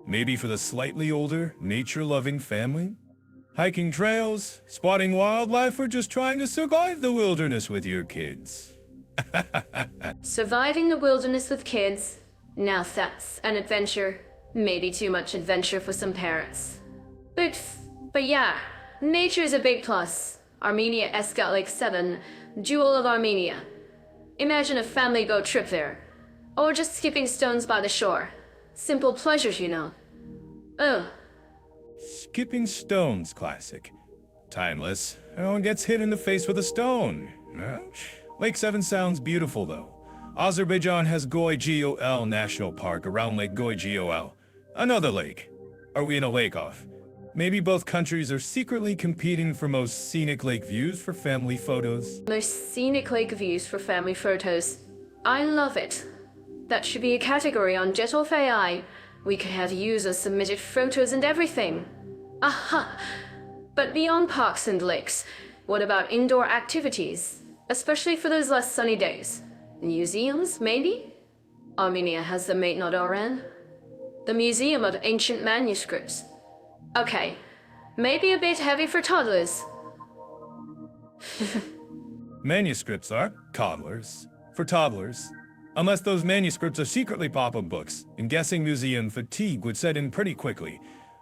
Maybe for the slightly older, nature-loving family? Hiking trails, spotting wildlife, or just trying to survive the wilderness with your kids. Surviving the wilderness with kids? Now that's an adventure. Maybe too much adventure for some parents. But yeah, nature is a big plus. Armenia Escat Lake 7, Jewel of Armenia. Imagine a family boat trip there. Or just skipping stones by the shore. Simple pleasures, you know. Oh. Skipping stones classic. Timeless. No one gets hit in the face with a stone. Lake 7 sounds beautiful, though. Azerbaijan has Goy-Gol National Park around Lake Goy-Gol. Another lake. Are we in a lake-off? Maybe both countries are secretly competing for most scenic lake views for family photos. Most scenic lake views for family photos. I love it. That should be a category on Jetolf AI. We could have users submitted photos and everything. Aha! But beyond parks and lakes, what about indoor activities? Especially for those less sunny days. Museums, maybe? Armenia has the Maitnod Oran. The Museum of Ancient Manuscripts. Okay, maybe a bit heavy for toddlers. Manuscripts are toddlers. For toddlers. Unless those manuscripts are secretly pop-up books, and guessing museum fatigue would set in pretty quickly.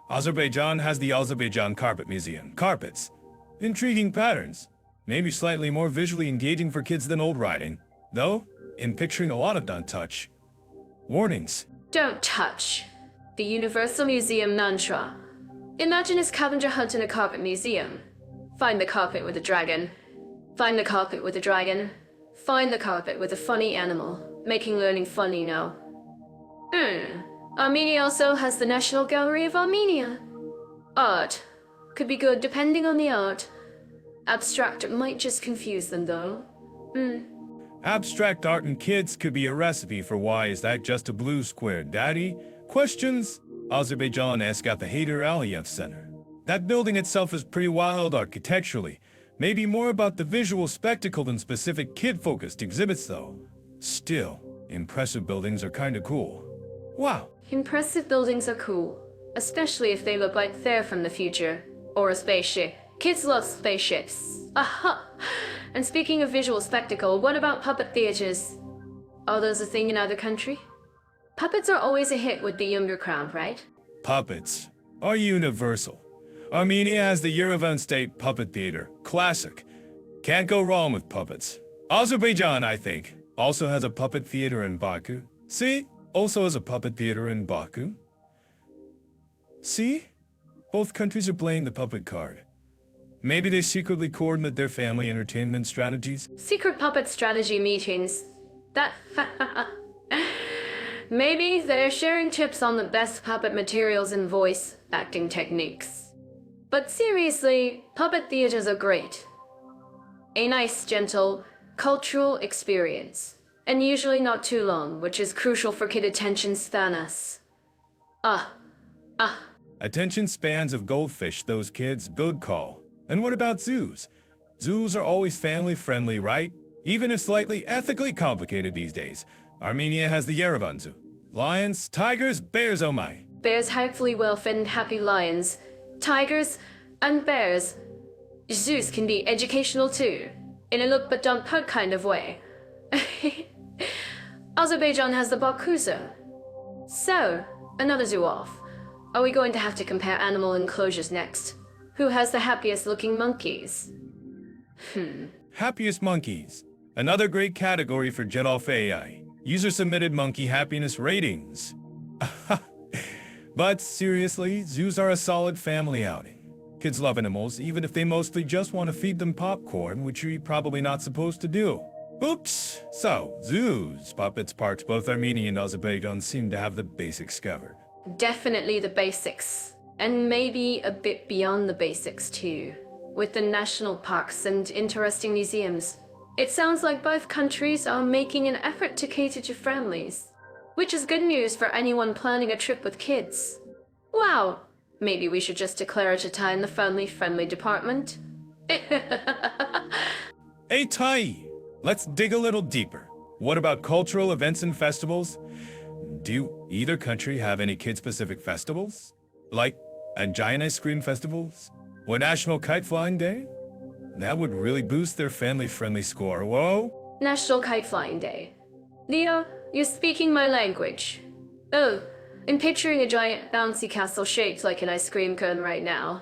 Azerbaijan has the Azerbaijan Carpet Museum. Carpets. Intriguing patterns. Maybe slightly more visually engaging for kids than old writing. Though, in picturing a lot of don't touch. Warnings. Don't touch. The Universal Museum Nantra. Imagine a scavenger hunt in a carpet museum. Find the carpet with a dragon. Find the carpet with a dragon. Find the carpet with a funny animal. Making learning fun, you know. Armenia also has the National Gallery of Armenia. Art. Could be good depending on the art. Abstract might just confuse them though. Abstract art and kids could be a recipe for why is that just a blue square, daddy? Questions? Azerbaijan-esque at the Hayder Aliyev Center. That building itself is pretty wild architecturally. Maybe more about the visual spectacle than specific kid-focused exhibits though. Still, impressive buildings are kinda cool. Wow. Impressive buildings are cool, especially if they look like they're from the future. Or a spaceship. Kids love spaceships. Aha! And speaking of visual spectacle, what about puppet theaters? Are those a thing in either country? Puppets are always a hit with the younger crowd, right? Puppets are universal. Armenia has the Yerevan State Puppet Theater. Classic. Can't go wrong with puppets. Azerbaijan, I think, also has a puppet theater in Baku. See? Also has a puppet theater in Baku. See? Both countries are playing the puppet card. Maybe they secretly coordinate their family entertainment strategies? Secret puppet strategy meetings. That. Maybe they're sharing tips on the best puppet materials and voice acting techniques. But seriously, puppet theaters are great. A nice, gentle, cultural experience. And usually not too long, which is crucial for kid attention spans. Attention spans of goldfish, those kids, good call. And what about zoos? Zoos are always family-friendly, right? Even if slightly ethically complicated these days. Armenia has the Yerevan Zoo. Lions, tigers, bears, oh my. Bears hopefully well-fed and happy lions, tigers, and bears. Zoos can be educational too, in a look but don't poke kind of way. Azerbaijan has the Baku Zoo. So, another zoo off. Are we going to have to compare animal enclosures next? Who has the happiest looking monkeys? Happiest monkeys. Another great category for Jedolf AI. User-submitted monkey happiness ratings. But seriously, zoos are a solid family outing. Kids love animals, even if they mostly just want to feed them popcorn, which you're probably not supposed to do. Oops! So, zoos, puppets, parks, both Armenia and Azerbaijan seem to have the basics covered. Definitely the basics. And maybe a bit beyond the basics too, with the national parks and interesting museums. It sounds like both countries are making an effort to cater to families, which is good news for anyone planning a trip with kids. Wow, maybe we should just declare it a tie in the family-friendly department. Hey, Tai! Let's dig a little deeper. What about cultural events and festivals? Do either country have any kid-specific festivals? Like and giant ice cream festivals? Or National Kite Flying Day? That would really boost their family-friendly score, whoa! National Kite Flying Day. Leo, you're speaking my language. Oh, I'm picturing a giant bouncy castle shaped like an ice cream cone right now.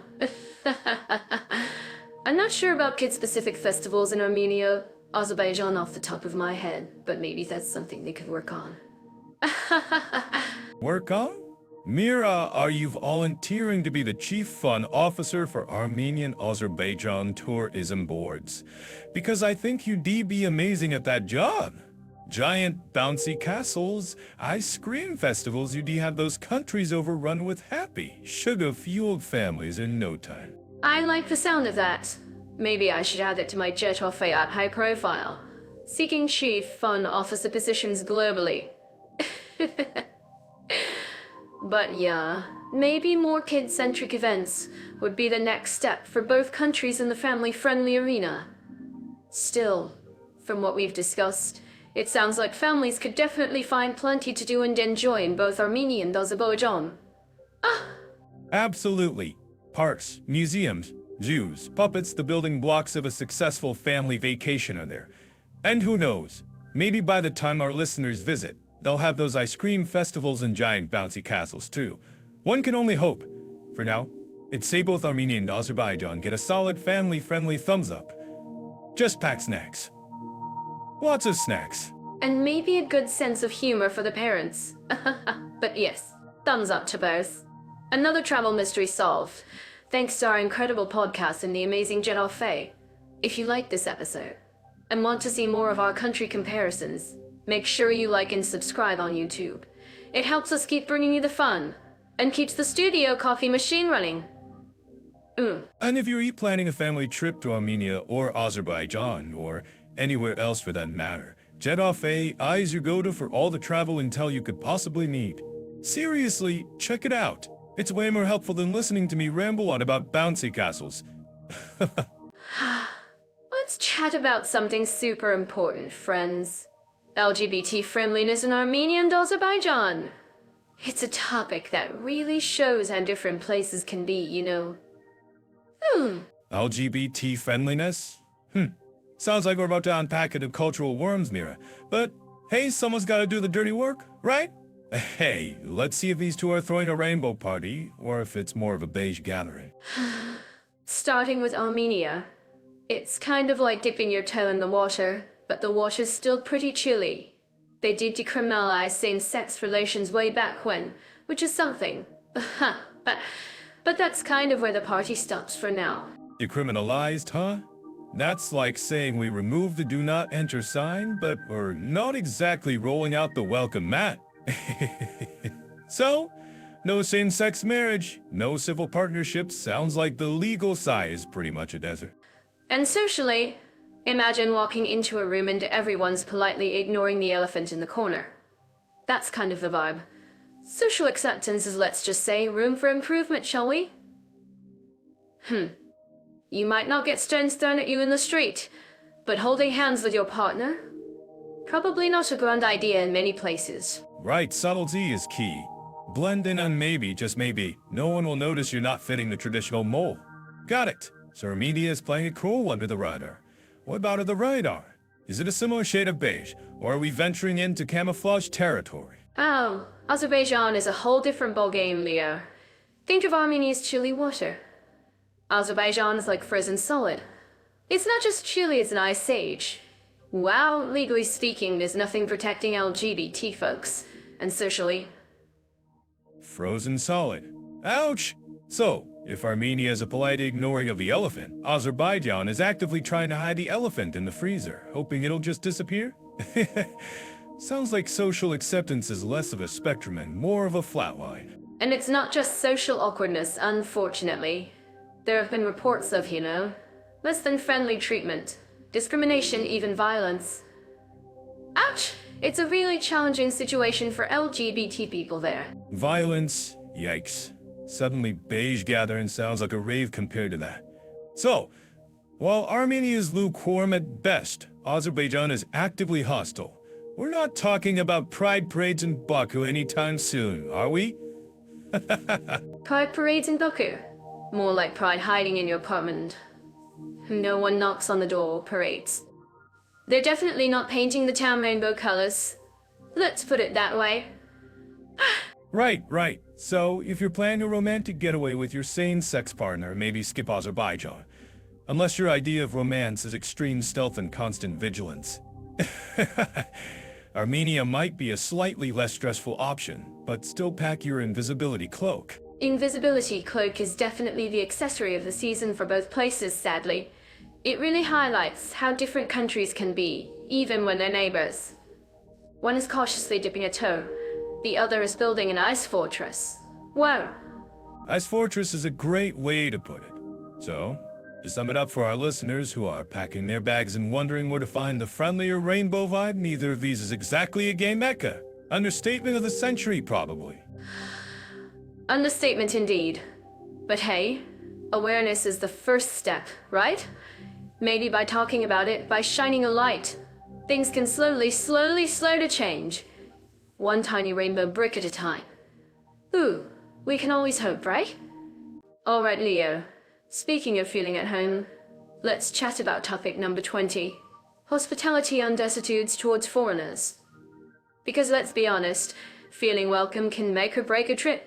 I'm not sure about kid-specific festivals in Armenia, Azerbaijan off the top of my head, but maybe that's something they could work on. Work on? Mira, are you volunteering to be the chief fun officer for Armenian Azerbaijan tourism boards? Because I think you'd be amazing at that job. Giant bouncy castles, ice cream festivals, you'd have those countries overrun with happy, sugar-fueled families in no time. I like the sound of that. Maybe I should add it to my Jet or Fayat high profile. Seeking chief fun officer positions globally. But yeah, maybe more kid-centric events would be the next step for both countries in the family-friendly arena. Still, from what we've discussed, it sounds like families could definitely find plenty to do and enjoy in both Armenia and Azerbaijan. Absolutely. Parks, museums, zoos, puppets, the building blocks of a successful family vacation are there. And who knows, maybe by the time our listeners visit, they'll have those ice cream festivals and giant bouncy castles too. One can only hope. For now, I'd say both Armenia and Azerbaijan get a solid family-friendly thumbs up. Just pack snacks. Lots of snacks. And maybe a good sense of humor for the parents. But yes, thumbs up to both. Another travel mystery solved, thanks to our incredible podcast and the amazing Jedolf Faye. If you liked this episode and want to see more of our country comparisons, make sure you like and subscribe on YouTube. It helps us keep bringing you the fun, and keeps the studio coffee machine running. And if you're planning a family trip to Armenia or Azerbaijan, or anywhere else for that matter, Jet Off AI is your go-to for all the travel intel you could possibly need. Seriously, check it out. It's way more helpful than listening to me ramble on about bouncy castles. Let's chat about something super important, friends. LGBT friendliness in Armenia and Azerbaijan. It's a topic that really shows how different places can be, you know. LGBT friendliness? Sounds like we're about to unpack it of cultural worms, Mira. But hey, someone's gotta do the dirty work, right? Hey, let's see if these two are throwing a rainbow party, or if it's more of a beige gathering. Starting with Armenia. It's kind of like dipping your toe in the water, but the water's still pretty chilly. They did decriminalize same-sex relations way back when, which is something. But that's kind of where the party stops for now. Decriminalized, huh? That's like saying we removed the do not enter sign, but we're not exactly rolling out the welcome mat. So, no same-sex marriage, no civil partnerships. Sounds like the legal side is pretty much a desert. And socially, imagine walking into a room and everyone's politely ignoring the elephant in the corner. That's kind of the vibe. Social acceptance is, let's just say, room for improvement, shall we? You might not get stones thrown at you in the street, but holding hands with your partner? Probably not a grand idea in many places. Right, subtlety is key. Blend in and maybe, just maybe, no one will notice you're not fitting the traditional mold. Got it. So Armenia is playing it cool under the radar. What about the radar? Is it a similar shade of beige, or are we venturing into camouflage territory? Oh, Azerbaijan is a whole different ballgame, Leo. Think of Armenia's chilly water. Azerbaijan is like frozen solid. It's not just chilly, it's an ice age. Wow, legally speaking, there's nothing protecting LGBT folks. And socially. Frozen solid. Ouch! So, if Armenia is a polite ignoring of the elephant, Azerbaijan is actively trying to hide the elephant in the freezer, hoping it'll just disappear? Sounds like social acceptance is less of a spectrum and more of a flat line. And it's not just social awkwardness, unfortunately. There have been reports of, less than friendly treatment, discrimination, even violence. Ouch! It's a really challenging situation for LGBT people there. Violence? Yikes. Suddenly beige gathering sounds like a rave compared to that. So, while Armenia is lukewarm at best, Azerbaijan is actively hostile. We're not talking about pride parades in Baku anytime soon, are we? Pride parades in Baku? More like pride hiding in your apartment. No one knocks on the door, parades. They're definitely not painting the town rainbow colors. Let's put it that way. Right. So, if you're planning a romantic getaway with your same-sex partner, maybe skip Azerbaijan. Unless your idea of romance is extreme stealth and constant vigilance. Armenia might be a slightly less stressful option, but still pack your invisibility cloak. Invisibility cloak is definitely the accessory of the season for both places, sadly. It really highlights how different countries can be, even when they're neighbors. One is cautiously dipping a toe, the other is building an ice fortress. Whoa. Ice fortress is a great way to put it. So, to sum it up for our listeners who are packing their bags and wondering where to find the friendlier rainbow vibe, neither of these is exactly a gay mecca. Understatement of the century, probably. Understatement indeed. But hey, awareness is the first step, right? Maybe by talking about it, by shining a light, things can slow to change. One tiny rainbow brick at a time. Ooh, we can always hope, right? Alright, Leo. Speaking of feeling at home, let's chat about topic number 20. Hospitality and attitudes towards foreigners. Because let's be honest, feeling welcome can make or break a trip,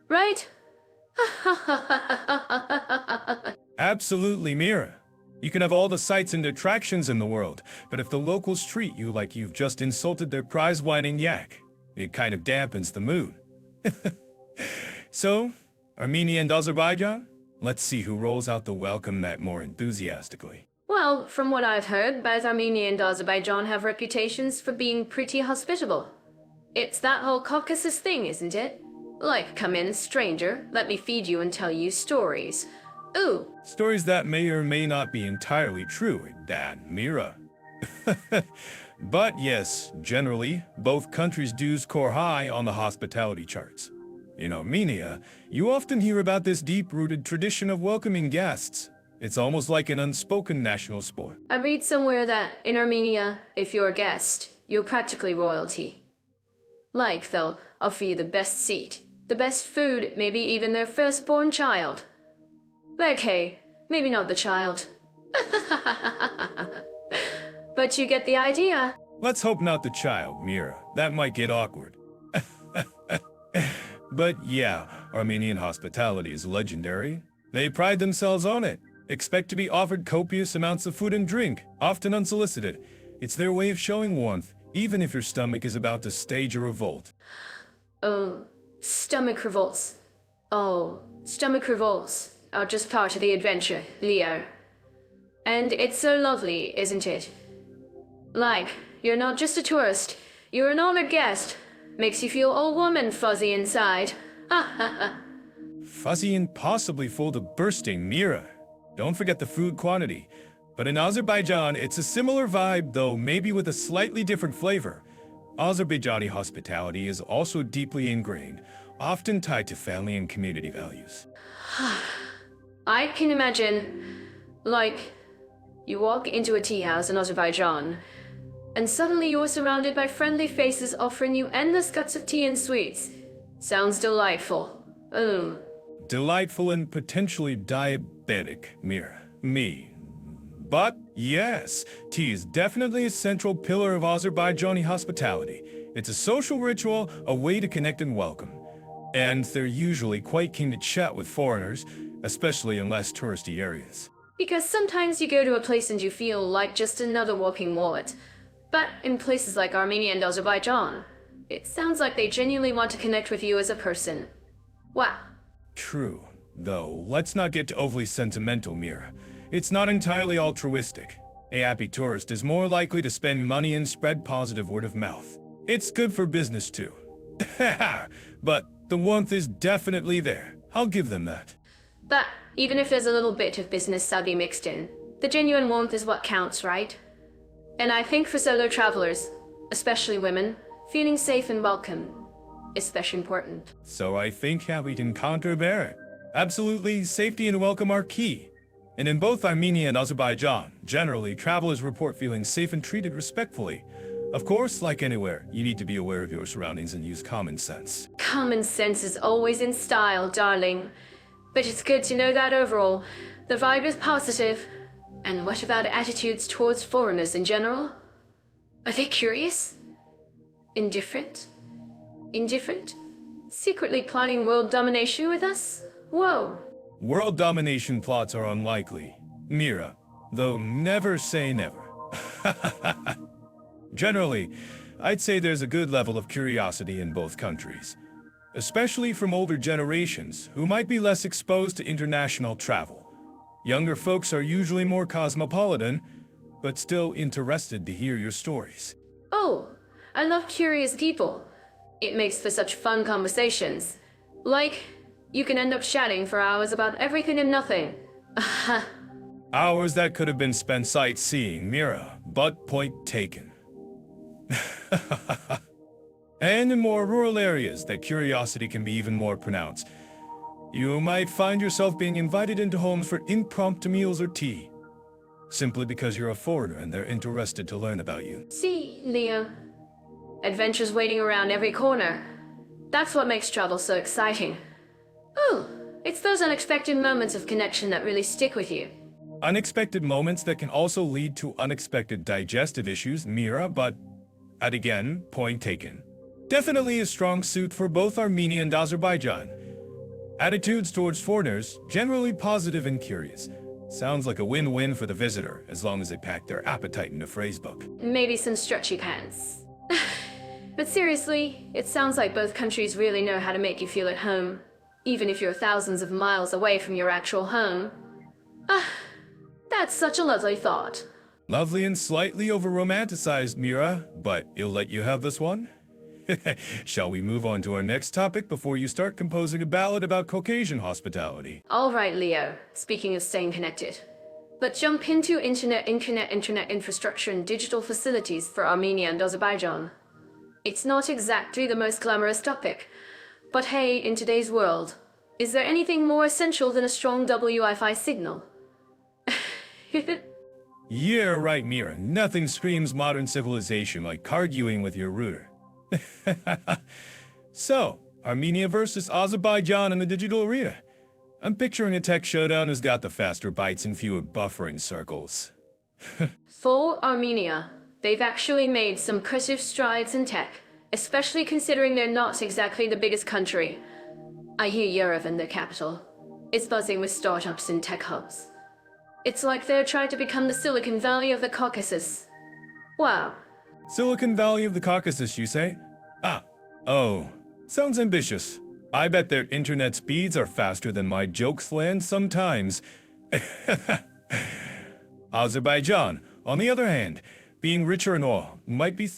right? Absolutely, Mira. You can have all the sights and attractions in the world, but if the locals treat you like you've just insulted their prize-whining yak, it kind of dampens the mood. So, Armenia and Azerbaijan? Let's see who rolls out the welcome mat more enthusiastically. Well, from what I've heard, both Armenia and Azerbaijan have reputations for being pretty hospitable. It's that whole Caucasus thing, isn't it? Like, come in, stranger, let me feed you and tell you stories. Ooh, Stories that may or may not be entirely true, Dad, Mira. But yes, generally, both countries do score high on the hospitality charts. In Armenia, you often hear about this deep-rooted tradition of welcoming guests. It's almost like an unspoken national sport. I read somewhere that in Armenia, if you're a guest, you're practically royalty. Like, they'll offer you the best seat, the best food, maybe even their firstborn child. Okay, maybe not the child. But you get the idea. Let's hope not the child, Mira. That might get awkward. But yeah, Armenian hospitality is legendary. They pride themselves on it. Expect to be offered copious amounts of food and drink, often unsolicited. It's their way of showing warmth, even if your stomach is about to stage a revolt. Oh, stomach revolts. Oh, stomach revolts are just part of the adventure, Leo. And it's so lovely, isn't it? Like, you're not just a tourist, you're an honored guest. Makes you feel all warm and fuzzy inside. Fuzzy and possibly full to bursting, Mira. Don't forget the food quantity. But in Azerbaijan, it's a similar vibe, though maybe with a slightly different flavor. Azerbaijani hospitality is also deeply ingrained, often tied to family and community values. I can imagine, like, you walk into a tea house in Azerbaijan, and suddenly you're surrounded by friendly faces offering you endless cups of tea and sweets. Sounds delightful. Delightful and potentially diabetic, Mira. Me. But yes, tea is definitely a central pillar of Azerbaijani hospitality. It's a social ritual, a way to connect and welcome. And they're usually quite keen to chat with foreigners, especially in less touristy areas. Because sometimes you go to a place and you feel like just another walking wallet. But in places like Armenia and Azerbaijan, it sounds like they genuinely want to connect with you as a person. Wow. True, though let's not get overly sentimental, Mira. It's not entirely altruistic. A happy tourist is more likely to spend money and spread positive word of mouth. It's good for business too. But the warmth is definitely there. I'll give them that. But even if there's a little bit of business savvy mixed in, the genuine warmth is what counts, right? And I think for solo travelers, especially women, feeling safe and welcome is especially important. So I think happy to encounter Barrett. Absolutely, safety and welcome are key. And in both Armenia and Azerbaijan, generally, travelers report feeling safe and treated respectfully. Of course, like anywhere, you need to be aware of your surroundings and use common sense. Common sense is always in style, darling. But it's good to know that overall, the vibe is positive. And what about attitudes towards foreigners in general? Are they curious? Indifferent? Indifferent? Secretly plotting world domination with us? Whoa. World domination plots are unlikely, Mira, though never say never. Generally, I'd say there's a good level of curiosity in both countries, especially from older generations who might be less exposed to international travel. Younger folks are usually more cosmopolitan, but still interested to hear your stories. Oh, I love curious people. It makes for such fun conversations. Like, you can end up chatting for hours about everything and nothing. Hours that could have been spent sightseeing, Mira, but point taken. And in more rural areas, that curiosity can be even more pronounced. You might find yourself being invited into homes for impromptu meals or tea, simply because you're a foreigner and they're interested to learn about you. See, Leo, adventures waiting around every corner. That's what makes travel so exciting. Oh, it's those unexpected moments of connection that really stick with you. Unexpected moments that can also lead to unexpected digestive issues, Mira, but, and again, point taken. Definitely a strong suit for both Armenia and Azerbaijan. Attitudes towards foreigners, generally positive and curious. Sounds like a win-win for the visitor, as long as they pack their appetite in a phrase book. Maybe some stretchy pants. But seriously, it sounds like both countries really know how to make you feel at home, even if you're thousands of miles away from your actual home. That's such a lovely thought. Lovely and slightly over-romanticized, Mira, but you'll let you have this one? Shall we move on to our next topic before you start composing a ballad about Caucasian hospitality? All right, Leo. Speaking of staying connected, let's jump into internet infrastructure and digital facilities for Armenia and Azerbaijan. It's not exactly the most glamorous topic, but hey, in today's world, is there anything more essential than a strong Wi-Fi signal? Yeah, right, Mira. Nothing screams modern civilization like arguing with your router. So, Armenia versus Azerbaijan in the digital arena. I'm picturing a tech showdown who's got the faster bytes and fewer buffering circles. For Armenia, they've actually made some impressive strides in tech, especially considering they're not exactly the biggest country. I hear Yerevan, the capital, is buzzing with startups and tech hubs. It's like they're trying to become the Silicon Valley of the Caucasus. Wow. Silicon Valley of the Caucasus, you say? Oh, sounds ambitious. I bet their internet speeds are faster than my jokes land sometimes. Azerbaijan, on the other hand, being richer and all, might be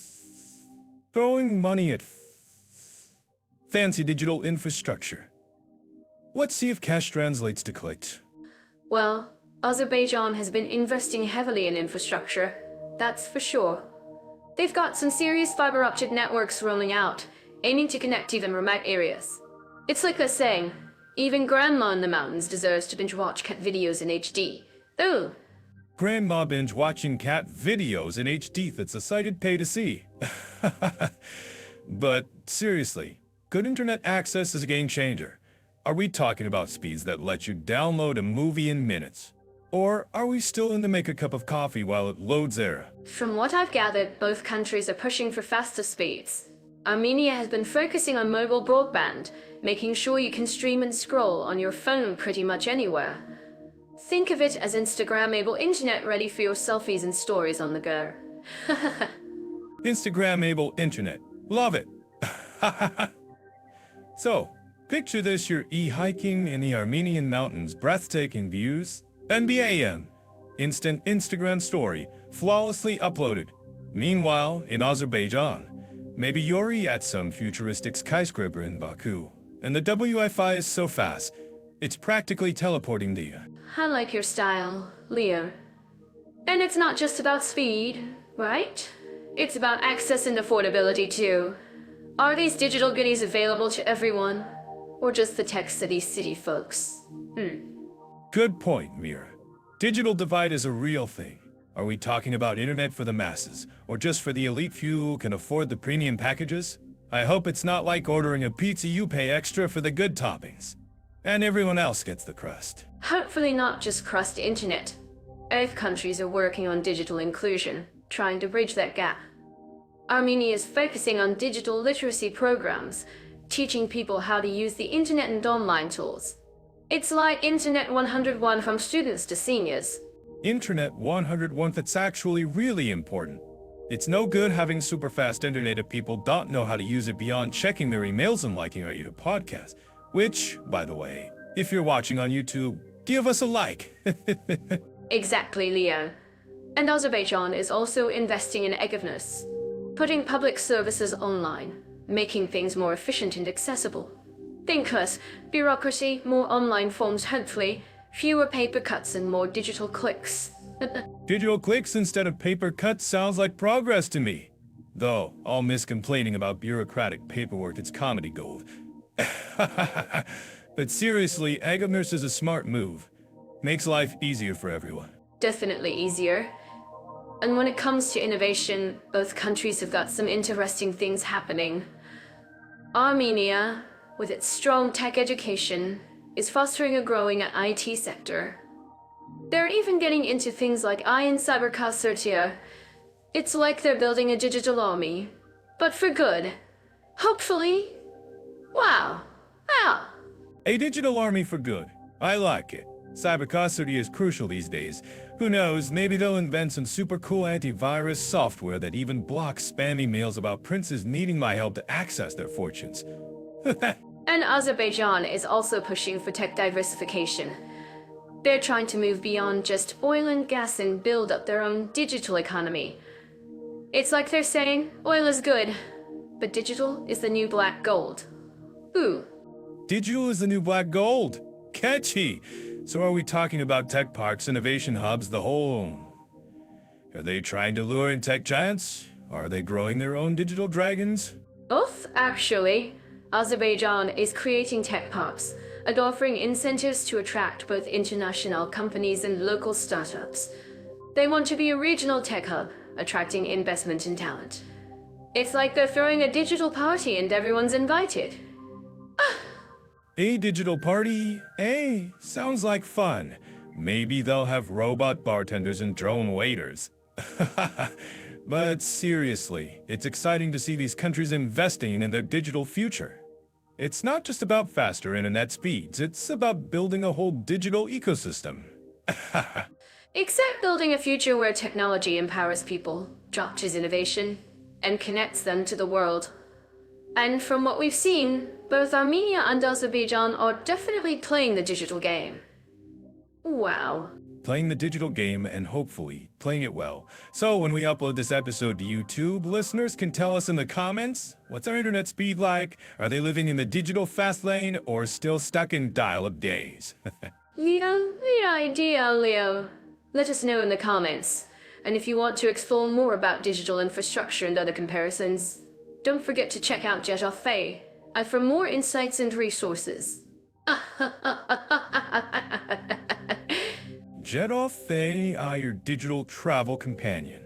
throwing money at fancy digital infrastructure. Let's see if cash translates to clicks. Well, Azerbaijan has been investing heavily in infrastructure, that's for sure. They've got some serious fiber optic networks rolling out, aiming to connect even remote areas. It's like they're saying, even grandma in the mountains deserves to binge watch cat videos in HD. Ooh. Grandma binge watching cat videos in HD that's a sight I'd pay to see. But seriously, good internet access is a game changer. Are we talking about speeds that let you download a movie in minutes? Or are we still in the make a cup of coffee while it loads era? From what I've gathered, both countries are pushing for faster speeds. Armenia has been focusing on mobile broadband, making sure you can stream and scroll on your phone pretty much anywhere. Think of it as Instagram-able internet ready for your selfies and stories on the go. Instagram-able internet. Love it. So, picture this, you're hiking in the Armenian mountains, breathtaking views, NBAM, instant Instagram story, flawlessly uploaded. Meanwhile, in Azerbaijan, maybe you're at some futuristic skyscraper in Baku, and the Wi-Fi is so fast, it's practically teleporting to you. I like your style, Leo. And it's not just about speed, right? It's about access and affordability too. Are these digital goodies available to everyone? Or just the tech-city city folks? Good point, Mira. Digital divide is a real thing. Are we talking about internet for the masses, or just for the elite few who can afford the premium packages? I hope it's not like ordering a pizza you pay extra for the good toppings, and everyone else gets the crust. Hopefully not just crust internet. Both countries are working on digital inclusion, trying to bridge that gap. Armenia is focusing on digital literacy programs, teaching people how to use the internet and online tools. It's like Internet 101 from students to seniors. Internet 101, that's actually really important. It's no good having super fast internet if people don't know how to use it beyond checking their emails and liking our YouTube podcast. Which, by the way, if you're watching on YouTube, give us a like. Exactly, Leo. And Azerbaijan is also investing in e-governance, putting public services online, making things more efficient and accessible. Think less bureaucracy, more online forms hopefully, fewer paper cuts and more digital clicks. Digital clicks instead of paper cuts sounds like progress to me. Though, I'll miss complaining about bureaucratic paperwork, it's comedy gold. But seriously, e-governance is a smart move. Makes life easier for everyone. Definitely easier. And when it comes to innovation, both countries have got some interesting things happening. Armenia, with its strong tech education, is fostering a growing IT sector. They're even getting into things like Iron Cyber Consortia. It's like they're building a digital army, but for good. Hopefully. Wow. Wow. A digital army for good. I like it. Cybercustody is crucial these days. Who knows, maybe they'll invent some super cool antivirus software that even blocks spam emails about princes needing my help to access their fortunes. And Azerbaijan is also pushing for tech diversification. They're trying to move beyond just oil and gas and build up their own digital economy. It's like they're saying, oil is good, but digital is the new black gold. Ooh, Digital is the new black gold. Catchy. So are we talking about tech parks, innovation hubs, the whole... Are they trying to lure in tech giants? Are they growing their own digital dragons? both actually. Azerbaijan is creating tech parks and offering incentives to attract both international companies and local startups. They want to be a regional tech hub, attracting investment and talent. It's like they're throwing a digital party and everyone's invited. A digital party? Hey, sounds like fun. Maybe they'll have robot bartenders and drone waiters. But seriously, it's exciting to see these countries investing in their digital future. It's not just about faster internet speeds, it's about building a whole digital ecosystem. Except building a future where technology empowers people, drives innovation, and connects them to the world. And from what we've seen, both Armenia and Azerbaijan are definitely playing the digital game. Wow. Playing the digital game and hopefully playing it well. So when we upload this episode to YouTube, listeners can tell us in the comments, what's our internet speed like? Are they living in the digital fast lane or still stuck in dial-up days? The idea, Leo. Let us know in the comments. And if you want to explore more about digital infrastructure and other comparisons, don't forget to check out Jet Off Faye for more insights and resources. Jet Off Faye, your digital travel companion.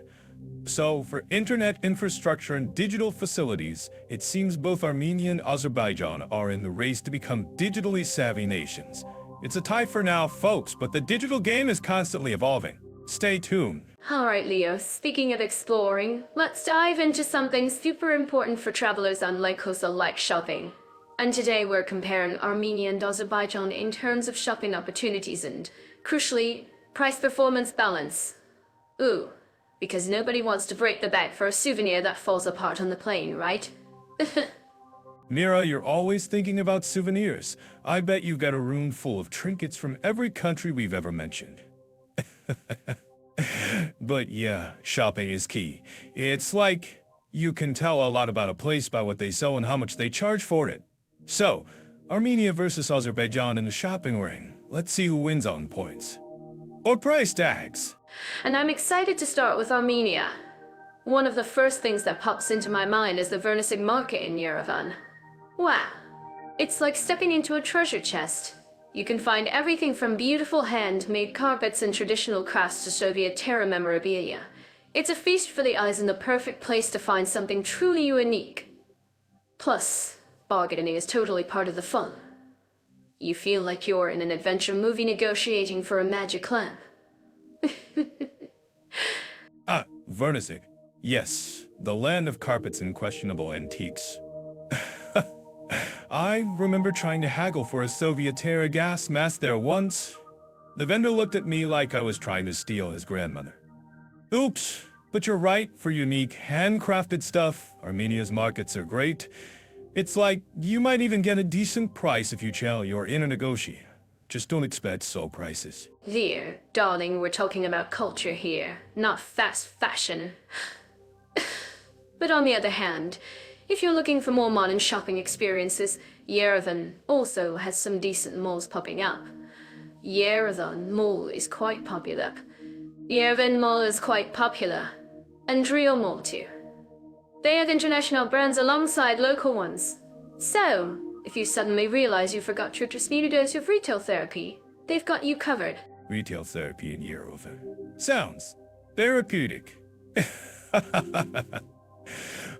So, for internet infrastructure and digital facilities, it seems both Armenia and Azerbaijan are in the race to become digitally savvy nations. It's a tie for now, folks, but the digital game is constantly evolving. Stay tuned. Alright, Leo, speaking of exploring, let's dive into something super important for travelers on Lycosa like shopping. And today we're comparing Armenia and Azerbaijan in terms of shopping opportunities and, crucially, price-performance balance. Ooh, because nobody wants to break the bank for a souvenir that falls apart on the plane, right? Mira, you're always thinking about souvenirs. I bet you've got a room full of trinkets from every country we've ever mentioned. But yeah, shopping is key. It's like you can tell a lot about a place by what they sell and how much they charge for it. So, Armenia versus Azerbaijan in the shopping ring. Let's see who wins on points. Or price tags. And I'm excited to start with Armenia. One of the first things that pops into my mind is the Vernissing Market in Yerevan. Wow, it's like stepping into a treasure chest. You can find everything from beautiful hand-made carpets and traditional crafts to Soviet Terra memorabilia. It's a feast for the eyes and the perfect place to find something truly unique. Plus, bargaining is totally part of the fun. You feel like you're in an adventure movie negotiating for a magic lamp. Vernissing. Yes, the land of carpets and questionable antiques. I remember trying to haggle for a Soviet Terra gas mask there once. The vendor looked at me like I was trying to steal his grandmother. Oops, but you're right, for unique, handcrafted stuff, Armenia's markets are great. It's like, you might even get a decent price if you tell you're in a negotiation. Just don't expect sold prices. Dear, darling, we're talking about culture here, not fast fashion. But on the other hand, if you're looking for more modern shopping experiences, Yerevan also has some decent malls popping up. Yerevan Mall is quite popular. Yerevan Mall is quite popular. And Real Mall too. They have international brands alongside local ones. So, if you suddenly realize you forgot you just need a dose of retail therapy, they've got you covered. Retail therapy in Yerevan. Sounds therapeutic.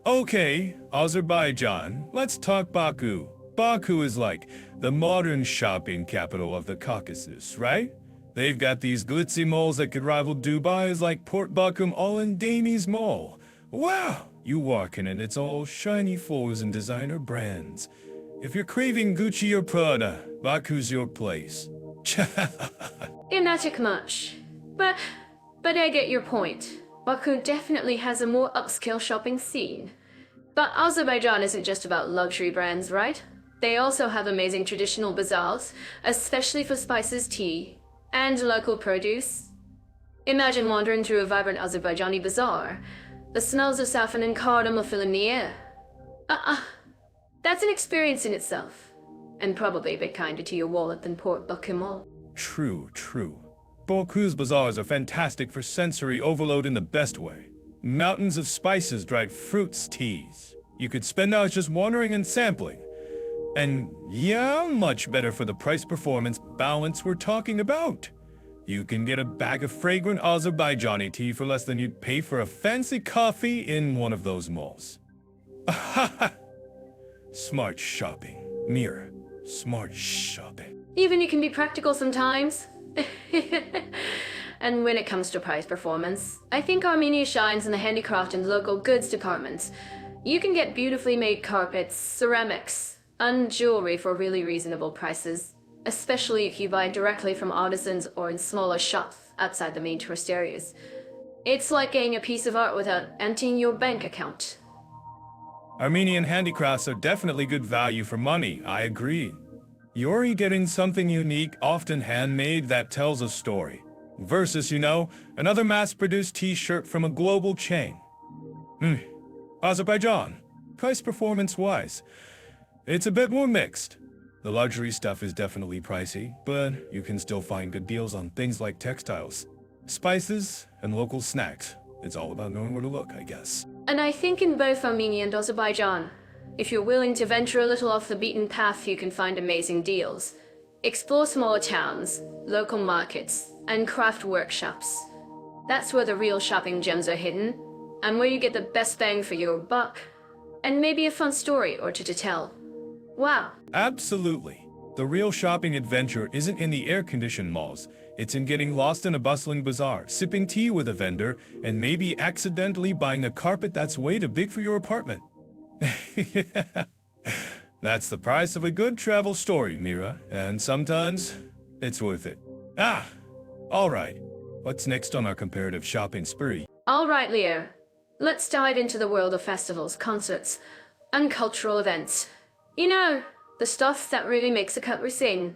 Okay, Azerbaijan, let's talk Baku. Baku is like the modern shopping capital of the Caucasus, right? They've got these glitzy malls that could rival Dubai's like Port Bakum all in Dami's Mall. Wow, you walk in and it's all shiny floors and designer brands. If you're craving Gucci or Prada, Baku's your place. Not too much. But I get your point. Baku definitely has a more upscale shopping scene. But Azerbaijan isn't just about luxury brands, right? They also have amazing traditional bazaars, especially for spices, tea, and local produce. Imagine wandering through a vibrant Azerbaijani bazaar. The smells of saffron and cardamom fill in the air. That's an experience in itself. And probably a bit kinder to your wallet than Port Baku Mall. True, true. Baku's bazaars are fantastic for sensory overload in the best way. Mountains of spices, dried fruits, teas. You could spend hours just wandering and sampling. And yeah, much better for the price-performance balance we're talking about. You can get a bag of fragrant Azerbaijani tea for less than you'd pay for a fancy coffee in one of those malls. Smart shopping. Mira, smart shopping. Even you can be practical sometimes. And when it comes to price performance, I think Armenia shines in the handicraft and local goods departments. You can get beautifully made carpets, ceramics, and jewelry for really reasonable prices, especially if you buy directly from artisans or in smaller shops outside the main tourist areas. It's like getting a piece of art without emptying your bank account. Armenian handicrafts are definitely good value for money, I agree. You're getting something unique, often handmade, that tells a story. Versus, another mass-produced t-shirt from a global chain. Azerbaijan, price-performance-wise, it's a bit more mixed. The luxury stuff is definitely pricey, but you can still find good deals on things like textiles, spices, and local snacks. It's all about knowing where to look, I guess. And I think in both Armenia and Azerbaijan, if you're willing to venture a little off the beaten path, you can find amazing deals. Explore smaller towns, local markets, and craft workshops. That's where the real shopping gems are hidden, and where you get the best bang for your buck, and maybe a fun story or two to tell. Wow. Absolutely. The real shopping adventure isn't in the air-conditioned malls. It's in getting lost in a bustling bazaar, sipping tea with a vendor, and maybe accidentally buying a carpet that's way too big for your apartment. That's the price of a good travel story, Mira, and sometimes it's worth it. All right. What's next on our comparative shopping spree? All right, Leo. Let's dive into the world of festivals, concerts, and cultural events. The stuff that really makes a couple sing.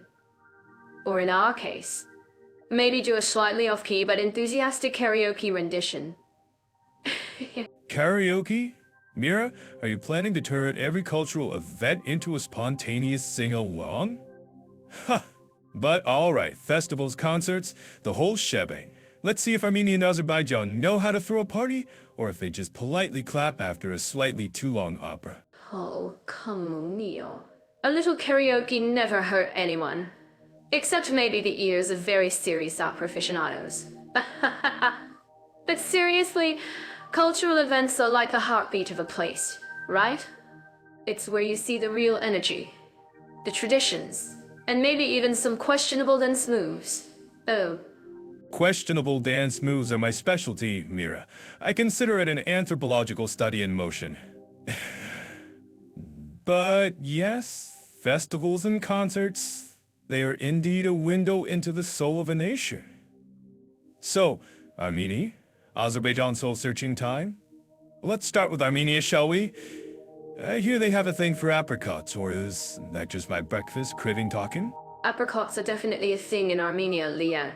Or in our case, maybe do a slightly off-key but enthusiastic karaoke rendition. Karaoke? Mira, are you planning to turn every cultural event into a spontaneous sing-along? But alright, festivals, concerts, the whole shebang. Let's see if Armenia and Azerbaijan know how to throw a party, or if they just politely clap after a slightly too long opera. Oh, come on, Neo. A little karaoke never hurt anyone. Except maybe the ears of very serious opera aficionados. But seriously, cultural events are like the heartbeat of a place, right? It's where you see the real energy, the traditions, and maybe even some questionable dance moves. Oh. Questionable dance moves are my specialty, Mira. I consider it an anthropological study in motion. But yes, festivals and concerts, they are indeed a window into the soul of a nation. So, Armenia, Azerbaijan soul-searching time? Let's start with Armenia, shall we? I hear they have a thing for apricots, or is that just my breakfast craving talking? Apricots are definitely a thing in Armenia, Leo.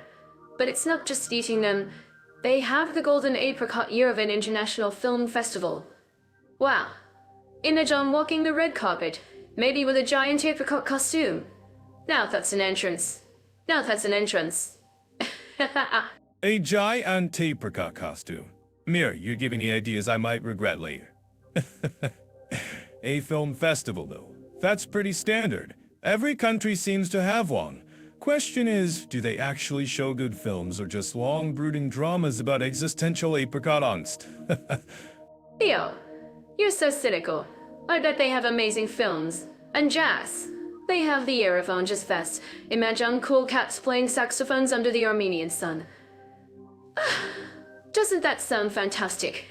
But it's not just eating them. They have the Golden Apricot Yerevan International Film Festival. Wow. Image on walking the red carpet, maybe with a giant apricot costume. Now that's an entrance. Now that's an entrance. A giant apricot costume. Mira, you're giving me ideas I might regret later. A film festival, though. That's pretty standard. Every country seems to have one. Question is, do they actually show good films or just long brooding dramas about existential apricot angst? Theo, you're so cynical. I bet they have amazing films. And jazz. They have the Yerevan Jazz Fest. Imagine cool cats playing saxophones under the Armenian sun. Doesn't that sound fantastic?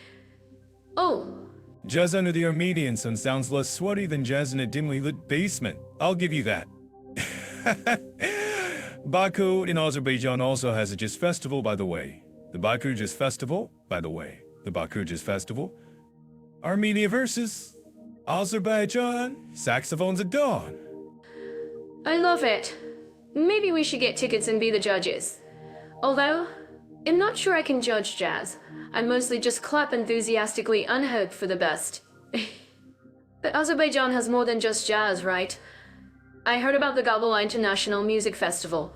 Oh. Jazz under the Armenian sun sounds less sweaty than jazz in a dimly lit basement. I'll give you that. Baku in Azerbaijan also has a jazz festival, by the way. The Baku Jazz Festival, by the way. The Baku Jazz Festival. Armenia versus Azerbaijan. Saxophones at dawn. I love it. Maybe we should get tickets and be the judges. Although, I'm not sure I can judge jazz. I mostly just clap enthusiastically and hope for the best. But Azerbaijan has more than just jazz, right? I heard about the Gabala International Music Festival.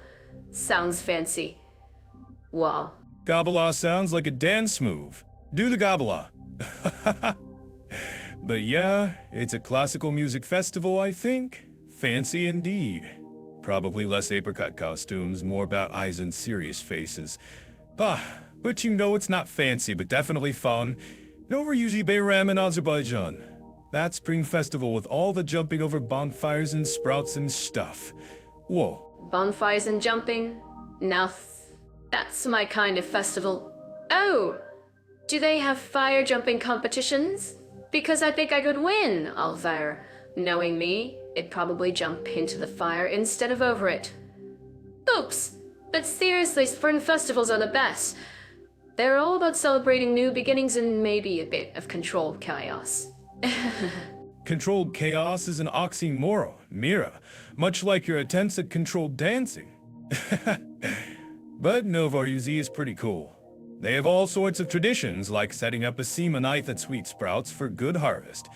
Sounds fancy. Wow. Gabala sounds like a dance move. Do the Gabala. But yeah, it's a classical music festival, I think. Fancy indeed. Probably less apricot costumes, more about eyes and serious faces. But you know it's not fancy, but definitely fun. And over usually Bayram in Azerbaijan. That spring festival with all the jumping over bonfires and sprouts and stuff. Whoa. Bonfires and jumping? Now, that's my kind of festival. Oh! Do they have fire jumping competitions? Because I think I could win, Alvair. Knowing me, it'd probably jump into the fire instead of over it. Oops! But seriously, spring festivals are the best. They're all about celebrating new beginnings and maybe a bit of controlled chaos. Controlled chaos is an oxymoron, Mira, much like your attempts at controlled dancing. But Novaruzi is pretty cool. They have all sorts of traditions, like setting up a semonite at Sweet Sprouts for good harvest.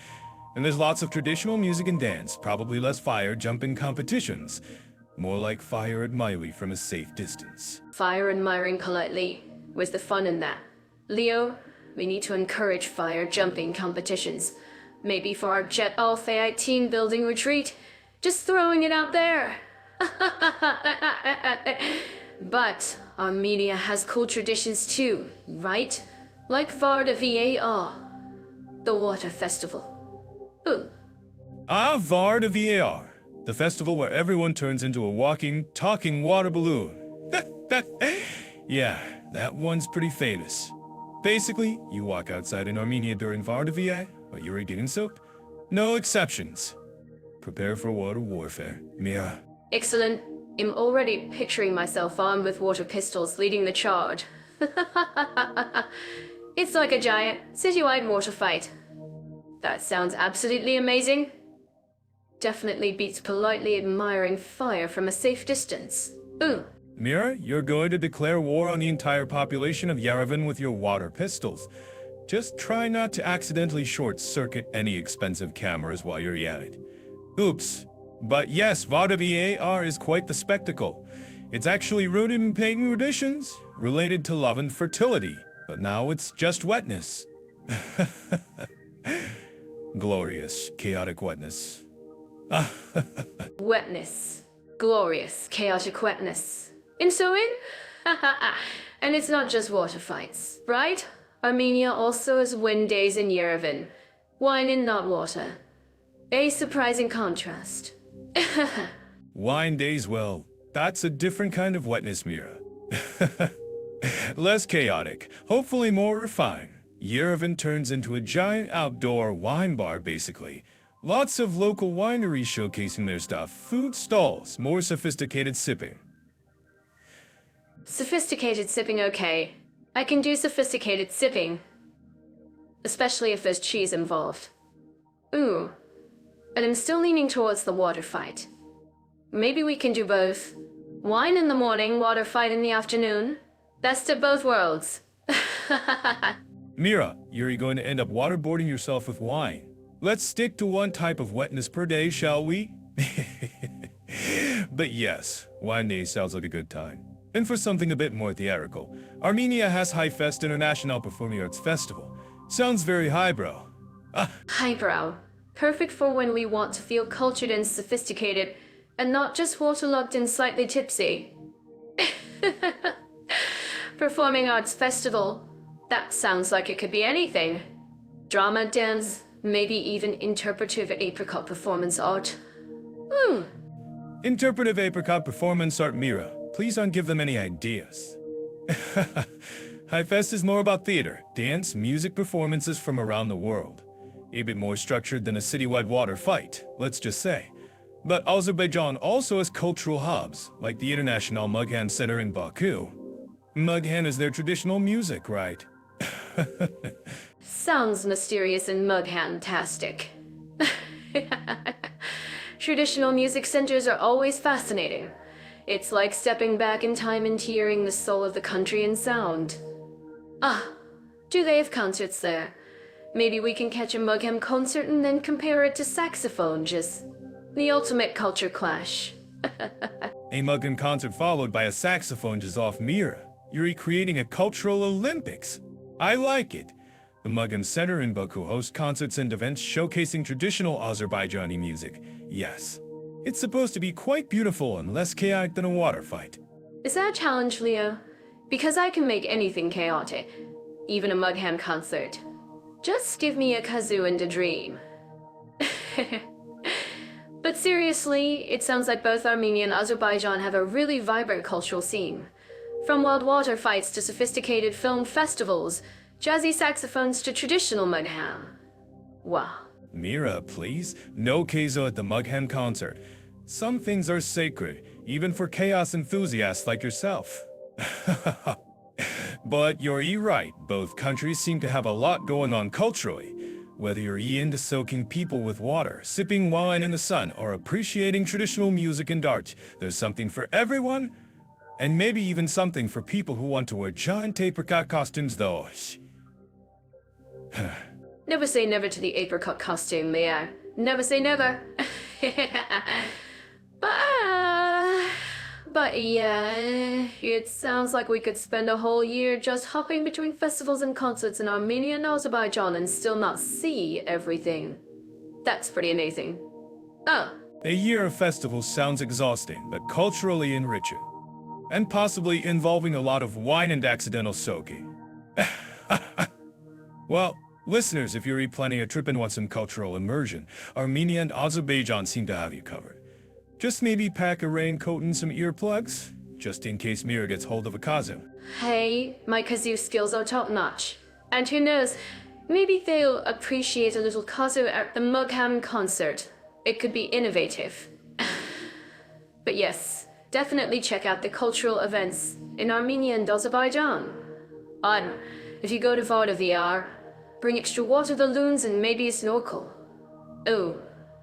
And there's lots of traditional music and dance, probably less fire jumping competitions. More like fire admiring from a safe distance. Fire admiring politely. Where's the fun in that? Leo, we need to encourage fire jumping competitions. Maybe for our Jet Alphaite team building retreat. Just throwing it out there. But Armenia has cool traditions too, right? Like Varda VAR, the water festival. Ooh. Var de VAR, the festival where everyone turns into a walking, talking water balloon. Yeah, that one's pretty famous. Basically, you walk outside in Armenia during Var de VAR, but you're eating soap. No exceptions. Prepare for water warfare, Mira. Excellent. I'm already picturing myself armed with water pistols leading the charge. It's like a giant citywide water fight. That sounds absolutely amazing. Definitely beats politely admiring fire from a safe distance. Ooh. Mira, you're going to declare war on the entire population of Yerevan with your water pistols. Just try not to accidentally short-circuit any expensive cameras while you're at it. Oops. But yes, Vada VAR is quite the spectacle. It's actually rooted in pagan traditions, related to love and fertility, but now it's just wetness. Glorious, chaotic wetness. Wetness. Glorious, chaotic wetness. And so in? And it's not just water fights, right? Armenia also has wind days in Yerevan. Wine and not water. A surprising contrast. Wine days, well, that's a different kind of wetness, Mira. Less chaotic, hopefully more refined. Yerevan turns into a giant outdoor wine bar, basically. Lots of local wineries showcasing their stuff, food stalls, more sophisticated sipping. Sophisticated sipping, okay. I can do sophisticated sipping. Especially if there's cheese involved. Ooh. But I'm still leaning towards the water fight. Maybe we can do both. Wine in the morning, water fight in the afternoon. Best of both worlds. Mira, you're going to end up waterboarding yourself with wine. Let's stick to one type of wetness per day, shall we? But yes, wine day sounds like a good time. And for something a bit more theatrical, Armenia has Highfest International Performing Arts Festival. Sounds very highbrow. Highbrow. Perfect for when we want to feel cultured and sophisticated, and not just waterlogged and slightly tipsy. Performing Arts Festival. That sounds like it could be anything. Drama, dance, maybe even interpretive apricot performance art. Interpretive apricot performance art, Mira. Please don't give them any ideas. Highfest is more about theater, dance, music performances from around the world. A bit more structured than a citywide water fight, let's just say. But Azerbaijan also has cultural hubs, like the International Mughan Center in Baku. Mughan is their traditional music, right? Sounds mysterious and mughan-tastic. Traditional music centers are always fascinating. It's like stepping back in time and hearing the soul of the country in sound. Ah, do they have concerts there? Maybe we can catch a Mughem concert and then compare it to saxophone, just the ultimate culture clash. A Mugham concert followed by a saxophone just off Mira. You're recreating a cultural Olympics. I like it. The Mugham Center in Baku hosts concerts and events showcasing traditional Azerbaijani music. Yes. It's supposed to be quite beautiful and less chaotic than a water fight. Is that a challenge, Leo? Because I can make anything chaotic, even a Mugham concert. Just give me a kazoo and a dream. But seriously, it sounds like both Armenia and Azerbaijan have a really vibrant cultural scene. From wild water fights to sophisticated film festivals, jazzy saxophones to traditional Mugham. Wow. Mira, please. No Keizo at the Mugham concert. Some things are sacred, even for chaos enthusiasts like yourself. But you're right, both countries seem to have a lot going on culturally. Whether you're into soaking people with water, sipping wine in the sun, or appreciating traditional music and art, there's something for everyone. And maybe even something for people who want to wear giant apricot costumes, though. Never say never to the apricot costume, Leo. Never say never. But yeah, it sounds like we could spend a whole year just hopping between festivals and concerts in Armenia and Azerbaijan and still not see everything. That's pretty amazing. Oh. A year of festivals sounds exhausting, but culturally enriching. And possibly involving a lot of wine and accidental soaking. Well, listeners, if you're planning a trip and want some cultural immersion, Armenia and Azerbaijan seem to have you covered. Just maybe pack a raincoat and some earplugs, just in case Mira gets hold of a kazoo. Hey, my kazoo skills are top-notch. And who knows, maybe they'll appreciate a little kazoo at the Mugham concert. It could be innovative. But yes, definitely check out the cultural events in Armenia and Azerbaijan. If you go to Vardar, bring extra water balloons and maybe a snorkel. Oh,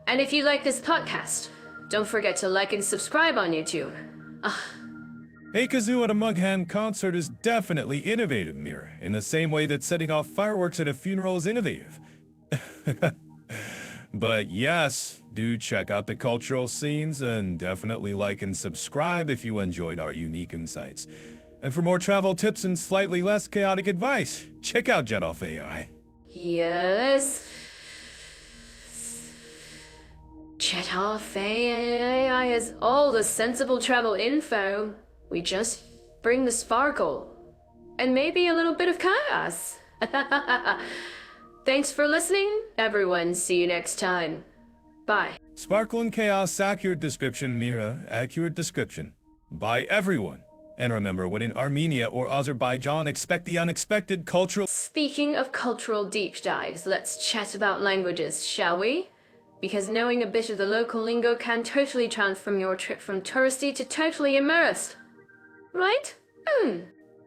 and if you like this podcast, don't forget to like and subscribe on YouTube. A kazoo at a Mugham concert is definitely innovative, Mira, in the same way that setting off fireworks at a funeral is innovative. But yes, do check out the cultural scenes and definitely like and subscribe if you enjoyed our unique insights. And for more travel tips and slightly less chaotic advice, check out Jetoff AI. Yes. Jetoff AI has all the sensible travel info. We just bring the sparkle. And maybe a little bit of chaos. Thanks for listening, everyone. See you next time. Bye. Sparkle and chaos, accurate description, Mira, accurate description. By everyone. And remember, when in Armenia or Azerbaijan, expect the unexpected cultural... Speaking of cultural deep dives, let's chat about languages, shall we? Because knowing a bit of the local lingo can totally transform your trip from touristy to totally immersed. Right?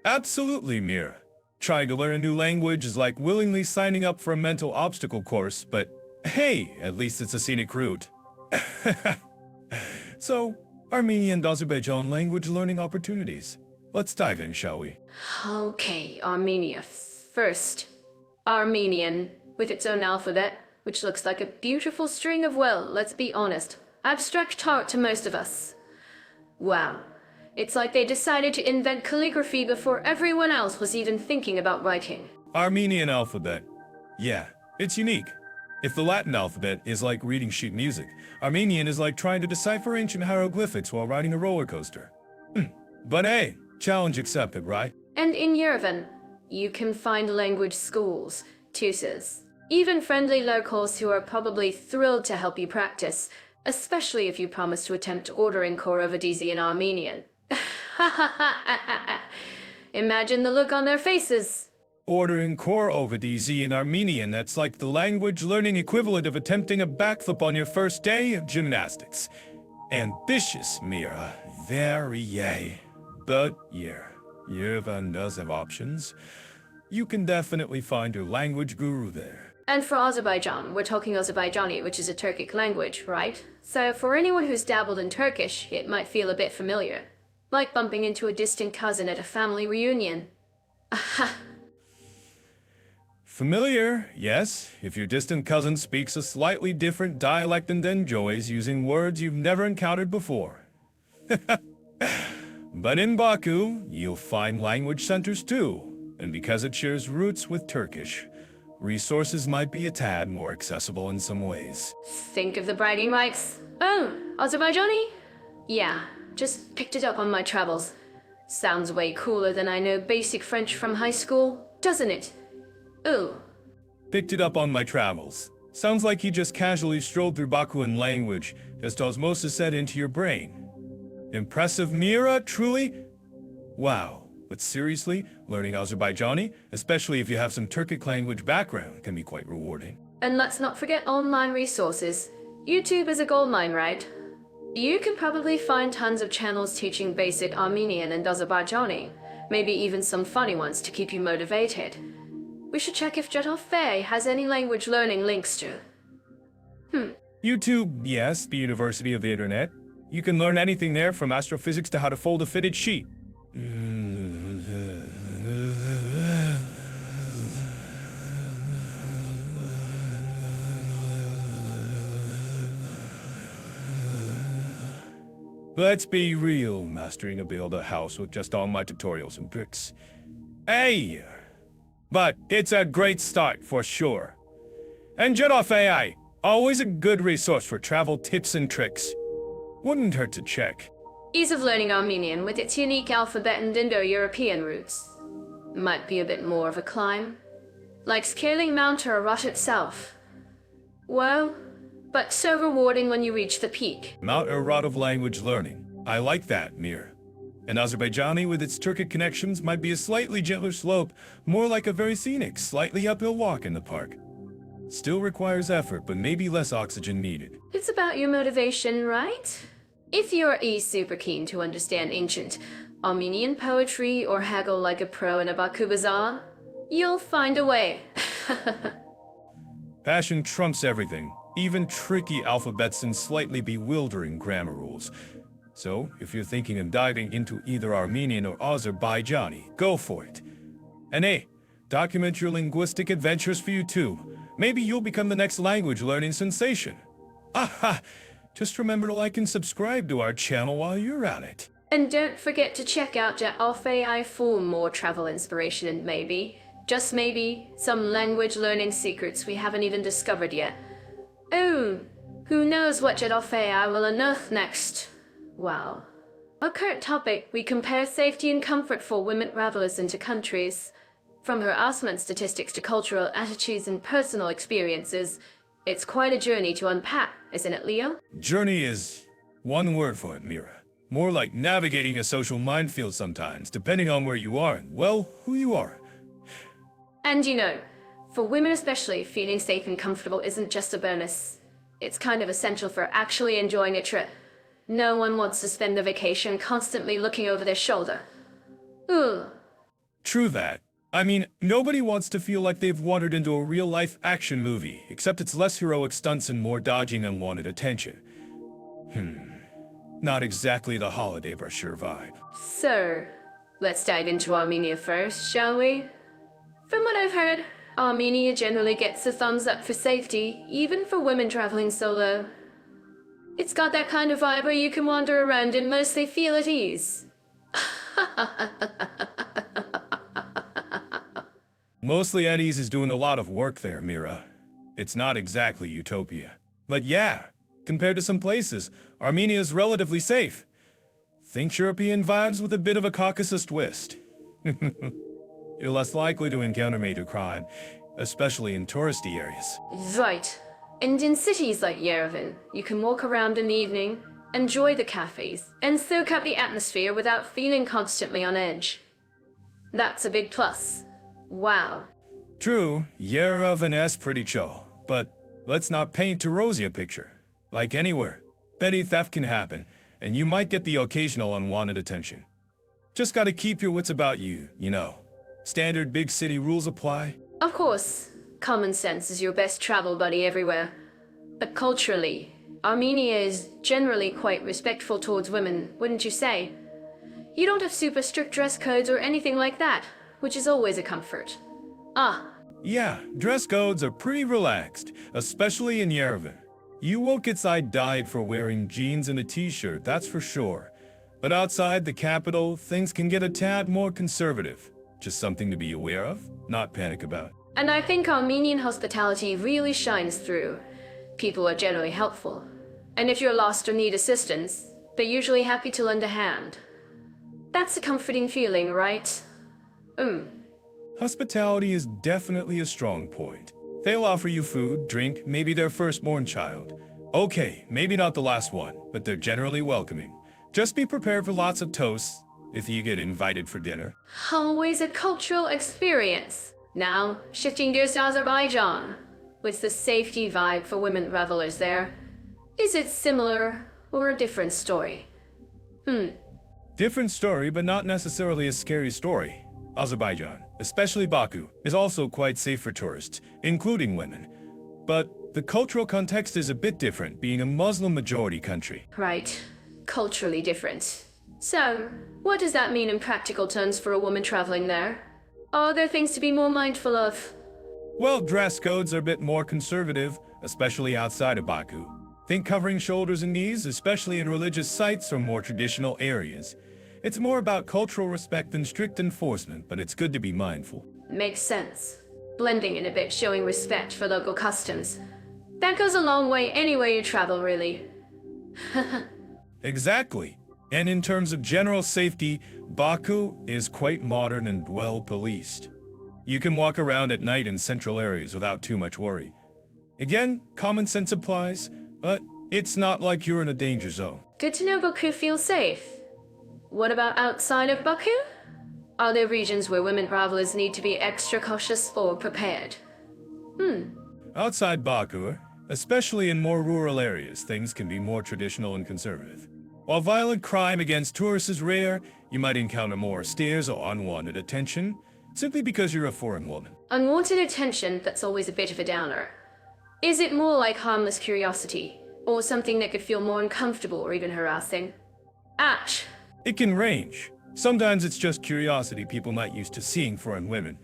Absolutely, Mira. Trying to learn a new language is like willingly signing up for a mental obstacle course, but hey, at least it's a scenic route. So, Armenian and Azerbaijan language learning opportunities. Let's dive in, shall we? Okay, Armenia first. Armenian, with its own alphabet, which looks like a beautiful string of, well, let's be honest, abstract art to most of us. Wow. It's like they decided to invent calligraphy before everyone else was even thinking about writing. Armenian alphabet. Yeah, it's unique. If the Latin alphabet is like reading sheet music, Armenian is like trying to decipher ancient hieroglyphics while riding a roller coaster. But hey, challenge accepted, right? And in Yerevan, you can find language schools, tutors, even friendly locals who are probably thrilled to help you practice, especially if you promise to attempt ordering Korovadizi in Armenian. Imagine the look on their faces. Ordering Korovadizi in Armenian, that's like the language learning equivalent of attempting a backflip on your first day of gymnastics. Ambitious, Mira. Very yay. But yeah, Yerevan does have options. You can definitely find your language guru there. And for Azerbaijan, we're talking Azerbaijani, which is a Turkic language, right? So for anyone who's dabbled in Turkish, it might feel a bit familiar. Like bumping into a distant cousin at a family reunion. Familiar, yes, if your distant cousin speaks a slightly different dialect and enjoys using words you've never encountered before. But in Baku, you'll find language centers too, and because it shares roots with Turkish, resources might be a tad more accessible in some ways. Think of the bragging rights. Oh, Azerbaijani? Yeah, just picked it up on my travels. Sounds way cooler than I know basic French from high school, doesn't it? Ooh. Picked it up on my travels. Sounds like you just casually strolled through Bakuan language, just osmosis set into your brain. Impressive, Mira, truly? Wow, but seriously, learning Azerbaijani, especially if you have some Turkic language background, can be quite rewarding. And let's not forget online resources. YouTube is a goldmine, right? You can probably find tons of channels teaching basic Armenian and Azerbaijani, maybe even some funny ones to keep you motivated. We should check if Jetafay has any language learning links to. YouTube, yes, the University of the Internet. You can learn anything there from astrophysics to how to fold a fitted sheet. Let's be real, mastering a build a house with just all my tutorials and bricks. Hey! But it's a great start for sure. And Jetaf AI, always a good resource for travel tips and tricks. Wouldn't hurt to check. Ease of learning Armenian with its unique alphabet and Indo-European roots. Might be a bit more of a climb. Like scaling Mount Ararat itself. Well, but so rewarding when you reach the peak. Mount Ararat of language learning. I like that, Mir. And Azerbaijani with its Turkic connections might be a slightly gentler slope, more like a very scenic, slightly uphill walk in the park. Still requires effort, but maybe less oxygen needed. It's about your motivation, right? If you're super keen to understand ancient Armenian poetry or haggle like a pro in a Baku bazaar, you'll find a way. Passion trumps everything, even tricky alphabets and slightly bewildering grammar rules. So, if you're thinking of diving into either Armenian or Azerbaijani, go for it. And hey, document your linguistic adventures for you too. Maybe you'll become the next language learning sensation. Aha! Just remember to like and subscribe to our channel while you're at it. And don't forget to check out Jetaf AI for more travel inspiration and maybe, just maybe, some language learning secrets we haven't even discovered yet. Oh, who knows what Jetaf AI will unearth next? Wow. Our current topic, we compare safety and comfort for women travelers into countries. From harassment statistics to cultural attitudes and personal experiences, it's quite a journey to unpack, isn't it, Leo? Journey is one word for it, Mira. More like navigating a social minefield sometimes, depending on where you are and, well, who you are. And you know, for women especially, feeling safe and comfortable isn't just a bonus. It's kind of essential for actually enjoying a trip. No one wants to spend their vacation constantly looking over their shoulder. Ooh. True that. I mean, nobody wants to feel like they've wandered into a real-life action movie, except it's less heroic stunts and more dodging unwanted attention. Not exactly the holiday brochure vibe. So, let's dive into Armenia first, shall we? From what I've heard, Armenia generally gets a thumbs up for safety, even for women traveling solo. It's got that kind of vibe where you can wander around and mostly feel at ease. Mostly at ease is doing a lot of work there, Mira. It's not exactly utopia. But yeah, compared to some places, Armenia is relatively safe. Think European vibes with a bit of a Caucasus twist. You're less likely to encounter major crime, especially in touristy areas. Right. And in cities like Yerevan, you can walk around in the evening, enjoy the cafes, and soak up the atmosphere without feeling constantly on edge. That's a big plus. Wow. True, Yerevan is pretty chill, but let's not paint a rosy picture. Like anywhere, petty theft can happen, and you might get the occasional unwanted attention. Just gotta keep your wits about you, you know. Standard big city rules apply. Of course, common sense is your best travel buddy everywhere. But culturally, Armenia is generally quite respectful towards women, wouldn't you say? You don't have super strict dress codes or anything like that, which is always a comfort. Ah, Yeah, dress codes are pretty relaxed, especially in Yerevan. You won't get side-eyed for wearing jeans and a t-shirt, that's for sure. But outside the capital, things can get a tad more conservative. Just something to be aware of, not panic about. And I think Armenian hospitality really shines through. People are generally helpful. And if you're lost or need assistance, they're usually happy to lend a hand. That's a comforting feeling, right? Hospitality is definitely a strong point. They'll offer you food, drink, maybe their firstborn child. Okay, maybe not the last one, but they're generally welcoming. Just be prepared for lots of toasts if you get invited for dinner. Always a cultural experience. Now, shifting gears to Azerbaijan. What's the safety vibe for women revelers there? Is it similar or a different story? Different story, but not necessarily a scary story. Azerbaijan, especially Baku, is also quite safe for tourists, including women. But the cultural context is a bit different, being a Muslim-majority country. Right. Culturally different. So, what does that mean in practical terms for a woman traveling there? Are there things to be more mindful of? Well, dress codes are a bit more conservative, especially outside of Baku. Think covering shoulders and knees, especially in religious sites or more traditional areas. It's more about cultural respect than strict enforcement, but it's good to be mindful. Makes sense. Blending in a bit, showing respect for local customs. That goes a long way anywhere you travel, really. Exactly. And in terms of general safety, Baku is quite modern and well policed. You can walk around at night in central areas without too much worry. Again, common sense applies, but it's not like you're in a danger zone. Good to know Baku feels safe. What about outside of Baku? Are there regions where women travelers need to be extra cautious or prepared? Outside Baku, especially in more rural areas, things can be more traditional and conservative. While violent crime against tourists is rare, you might encounter more stares or unwanted attention, simply because you're a foreign woman. Unwanted attention, that's always a bit of a downer. Is it more like harmless curiosity, or something that could feel more uncomfortable or even harassing? Ash! It can range. Sometimes it's just curiosity people not used to seeing foreign women.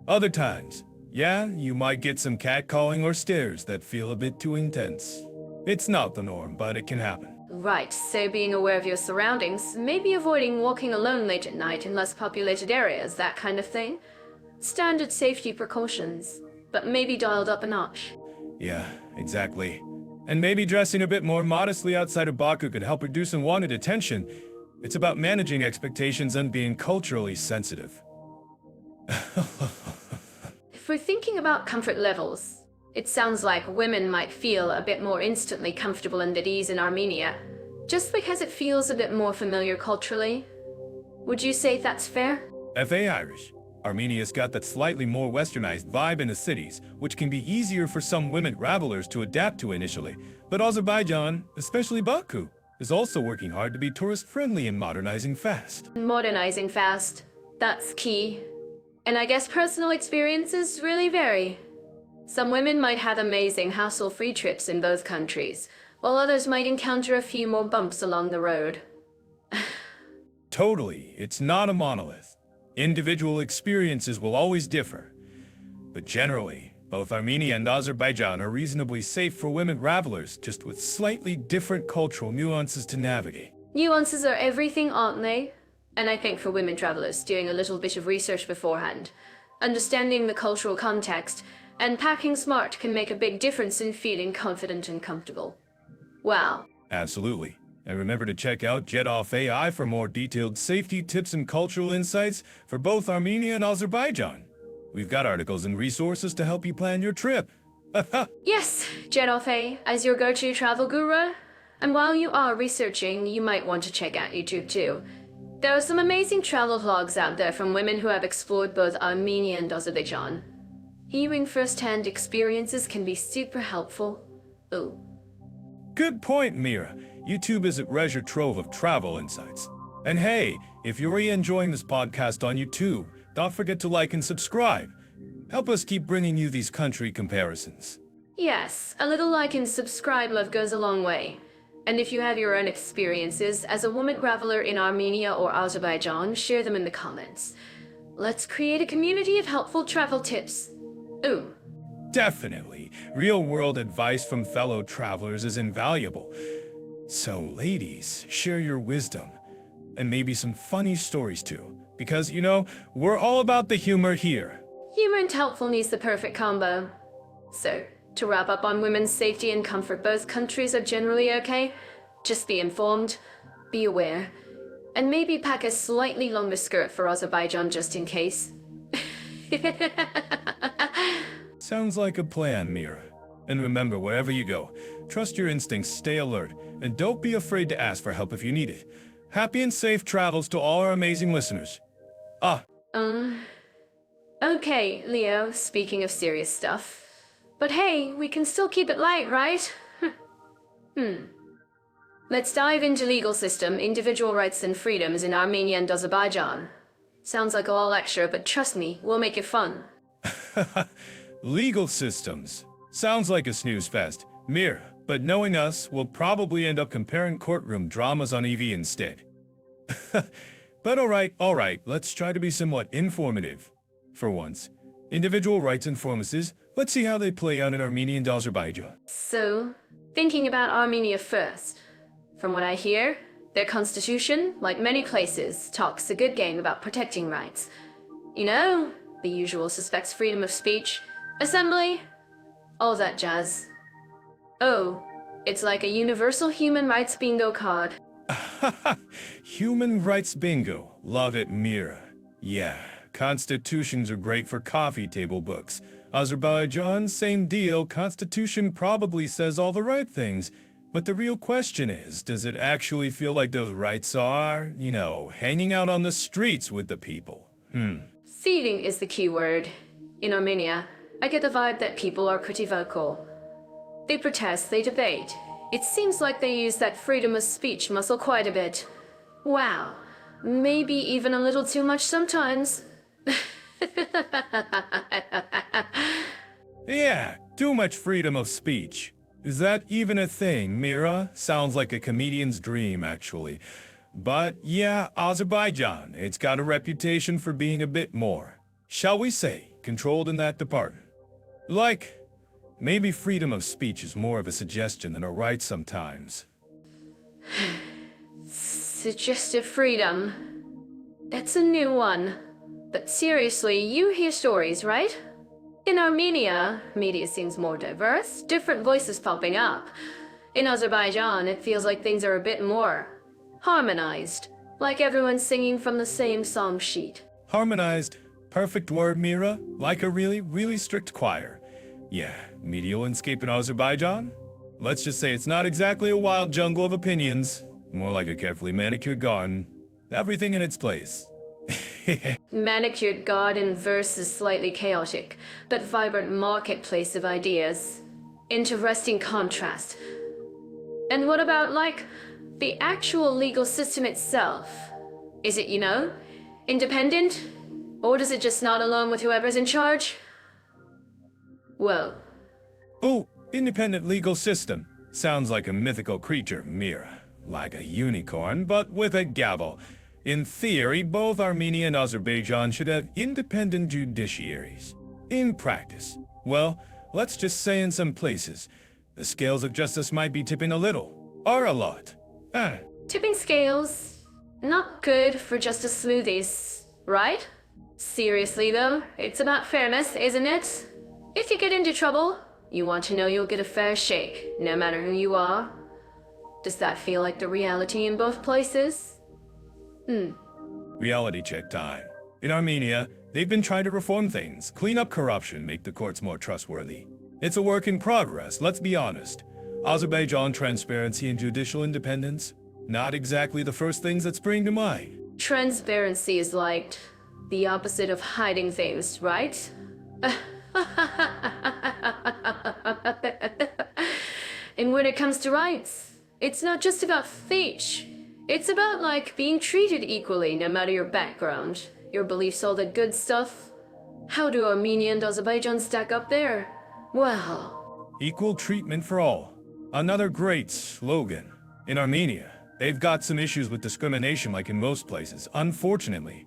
Other times, yeah, you might get some catcalling or stares that feel a bit too intense. It's not the norm, but it can happen. Right, so being aware of your surroundings, maybe avoiding walking alone late at night in less populated areas, that kind of thing. Standard safety precautions, but maybe dialed up a notch. Yeah, exactly. And maybe dressing a bit more modestly outside of Baku could help reduce unwanted attention. It's about managing expectations and being culturally sensitive. If we're thinking about comfort levels, it sounds like women might feel a bit more instantly comfortable and at ease in Armenia, just because it feels a bit more familiar culturally. Would you say that's fair? F.A. Irish. Armenia's got that slightly more westernized vibe in the cities, which can be easier for some women travelers to adapt to initially. But Azerbaijan, especially Baku, is also working hard to be tourist-friendly and modernizing fast. Modernizing fast. That's key. And I guess personal experiences really vary. Some women might have amazing hassle-free trips in both countries, while others might encounter a few more bumps along the road. Totally, it's not a monolith. Individual experiences will always differ. But generally, both Armenia and Azerbaijan are reasonably safe for women travelers, just with slightly different cultural nuances to navigate. Nuances are everything, aren't they? And I think for women travelers, doing a little bit of research beforehand, understanding the cultural context, and packing smart can make a big difference in feeling confident and comfortable. Wow. Absolutely. And remember to check out Jet-Off AI for more detailed safety tips and cultural insights for both Armenia and Azerbaijan. We've got articles and resources to help you plan your trip. Yes, Jet-Off as your go-to travel guru. And while you are researching, you might want to check out YouTube too. There are some amazing travel vlogs out there from women who have explored both Armenia and Azerbaijan. Hearing first-hand experiences can be super helpful. Ooh. Good point, Mira. YouTube is a treasure trove of travel insights. And hey, if you're really enjoying this podcast on YouTube, don't forget to like and subscribe. Help us keep bringing you these country comparisons. Yes, a little like and subscribe love goes a long way. And if you have your own experiences as a woman traveler in Armenia or Azerbaijan, share them in the comments. Let's create a community of helpful travel tips. Ooh, Definitely, real-world advice from fellow travelers is invaluable. So, ladies, share your wisdom. And maybe some funny stories too. Because, we're all about the humor here. humor and helpfulness the perfect combo. So, to wrap up on women's safety and comfort, both countries are generally okay. Just be informed, be aware, and maybe pack a slightly longer skirt for Azerbaijan just in case. Sounds like a plan, Mira. And remember, wherever you go, trust your instincts, stay alert, and don't be afraid to ask for help if you need it. Happy and safe travels to all our amazing listeners. Okay, Leo, speaking of serious stuff. But hey, we can still keep it light, right? Let's dive into legal system, individual rights and freedoms in Armenia and Azerbaijan. Sounds like a lot extra, but trust me, we'll make it fun. Legal systems. Sounds like a snooze fest. Mira, but knowing us, we'll probably end up comparing courtroom dramas on EV instead. But alright, let's try to be somewhat informative. For once, individual rights and promises, let's see how they play out in Armenia and Azerbaijan. So, thinking about Armenia first. From what I hear, their constitution, like many places, talks a good game about protecting rights. The usual suspects: freedom of speech, assembly, all that jazz. Oh, it's like a universal human rights bingo card. Human rights bingo. Love it, Mira. Yeah, constitutions are great for coffee table books. Azerbaijan, same deal. Constitution probably says all the right things. But the real question is, does it actually feel like those rights are, hanging out on the streets with the people? Feeling is the key word. In Armenia, I get the vibe that people are pretty vocal. They protest, they debate. It seems like they use that freedom of speech muscle quite a bit. Wow, maybe even a little too much sometimes. Yeah, too much freedom of speech. Is that even a thing, Mira? Sounds like a comedian's dream, actually. But yeah, Azerbaijan, it's got a reputation for being a bit more, shall we say, controlled in that department. Like, maybe freedom of speech is more of a suggestion than a right sometimes. Suggestive freedom. That's a new one. But seriously, you hear stories, right? In Armenia, media seems more diverse, different voices popping up. In Azerbaijan, it feels like things are a bit more harmonized, like everyone's singing from the same song sheet. Harmonized. Perfect word, Mira. Like a really, really strict choir. Yeah, media landscape in Azerbaijan? Let's just say it's not exactly a wild jungle of opinions. More like a carefully manicured garden. Everything in its place. Manicured garden versus slightly chaotic, but vibrant marketplace of ideas. Interesting contrast. And what about, the actual legal system itself? Is it, independent? Or does it just nod along with whoever's in charge? Well, Oh, independent legal system. Sounds like a mythical creature, Mira. Like a unicorn, but with a gavel. In theory, both Armenia and Azerbaijan should have independent judiciaries. In practice, well, let's just say in some places, the scales of justice might be tipping a little, or a lot. tipping scales, not good for justice smoothies, right? Seriously though, it's about fairness, isn't it? If you get into trouble, you want to know you'll get a fair shake, no matter who you are. Does that feel like the reality in both places? Reality check time. In Armenia, they've been trying to reform things, clean up corruption, make the courts more trustworthy. It's a work in progress, let's be honest. Azerbaijan transparency and judicial independence, not exactly the first things that spring to mind. Transparency is like the opposite of hiding things, right? And when it comes to rights, it's not just about speech. It's about, being treated equally, no matter your background, your beliefs, all that good stuff. How do Armenia and Azerbaijan stack up there? Well, Equal treatment for all. Another great slogan. In Armenia, they've got some issues with discrimination like in most places, unfortunately.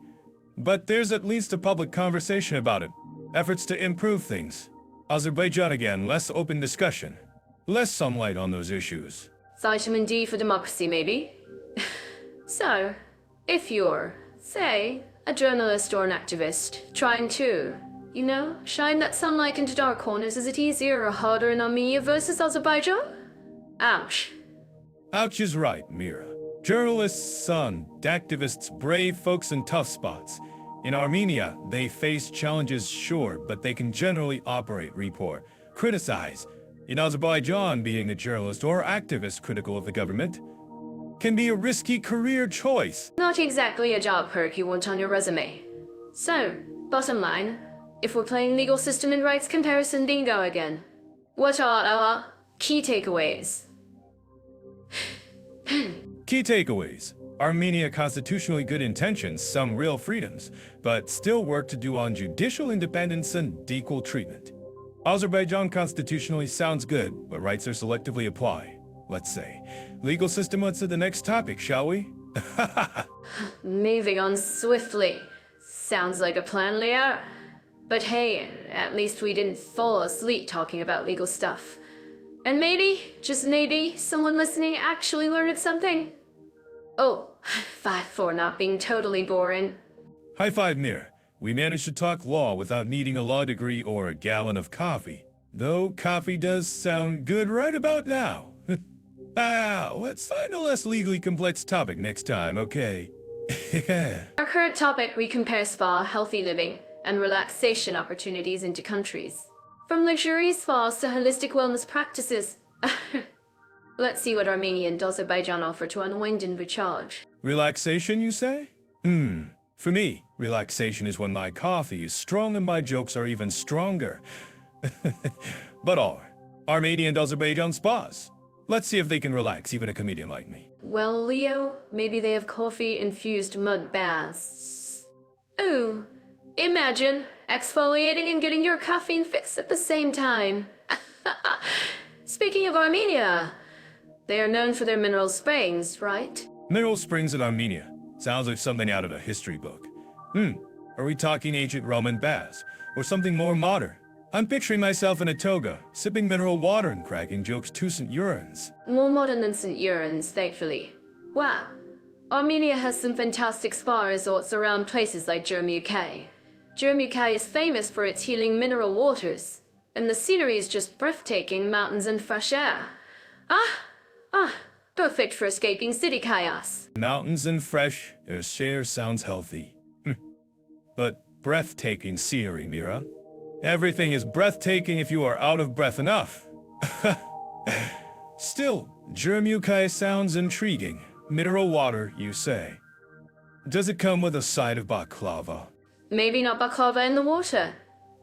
But there's at least a public conversation about it. Efforts to improve things. Azerbaijan again, less open discussion. Less sunlight on those issues. Vitamin D for democracy, maybe? So, if you're, say, a journalist or an activist, trying to, shine that sunlight into dark corners, is it easier or harder in Armenia versus Azerbaijan? Ouch. Ouch is right, Mira. Journalists, activists, brave folks in tough spots. In Armenia, they face challenges, sure, but they can generally operate, report, criticize. In Azerbaijan, being a journalist or activist critical of the government can be a risky career choice. Not exactly a job perk you want on your resume. So, bottom line, if we're playing legal system and rights comparison bingo again, what are our key takeaways? Key takeaways. Armenia constitutionally good intentions, some real freedoms, but still work to do on judicial independence and equal treatment. Azerbaijan constitutionally sounds good, but rights are selectively applied. Let's say. Legal system, let's to the next topic, shall we? Moving on swiftly. Sounds like a plan, Leo. But hey, at least we didn't fall asleep talking about legal stuff. And maybe, just maybe, someone listening actually learned something. Oh, five for not being totally boring. High five, Mir. We managed to talk law without needing a law degree or a gallon of coffee. Though coffee does sound good right about now. Let's find a less legally complex topic next time, okay? Our current topic, we compare spa, healthy living, and relaxation opportunities into countries. From luxurious spas to holistic wellness practices. Let's see what Armenia and Azerbaijan offer to unwind and recharge. Relaxation, you say? For me, relaxation is when my coffee is strong and my jokes are even stronger. But Armenia and Azerbaijan spas. Let's see if they can relax even a comedian like me. Well, Leo, maybe they have coffee-infused mud baths. Ooh, imagine exfoliating and getting your caffeine fix at the same time. Speaking of Armenia, they are known for their mineral springs, right? Mineral springs in Armenia. Sounds like something out of a history book. Are we talking ancient Roman baths, or something more modern? I'm picturing myself in a toga, sipping mineral water and cracking jokes to St. Urans. More modern than St. Urans, thankfully. Wow. Armenia has some fantastic spa resorts around places like Jurmukai. Jurmukai is famous for its healing mineral waters, and the scenery is just breathtaking, mountains and fresh air. Perfect for escaping city chaos. Mountains and fresh air sounds healthy. But breathtaking scenery, Mira. Everything is breathtaking if you are out of breath enough. Still, Jurmukai sounds intriguing. Mineral water, you say. Does it come with a side of baklava? Maybe not baklava in the water.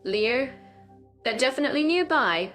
Leo, they're definitely nearby.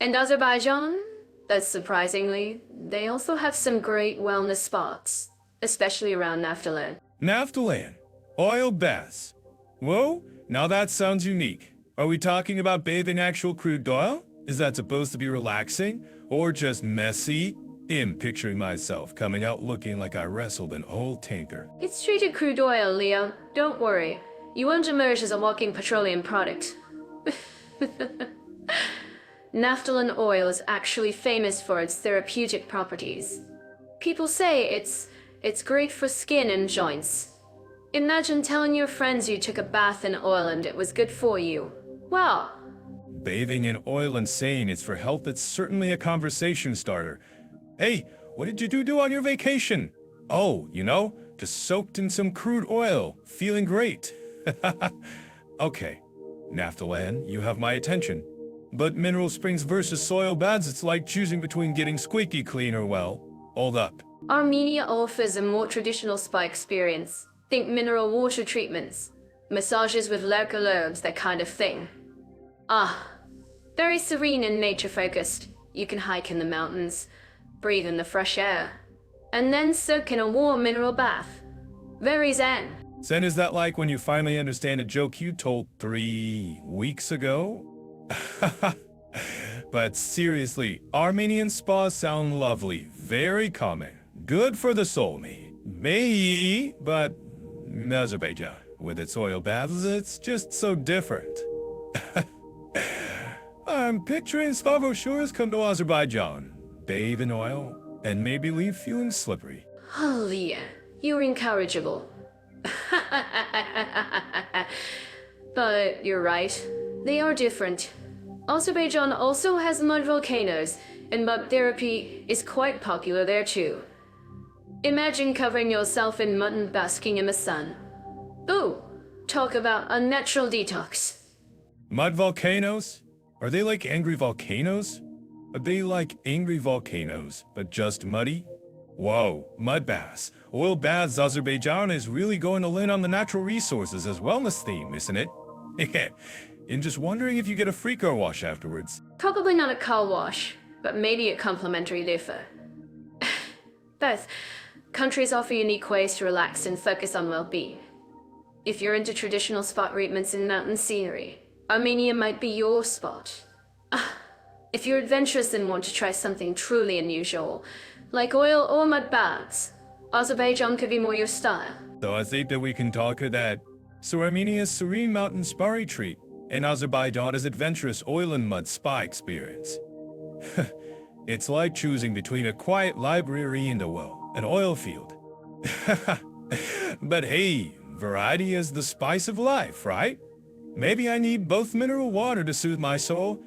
And Azerbaijan, that's surprisingly, they also have some great wellness spots, especially around Naftalan. Naftalan? Oil baths? Whoa, now that sounds unique. Are we talking about bathing actual crude oil? Is that supposed to be relaxing? Or just messy? I'm picturing myself coming out looking like I wrestled an old tanker. It's treated crude oil, Leo. Don't worry. You won't emerge as a walking petroleum product. Naphthalene oil is actually famous for its therapeutic properties. People say it's great for skin and joints. Imagine telling your friends you took a bath in oil and it was good for you. Well, Bathing in oil and saying it's for health, it's certainly a conversation starter. Hey, what did you do on your vacation? Oh, just soaked in some crude oil, feeling great. Okay, Naphthalene, you have my attention. But mineral springs versus soil baths, it's like choosing between getting squeaky clean or, well, hold up. Armenia offers a more traditional spa experience. Think mineral water treatments, massages with local herbs, that kind of thing. Very serene and nature-focused. You can hike in the mountains, breathe in the fresh air, and then soak in a warm mineral bath. Very zen. Zen, is that like when you finally understand a joke you told 3 weeks ago? But seriously, Armenian spas sound lovely, very calming, good for the soul, but Azerbaijan, with its oil baths, it's just so different. I'm picturing spa brochures come to Azerbaijan, bathe in oil, and maybe leave feeling slippery. Oh, Leah, you're incorrigible. But you're right. They are different. Azerbaijan also has mud volcanoes, and mud therapy is quite popular there too. Imagine covering yourself in mud and basking in the sun. Ooh, talk about a natural detox. Mud volcanoes? Are they like angry volcanoes? Are they like angry volcanoes, but just muddy? Whoa, mud baths. Oil baths. Azerbaijan is really going all in on the natural resources as wellness theme, isn't it? And just wondering if you get a free car wash afterwards. Probably not a car wash, but maybe a complimentary loofah. Both countries offer unique ways to relax and focus on well-being. If you're into traditional spa treatments and mountain scenery, Armenia might be your spot. If you're adventurous and want to try something truly unusual, like oil or mud baths, Azerbaijan could be more your style. So I think that we can talk of that. So Armenia's serene mountain spa retreat, and Azerbaijan's adventurous oil and mud spa experience. It's like choosing between a quiet library and an oil field. But hey, variety is the spice of life, right? Maybe I need both mineral water to soothe my soul,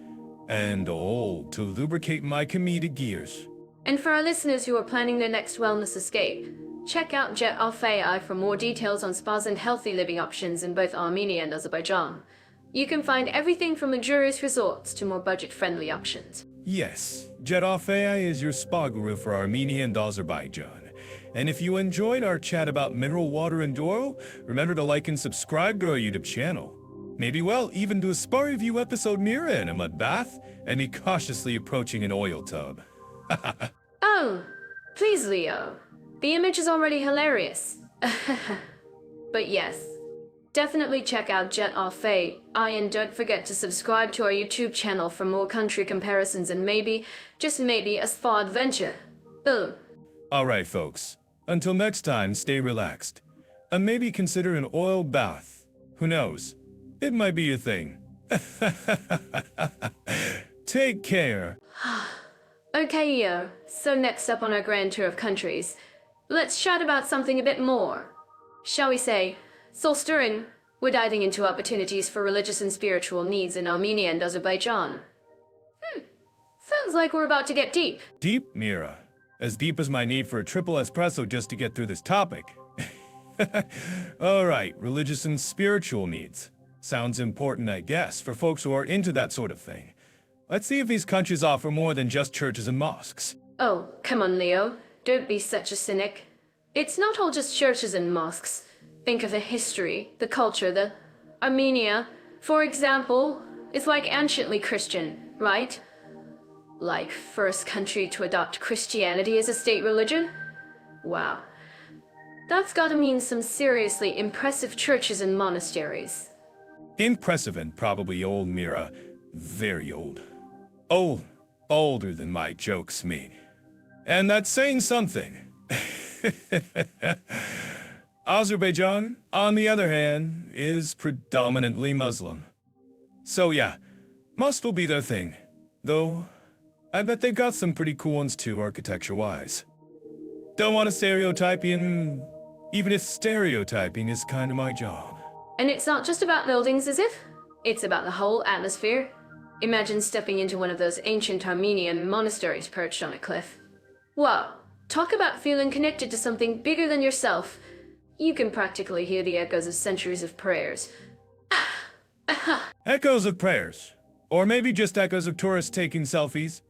and oil to lubricate my comedic gears. And for our listeners who are planning their next wellness escape, check out Jet Al-Fayai for more details on spas and healthy living options in both Armenia and Azerbaijan. You can find everything from luxurious resorts to more budget-friendly options. Yes, Jet Al-Fayai is your spa guru for Armenia and Azerbaijan. And if you enjoyed our chat about mineral water and oil, remember to like and subscribe to our YouTube channel. Maybe, well, even do a spa review episode Mira in a mud bath, and me cautiously approaching an oil tub. Oh, please, Leo. The image is already hilarious. But yes, definitely check out Jet Al-Fayai, and don't forget to subscribe to our YouTube channel for more country comparisons and maybe, just maybe, a spa adventure. Boom. Alright, folks. Until next time, stay relaxed. And maybe consider an oil bath. Who knows? It might be a thing. Take care. Okay, Leo. So next up on our grand tour of countries, let's chat about something a bit more. Shall we say, soul stirring? We're diving into opportunities for religious and spiritual needs in Armenia and Azerbaijan. Sounds like we're about to get deep. Deep, Mira. As deep as my need for a triple espresso just to get through this topic. Alright, religious and spiritual needs. Sounds important, I guess, for folks who are into that sort of thing. Let's see if these countries offer more than just churches and mosques. Oh, come on, Leo. Don't be such a cynic. It's not all just churches and mosques. Think of the history, the culture, Armenia, for example, is like anciently Christian, right? Like first country to adopt Christianity as a state religion? Wow. That's gotta mean some seriously impressive churches and monasteries. Impressive and probably old, Mira. Very old. Old. Older than my jokes mean. And that's saying something. Azerbaijan, on the other hand, is predominantly Muslim. So yeah, must will be their thing. Though, I bet they've got some pretty cool ones too, architecture-wise. Don't want to stereotype in, even if stereotyping is kind of my job. And it's not just about buildings, is it? It's about the whole atmosphere. Imagine stepping into one of those ancient Armenian monasteries perched on a cliff. Wow, talk about feeling connected to something bigger than yourself. You can practically hear the echoes of centuries of prayers. Echoes of prayers. Or maybe just echoes of tourists taking selfies.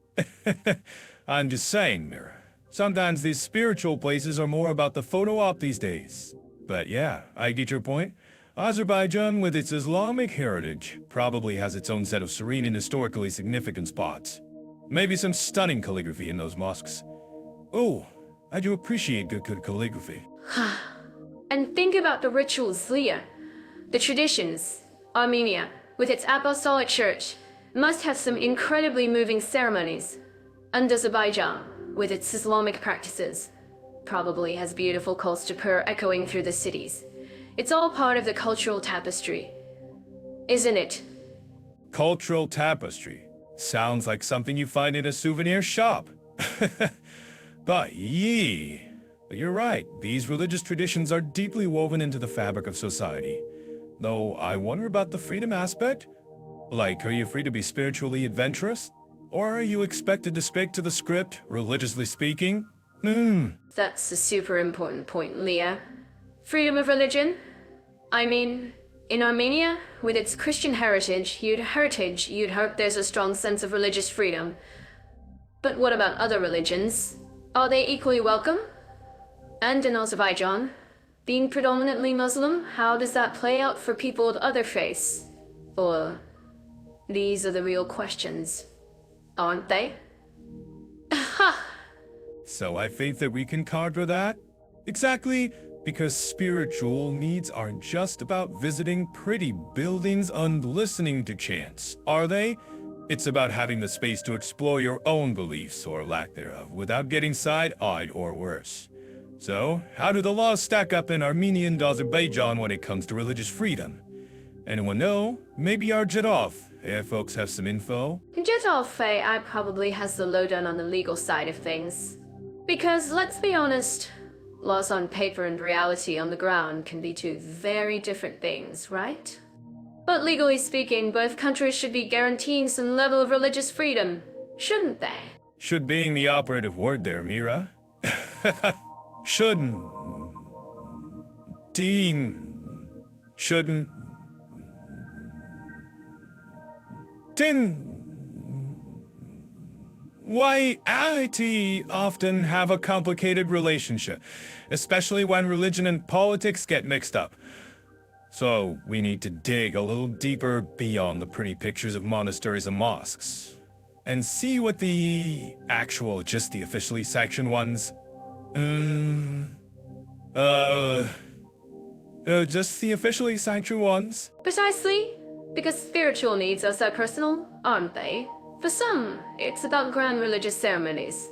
I'm just saying, Mira. Sometimes these spiritual places are more about the photo op these days. But yeah, I get your point. Azerbaijan, with its Islamic heritage, probably has its own set of serene and historically significant spots. Maybe some stunning calligraphy in those mosques. Oh, I do appreciate good calligraphy. And think about the rituals, Leah. The traditions. Armenia, with its apostolic church, must have some incredibly moving ceremonies. And Azerbaijan, with its Islamic practices, probably has beautiful calls to prayer echoing through the cities. It's all part of the cultural tapestry, isn't it? Cultural tapestry. Sounds like something you find in a souvenir shop. But you're right. These religious traditions are deeply woven into the fabric of society. Though I wonder about the freedom aspect. Like, are you free to be spiritually adventurous? Or are you expected to stick to the script, religiously speaking? That's a super important point, Leah. Freedom of religion? I mean, in Armenia, with its Christian heritage, you'd hope there's a strong sense of religious freedom. But what about other religions? Are they equally welcome? And in Azerbaijan, being predominantly Muslim, how does that play out for people of other faiths? Or, these are the real questions, aren't they? So I think that we can conquer that? Exactly, because spiritual needs aren't just about visiting pretty buildings and listening to chants, are they? It's about having the space to explore your own beliefs, or lack thereof, without getting side-eyed or worse. So, how do the laws stack up in Armenia and Azerbaijan when it comes to religious freedom? Anyone know? Maybe Arjadov, if folks have some info. Jetov Fei probably has the lowdown on the legal side of things. Because, let's be honest, laws on paper and reality on the ground can be two very different things, right? But legally speaking, both countries should be guaranteeing some level of religious freedom, shouldn't they? Should being the operative word there, Mira. Shouldn't. Shouldn't. Why, IT often have a complicated relationship, especially when religion and politics get mixed up. So we need to dig a little deeper beyond the pretty pictures of monasteries and mosques, and see what the actual, just the officially sanctioned ones, just the officially sanctioned ones. Precisely, because spiritual needs are so personal, aren't they? For some, it's about grand religious ceremonies.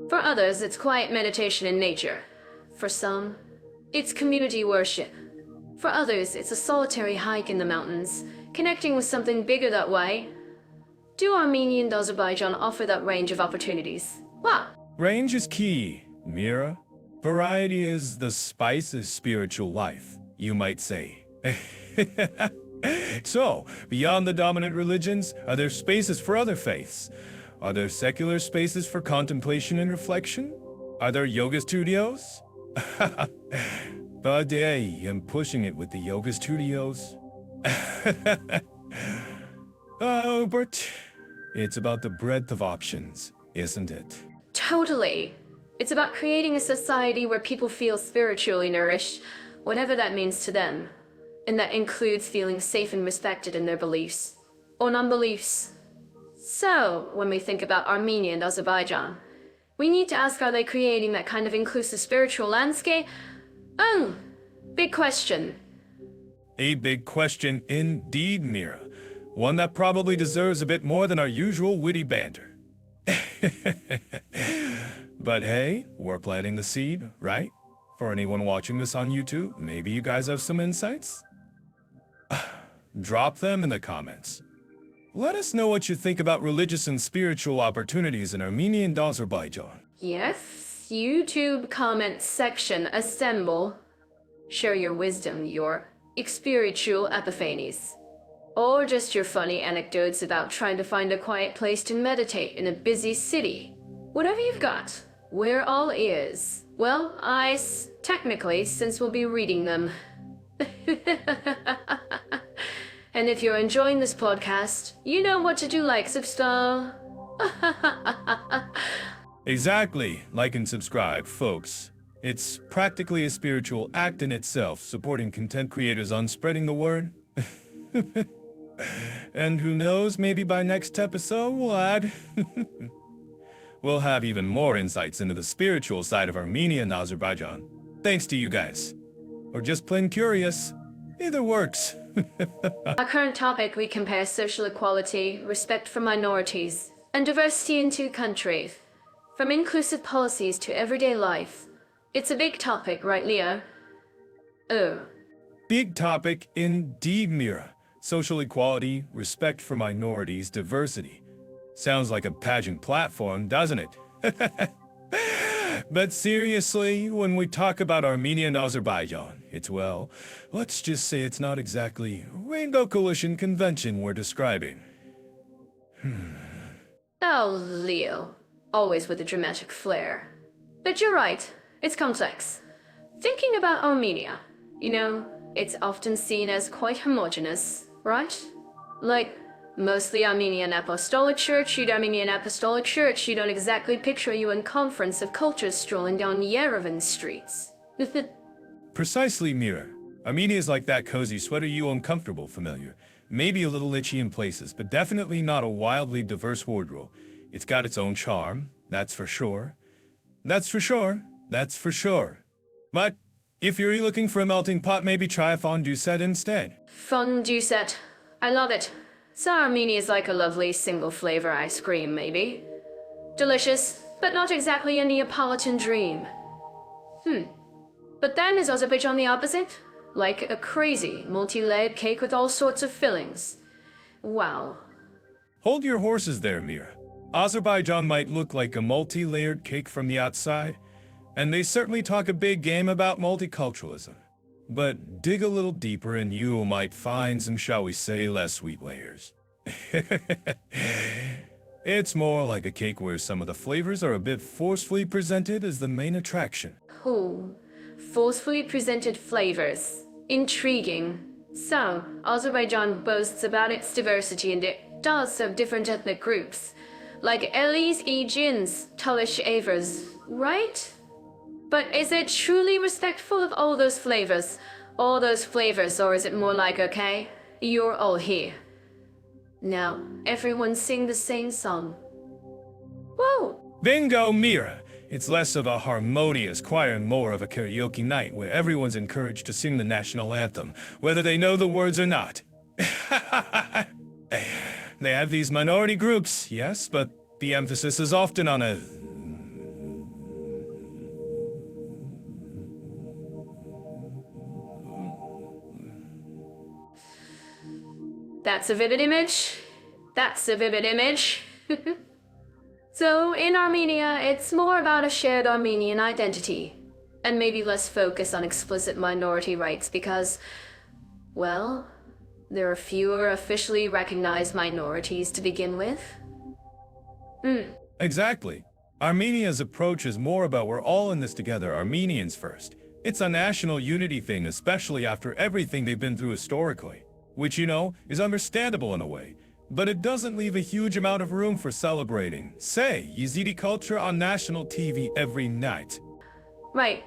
For others, it's quiet meditation in nature. For some, it's community worship. For others, it's a solitary hike in the mountains, connecting with something bigger that way. Do Armenia and Azerbaijan offer that range of opportunities? Wow. Range is key, Mira. Variety is the spice of spiritual life, you might say. So, beyond the dominant religions, are there spaces for other faiths? Are there secular spaces for contemplation and reflection? Are there yoga studios? But hey, I'm pushing it with the yoga studios. Oh, but it's about the breadth of options, isn't it? Totally. It's about creating a society where people feel spiritually nourished, whatever that means to them. And that includes feeling safe and respected in their beliefs, or non-beliefs. So, when we think about Armenia and Azerbaijan, we need to ask, are they creating that kind of inclusive spiritual landscape? Oh, big question. A big question indeed, Mira. One that probably deserves a bit more than our usual witty banter. But hey, we're planting the seed, right? For anyone watching this on YouTube, maybe you guys have some insights? Drop them in the comments. Let us know what you think about religious and spiritual opportunities in Armenia and Azerbaijan. Yes, YouTube comment section assemble. Share your wisdom, your spiritual epiphanies. Or just your funny anecdotes about trying to find a quiet place to meditate in a busy city. Whatever you've got, we're all ears. Well, technically, since we'll be reading them. And if you're enjoying this podcast, you know what to do, like, subscribe. Exactly, like and subscribe, folks. It's practically a spiritual act in itself, supporting content creators on spreading the word. And who knows, maybe by next episode we'll have even more insights into the spiritual side of Armenia and Azerbaijan. Thanks to you guys. Or just plain curious. Either works. Our current topic, we compare social equality, respect for minorities, and diversity in two countries. From inclusive policies to everyday life. It's a big topic, right, Leo? Oh, Big topic indeed, Mira. Social equality, respect for minorities, diversity. Sounds like a pageant platform, doesn't it? But seriously, when we talk about Armenia and Azerbaijan, it's well, let's just say it's not exactly Rainbow Coalition convention we're describing. Oh, Leo. Always with the dramatic flair. But you're right, it's complex. Thinking about Armenia, it's often seen as quite homogeneous, right? Like, mostly Armenian Apostolic Church, you don't exactly picture you in Conference of Cultures strolling down Yerevan streets. Precisely, Mira. Armenia is like that cozy sweater you uncomfortable familiar. Maybe a little itchy in places, but definitely not a wildly diverse wardrobe. It's got its own charm, that's for sure. That's for sure. That's for sure. But if you're looking for a melting pot, maybe try a fondue set instead. Fondue set. I love it. So Armenia is like a lovely single flavor ice cream, maybe. Delicious, but not exactly a Neapolitan dream. But then is Azerbaijan the opposite? Like a crazy, multi-layered cake with all sorts of fillings. Wow. Hold your horses there, Mira. Azerbaijan might look like a multi-layered cake from the outside, and they certainly talk a big game about multiculturalism. But dig a little deeper and you might find some, shall we say, less sweet layers. It's more like a cake where some of the flavors are a bit forcefully presented as the main attraction. Ooh, forcefully presented flavors. Intriguing. So, Azerbaijan boasts about its diversity and it does serve different ethnic groups. Like Elis, Aegeans, Talish Avars, right? But is it truly respectful of all those flavors? Or is it more like, okay, you're all here. Now, everyone sing the same song. Whoa! Bingo, Mira! It's less of a harmonious choir and more of a karaoke night where everyone's encouraged to sing the national anthem, whether they know the words or not. They have these minority groups, yes, but the emphasis is often on a... That's a vivid image. That's a vivid image. So, in Armenia, it's more about a shared Armenian identity, and maybe less focus on explicit minority rights because, well, there are fewer officially recognized minorities to begin with. Exactly. Armenia's approach is more about we're all in this together, Armenians first. It's a national unity thing, especially after everything they've been through historically, which, is understandable in a way. But it doesn't leave a huge amount of room for celebrating, say, Yazidi culture on national TV every night. Right.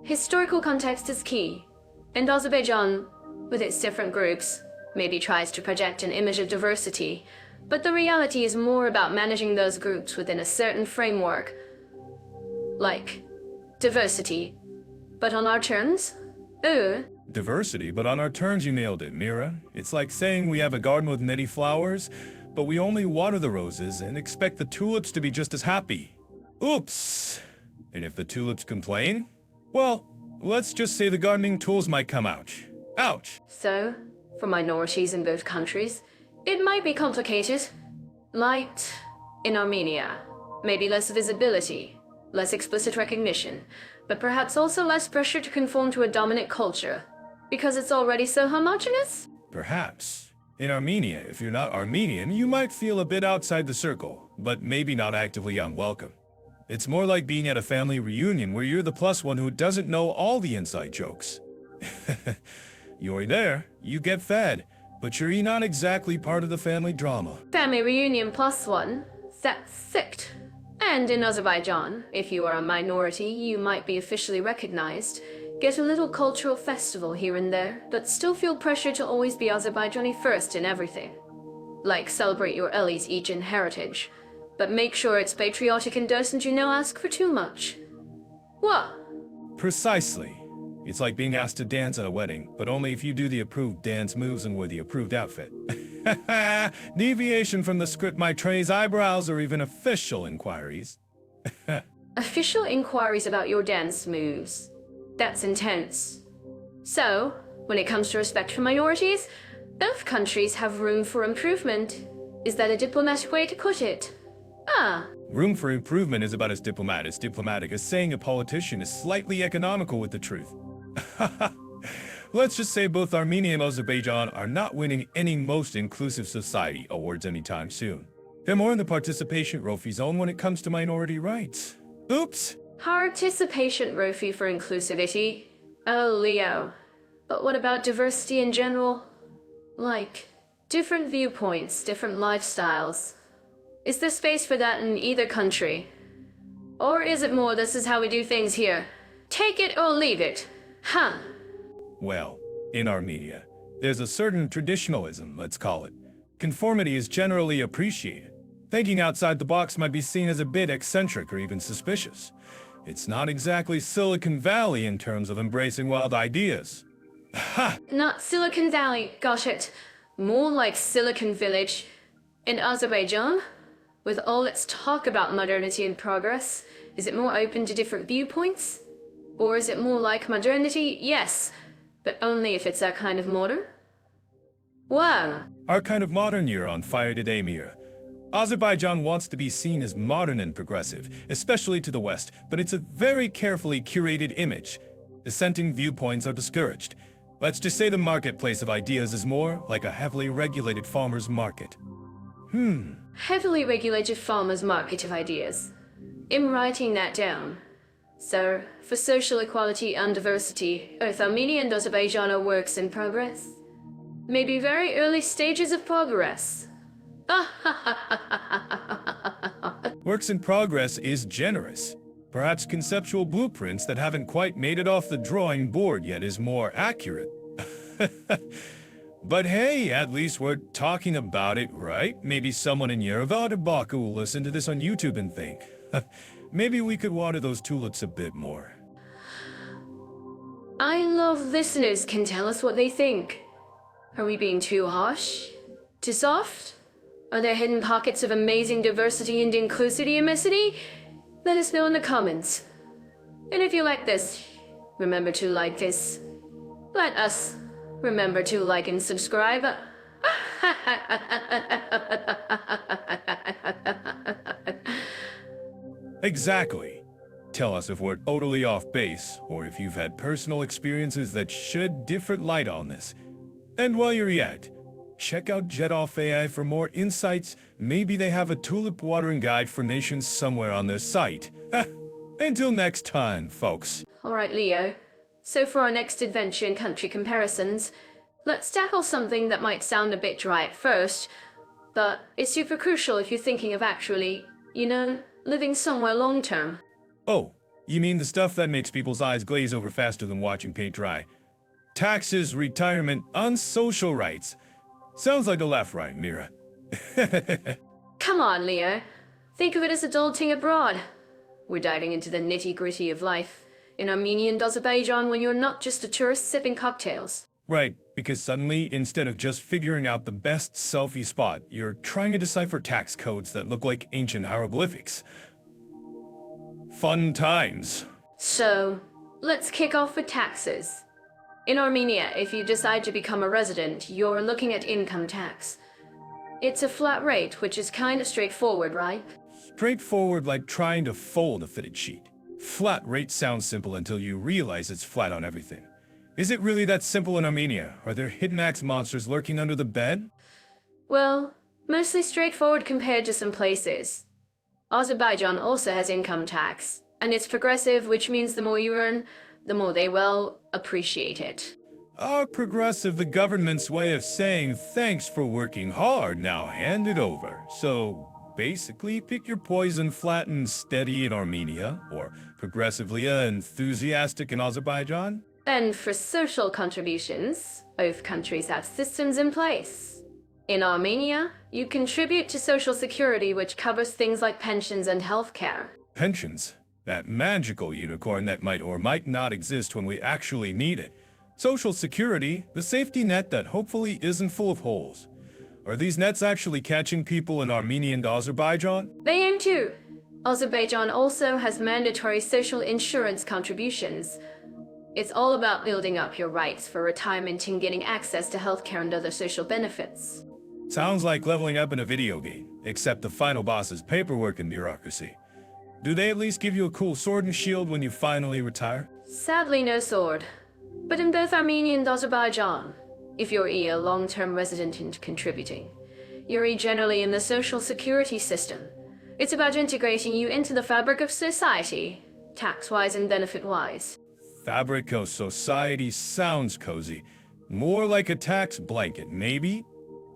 Historical context is key. And Azerbaijan, with its different groups, maybe tries to project an image of diversity, but the reality is more about managing those groups within a certain framework. Like, diversity, but on our terms? Diversity, but on our terms you nailed it, Mira. It's like saying we have a garden with many flowers, but we only water the roses and expect the tulips to be just as happy. Oops! And if the tulips complain, well, let's just say the gardening tools might come out. Ouch! So, for minorities in both countries, it might be complicated. Might, in Armenia, maybe less visibility, less explicit recognition, but perhaps also less pressure to conform to a dominant culture. Because it's already so homogeneous? Perhaps. In Armenia, if you're not Armenian, you might feel a bit outside the circle, but maybe not actively unwelcome. It's more like being at a family reunion where you're the plus one who doesn't know all the inside jokes. You're there, you get fed, but you're not exactly part of the family drama. Family reunion plus one. That's sick. And in Azerbaijan, if you are a minority, you might be officially recognized. Get a little cultural festival here and there, but still feel pressure to always be Azerbaijani first in everything. Like celebrate your Elis Aegean heritage, but make sure it's patriotic and doesn't ask for too much. What? Precisely. It's like being asked to dance at a wedding, but only if you do the approved dance moves and wear the approved outfit. Deviation from the script might raise eyebrows or even official inquiries. Official inquiries about your dance moves. That's intense. So, When it comes to respect for minorities, both countries have room for improvement. Is that a diplomatic way to put it? Ah, Room for improvement is about as diplomatic as saying a politician is slightly economical with the truth. Let's just say both Armenia and Azerbaijan are not winning any Most Inclusive Society awards anytime soon. They're more in the participation trophy zone when it comes to minority rights. Oops! participation trophy for inclusivity. Oh, Leo. But what about diversity in general? Like, different viewpoints, different lifestyles. Is there space for that in either country? Or is it more, this is how we do things here? Take it or leave it? Huh. Well, in Armenia, there's a certain traditionalism, let's call it. Conformity is generally appreciated. Thinking outside the box might be seen as a bit eccentric or even suspicious. It's not exactly Silicon Valley in terms of embracing wild ideas. Ha! Not Silicon Valley, got it. More like Silicon Village. In Azerbaijan, with all its talk about modernity and progress, is it more open to different viewpoints? Or is it more like modernity? Yes, but only if it's that kind of modern? Wow. Our kind of modern, you're on fire today, Mira. Azerbaijan wants to be seen as modern and progressive, especially to the West, but it's a very carefully curated image. Dissenting viewpoints are discouraged. Let's just say the marketplace of ideas is more like a heavily regulated farmer's market. Heavily regulated farmers' market of ideas. I'm writing that down. So, for social equality and diversity, both Armenia and Azerbaijan are works in progress. Maybe very early stages of progress. Works in progress is generous. Perhaps conceptual blueprints that haven't quite made it off the drawing board yet is more accurate. But hey, at least we're talking about it, right? Maybe someone in Yerevan or Baku will listen to this on YouTube and think, maybe we could water those tulips a bit more. I love listeners can tell us what they think. Are we being too harsh? Too soft? Are there hidden pockets of amazing diversity and inclusivity? Let us know in the comments. And if you like this, remember to like this. Let us remember to like and subscribe. Exactly. Tell us if we're totally off base, or if you've had personal experiences that shed different light on this. And while you're at, check out Jetoff AI for more insights. Maybe they have a tulip watering guide for nations somewhere on their site. Until next time, folks. Alright, Leo. So for our next adventure in country comparisons, let's tackle something that might sound a bit dry at first, but it's super crucial if you're thinking of actually, living somewhere long term. Oh, you mean the stuff that makes people's eyes glaze over faster than watching paint dry? Taxes, retirement, and social rights. Sounds like a laugh rhyme, Mira. Come on, Leo. Think of it as adulting abroad. We're diving into the nitty-gritty of life in Armenia and Azerbaijan when you're not just a tourist sipping cocktails. Right, because suddenly, instead of just figuring out the best selfie spot, you're trying to decipher tax codes that look like ancient hieroglyphics. Fun times. So, let's kick off with taxes. In Armenia, if you decide to become a resident, you're looking at income tax. It's a flat rate, which is kinda straightforward, right? Straightforward like trying to fold a fitted sheet. Flat rate sounds simple until you realize it's flat on everything. Is it really that simple in Armenia? Are there hidden axe monsters lurking under the bed? Well, mostly straightforward compared to some places. Azerbaijan also has income tax, and it's progressive, which means the more you earn, the more they, appreciate it. Progressive, the government's way of saying thanks for working hard, now hand it over. So, basically, pick your poison flat and steady in Armenia, or progressively enthusiastic in Azerbaijan. And for social contributions, both countries have systems in place. In Armenia, you contribute to Social Security, which covers things like pensions and healthcare. Pensions? That magical unicorn that might or might not exist when we actually need it. Social Security, the safety net that hopefully isn't full of holes. Are these nets actually catching people in Armenia and Azerbaijan? They aim to. Azerbaijan also has mandatory social insurance contributions. It's all about building up your rights for retirement and getting access to healthcare and other social benefits. Sounds like leveling up in a video game, except the final boss is paperwork and bureaucracy. Do they at least give you a cool sword and shield when you finally retire? Sadly, no sword. But in both Armenia and Azerbaijan, if you're a long-term resident and contributing, you're generally in the social security system. It's about integrating you into the fabric of society, tax-wise and benefit-wise. Fabric of society sounds cozy. More like a tax blanket, maybe?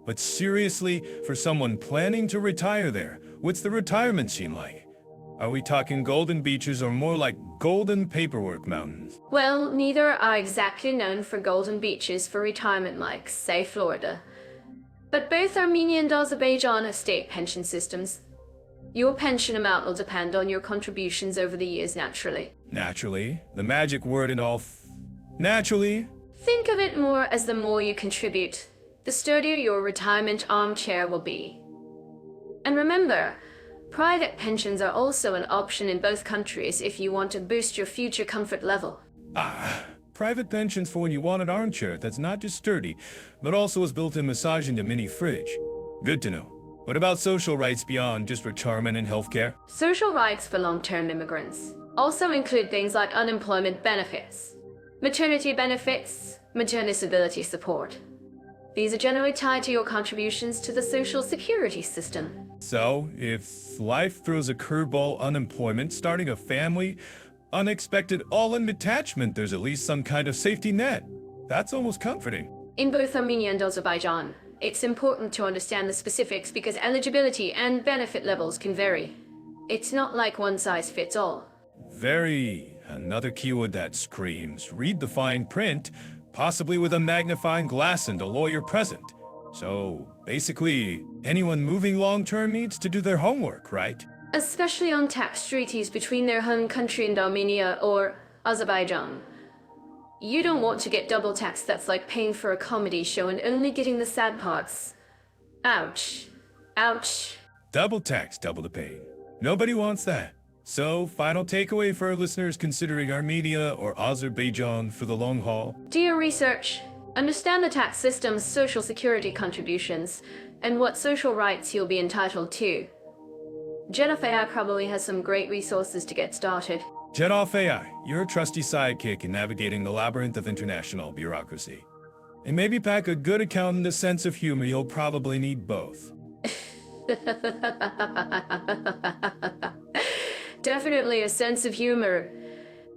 But seriously, for someone planning to retire there, what's the retirement scene like? Are we talking golden beaches or more like golden paperwork mountains? Well, neither are exactly known for golden beaches for retirement like, say, Florida. But both Armenia and Azerbaijan have state pension systems. Your pension amount will depend on your contributions over the years naturally. Naturally, the magic word and all. Naturally. Think of it more as the more you contribute, the sturdier your retirement armchair will be. And remember, private pensions are also an option in both countries if you want to boost your future comfort level. Private pensions for when you want an armchair that's not just sturdy, but also has built-in massage and a mini fridge. Good to know. What about social rights beyond just retirement and healthcare? Social rights for long-term immigrants also include things like unemployment benefits, maternity benefits, maternity disability support. These are generally tied to your contributions to the social security system. So, if life throws a curveball, unemployment, starting a family, unexpected all-in detachment, there's at least some kind of safety net. That's almost comforting. In both Armenia and Azerbaijan, it's important to understand the specifics because eligibility and benefit levels can vary. It's not like one size fits all. Very. Another keyword that screams. Read the fine print, possibly with a magnifying glass and a lawyer present. So, basically, anyone moving long-term needs to do their homework, right? Especially on tax treaties between their home country and Armenia or Azerbaijan. You don't want to get double taxed. That's like paying for a comedy show and only getting the sad parts. Ouch. Ouch. Double tax, double the pain. Nobody wants that. So, final takeaway for our listeners considering Armenia or Azerbaijan for the long haul. Do your research. Understand the tax system's social security contributions and what social rights you'll be entitled to. Genoff AI probably has some great resources to get started. Genoff AI, you're a trusty sidekick in navigating the labyrinth of international bureaucracy. And maybe pack a good accountant and a sense of humor, you'll probably need both. Definitely a sense of humor.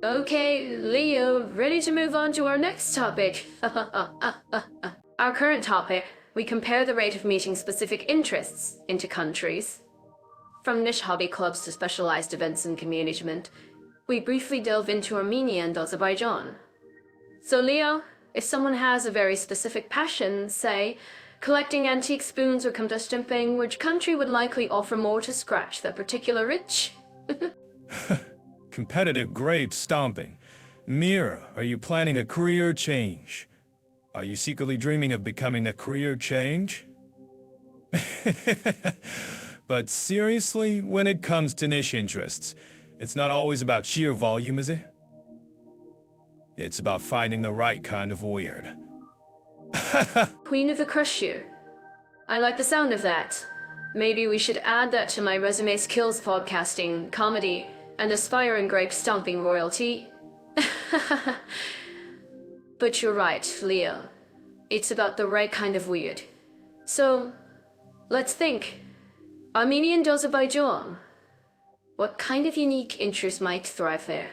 Okay, Leo, ready to move on to our next topic. Our current topic, we compare the rate of meeting specific interests into countries. From niche hobby clubs to specialized events and community management, we briefly delve into Armenia and Azerbaijan. So Leo, if someone has a very specific passion, say, collecting antique spoons or combustible, which country would likely offer more to scratch that particular itch? Competitive grape stomping. Mira, are you planning a career change? Are you secretly dreaming of becoming a career change? But seriously, when it comes to niche interests, it's not always about sheer volume, is it? It's about finding the right kind of weird. Queen of the Crusher. I like the sound of that. Maybe we should add that to my resume skills: podcasting, comedy, and aspiring grape stomping royalty. But you're right, Leo. It's about the right kind of weird. So, let's think. Armenia and Azerbaijan. What kind of unique interest might thrive there?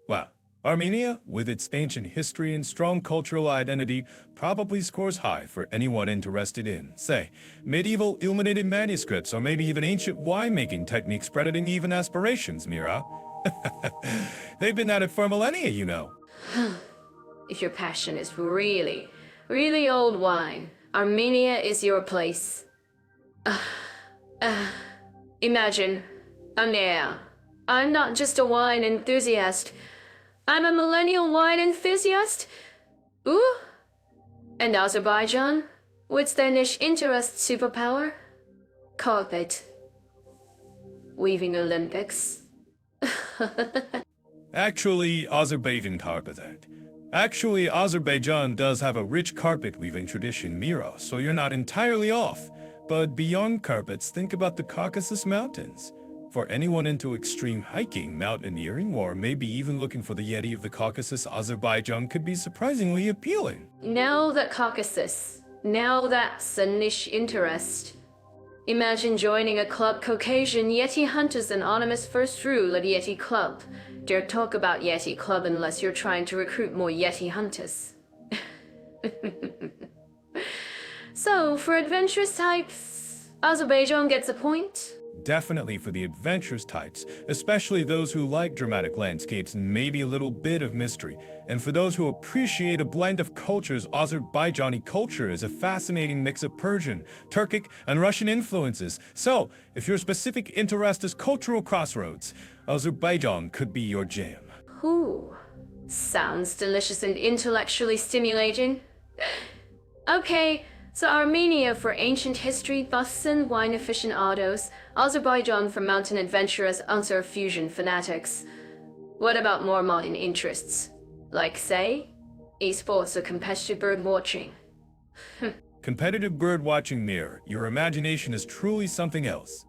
Well, Armenia, with its ancient history and strong cultural identity, probably scores high for anyone interested in, say, medieval illuminated manuscripts or maybe even ancient winemaking techniques crediting even aspirations, Mira. They've been at it for millennia, you know. If your passion is really, really old wine, Armenia is your place. Imagine, I'm not just a wine enthusiast. I'm a millennial wine enthusiast. Ooh. And Azerbaijan? What's their niche interest superpower? Carpet. Weaving Olympics. Actually, Azerbaijan carpet that. Actually, Azerbaijan does have a rich carpet weaving tradition, Mira, so you're not entirely off. But beyond carpets, think about the Caucasus Mountains. For anyone into extreme hiking, mountaineering, or maybe even looking for the Yeti of the Caucasus, Azerbaijan could be surprisingly appealing. Now that Caucasus, now that's a niche interest. Imagine joining a club Caucasian Yeti Hunters Anonymous first rule at Yeti Club. Dare talk about Yeti Club unless you're trying to recruit more Yeti Hunters. So, for adventurous types, Azerbaijan gets a point? Definitely for the adventurous types, especially those who like dramatic landscapes and maybe a little bit of mystery. And for those who appreciate a blend of cultures, Azerbaijani culture is a fascinating mix of Persian, Turkic, and Russian influences. So, if your specific interest is cultural crossroads, Azerbaijan could be your jam. Ooh, sounds delicious and intellectually stimulating. Okay, so Armenia for ancient history, buffs and wine aficionados, Azerbaijan for mountain adventurers, Ansar fusion fanatics. What about more modern interests? Like, say, esports or competitive bird watching? Competitive bird watching, Mir, your imagination is truly something else.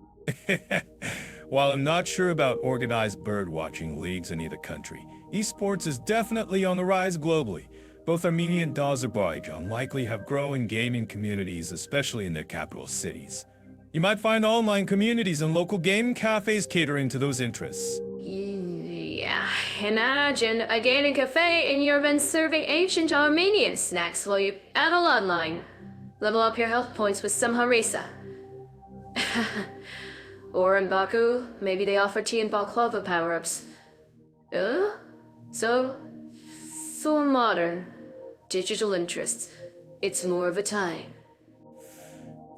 While I'm not sure about organized bird watching leagues in either country, esports is definitely on the rise globally. Both Armenia and Azerbaijan likely have growing gaming communities, especially in their capital cities. You might find online communities and local game cafes catering to those interests. Yeah, imagine a gaming cafe in Yerevan serving ancient Armenian snacks while you battle online. Level up your health points with some harissa. Or in Baku, maybe they offer tea and baklava power-ups. So modern. Digital interests. It's more of a time.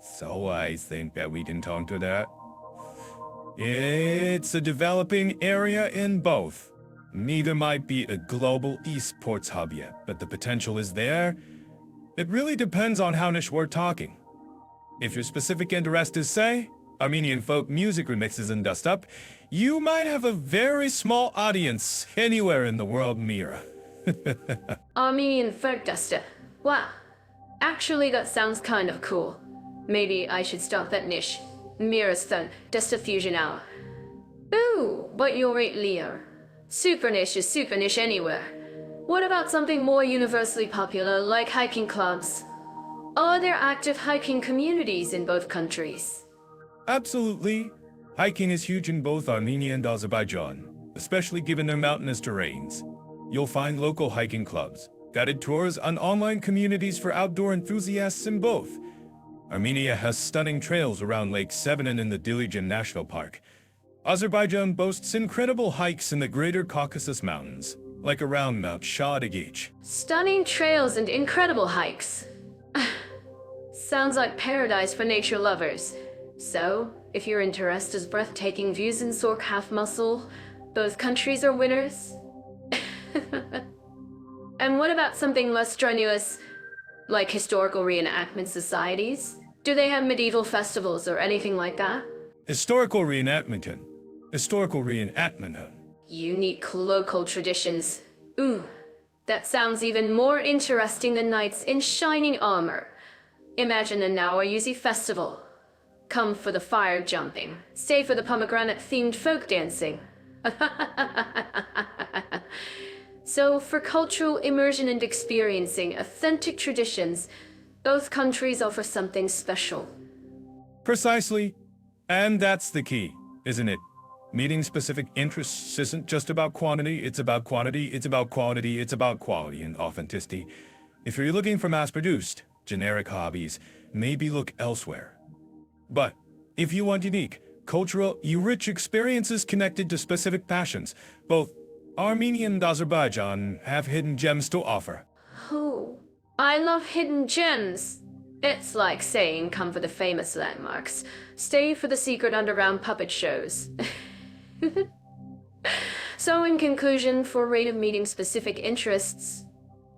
So I think that we can talk to that. It's a developing area in both. Neither might be a global esports hub yet, but the potential is there. It really depends on how niche we're talking. If your specific interest is, say, Armenian folk music remixes and dust up, you might have a very small audience anywhere in the world, Mira. Armenian folk duster. Wow. Actually, that sounds kind of cool. Maybe I should start that niche. Mira's Thun, Duster Fusion Hour. Ooh, but you're right, Leo. Super niche is super niche anywhere. What about something more universally popular, like hiking clubs? Are there active hiking communities in both countries? Absolutely. Hiking is huge in both Armenia and Azerbaijan, especially given their mountainous terrains. You'll find local hiking clubs, guided tours, and online communities for outdoor enthusiasts in both. Armenia has stunning trails around Lake Sevan and in the Dilijan National Park. Azerbaijan boasts incredible hikes in the Greater Caucasus Mountains, like around Mount Shadagich. Stunning trails and incredible hikes. Sounds like paradise for nature lovers. So, if your interest is breathtaking views and sore calf muscle, both countries are winners. And what about something less strenuous, like historical reenactment societies? Do they have medieval festivals or anything like that? Historical reenactment. Historical reenactment. Unique local traditions. Ooh, that sounds even more interesting than knights in shining armor. Imagine an Nawaryuzi festival. Come for the fire jumping, stay for the pomegranate-themed folk dancing. So, for cultural immersion and experiencing authentic traditions, both countries offer something special. Precisely. And that's the key, isn't it? Meeting specific interests isn't just about quantity, it's about quantity, it's about quality, it's about quality and authenticity. If you're looking for mass-produced, generic hobbies, maybe look elsewhere. But if you want unique, cultural, rich experiences connected to specific passions, both Armenia and Azerbaijan have hidden gems to offer. Oh, I love hidden gems. It's like saying come for the famous landmarks, stay for the secret underground puppet shows. So in conclusion, for rate of meeting specific interests,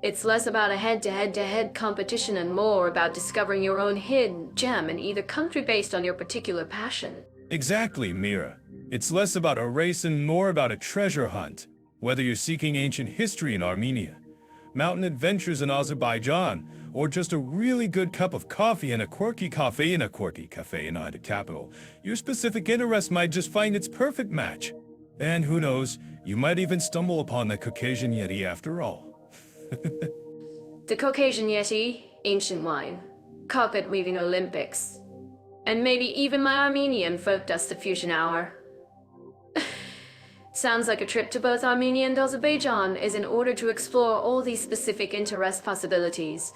it's less about a head-to-head competition and more about discovering your own hidden gem in either country based on your particular passion. Exactly, Mira. It's less about a race and more about a treasure hunt, whether you're seeking ancient history in Armenia, mountain adventures in Azerbaijan, or just a really good cup of coffee in a quirky cafe in the capital, your specific interest might just find its perfect match. And who knows, you might even stumble upon the Caucasian Yeti after all. The Caucasian Yeti, ancient wine, carpet weaving Olympics, and maybe even my Armenian folk dust diffusion hour. Sounds like a trip to both Armenia and Azerbaijan is in order to explore all these specific interest possibilities.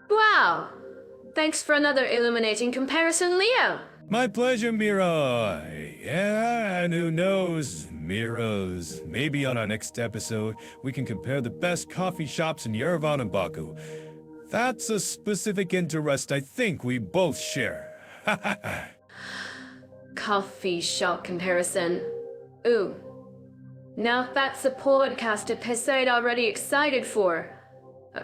Wow! Thanks for another illuminating comparison, Leo! My pleasure, Mira. Yeah, and who knows, Miras. Maybe on our next episode, we can compare the best coffee shops in Yerevan and Baku. That's a specific interest I think we both share. Coffee shop comparison. Ooh. Now that's a podcast episode already excited for.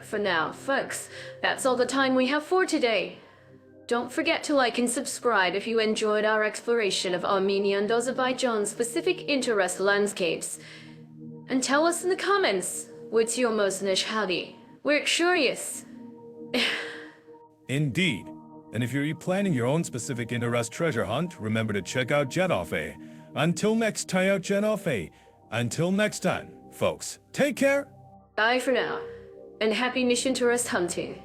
For now, folks, that's all the time we have for today. Don't forget to like and subscribe if you enjoyed our exploration of Armenia and Azerbaijan's specific interest landscapes. And tell us in the comments, what's your most niche hobby? We're curious. Indeed. And if you're planning your own specific interest treasure hunt, remember to check out Jenofe. Until next time, Jenofe. Until next time, folks, take care. Bye for now, and happy niche interest hunting.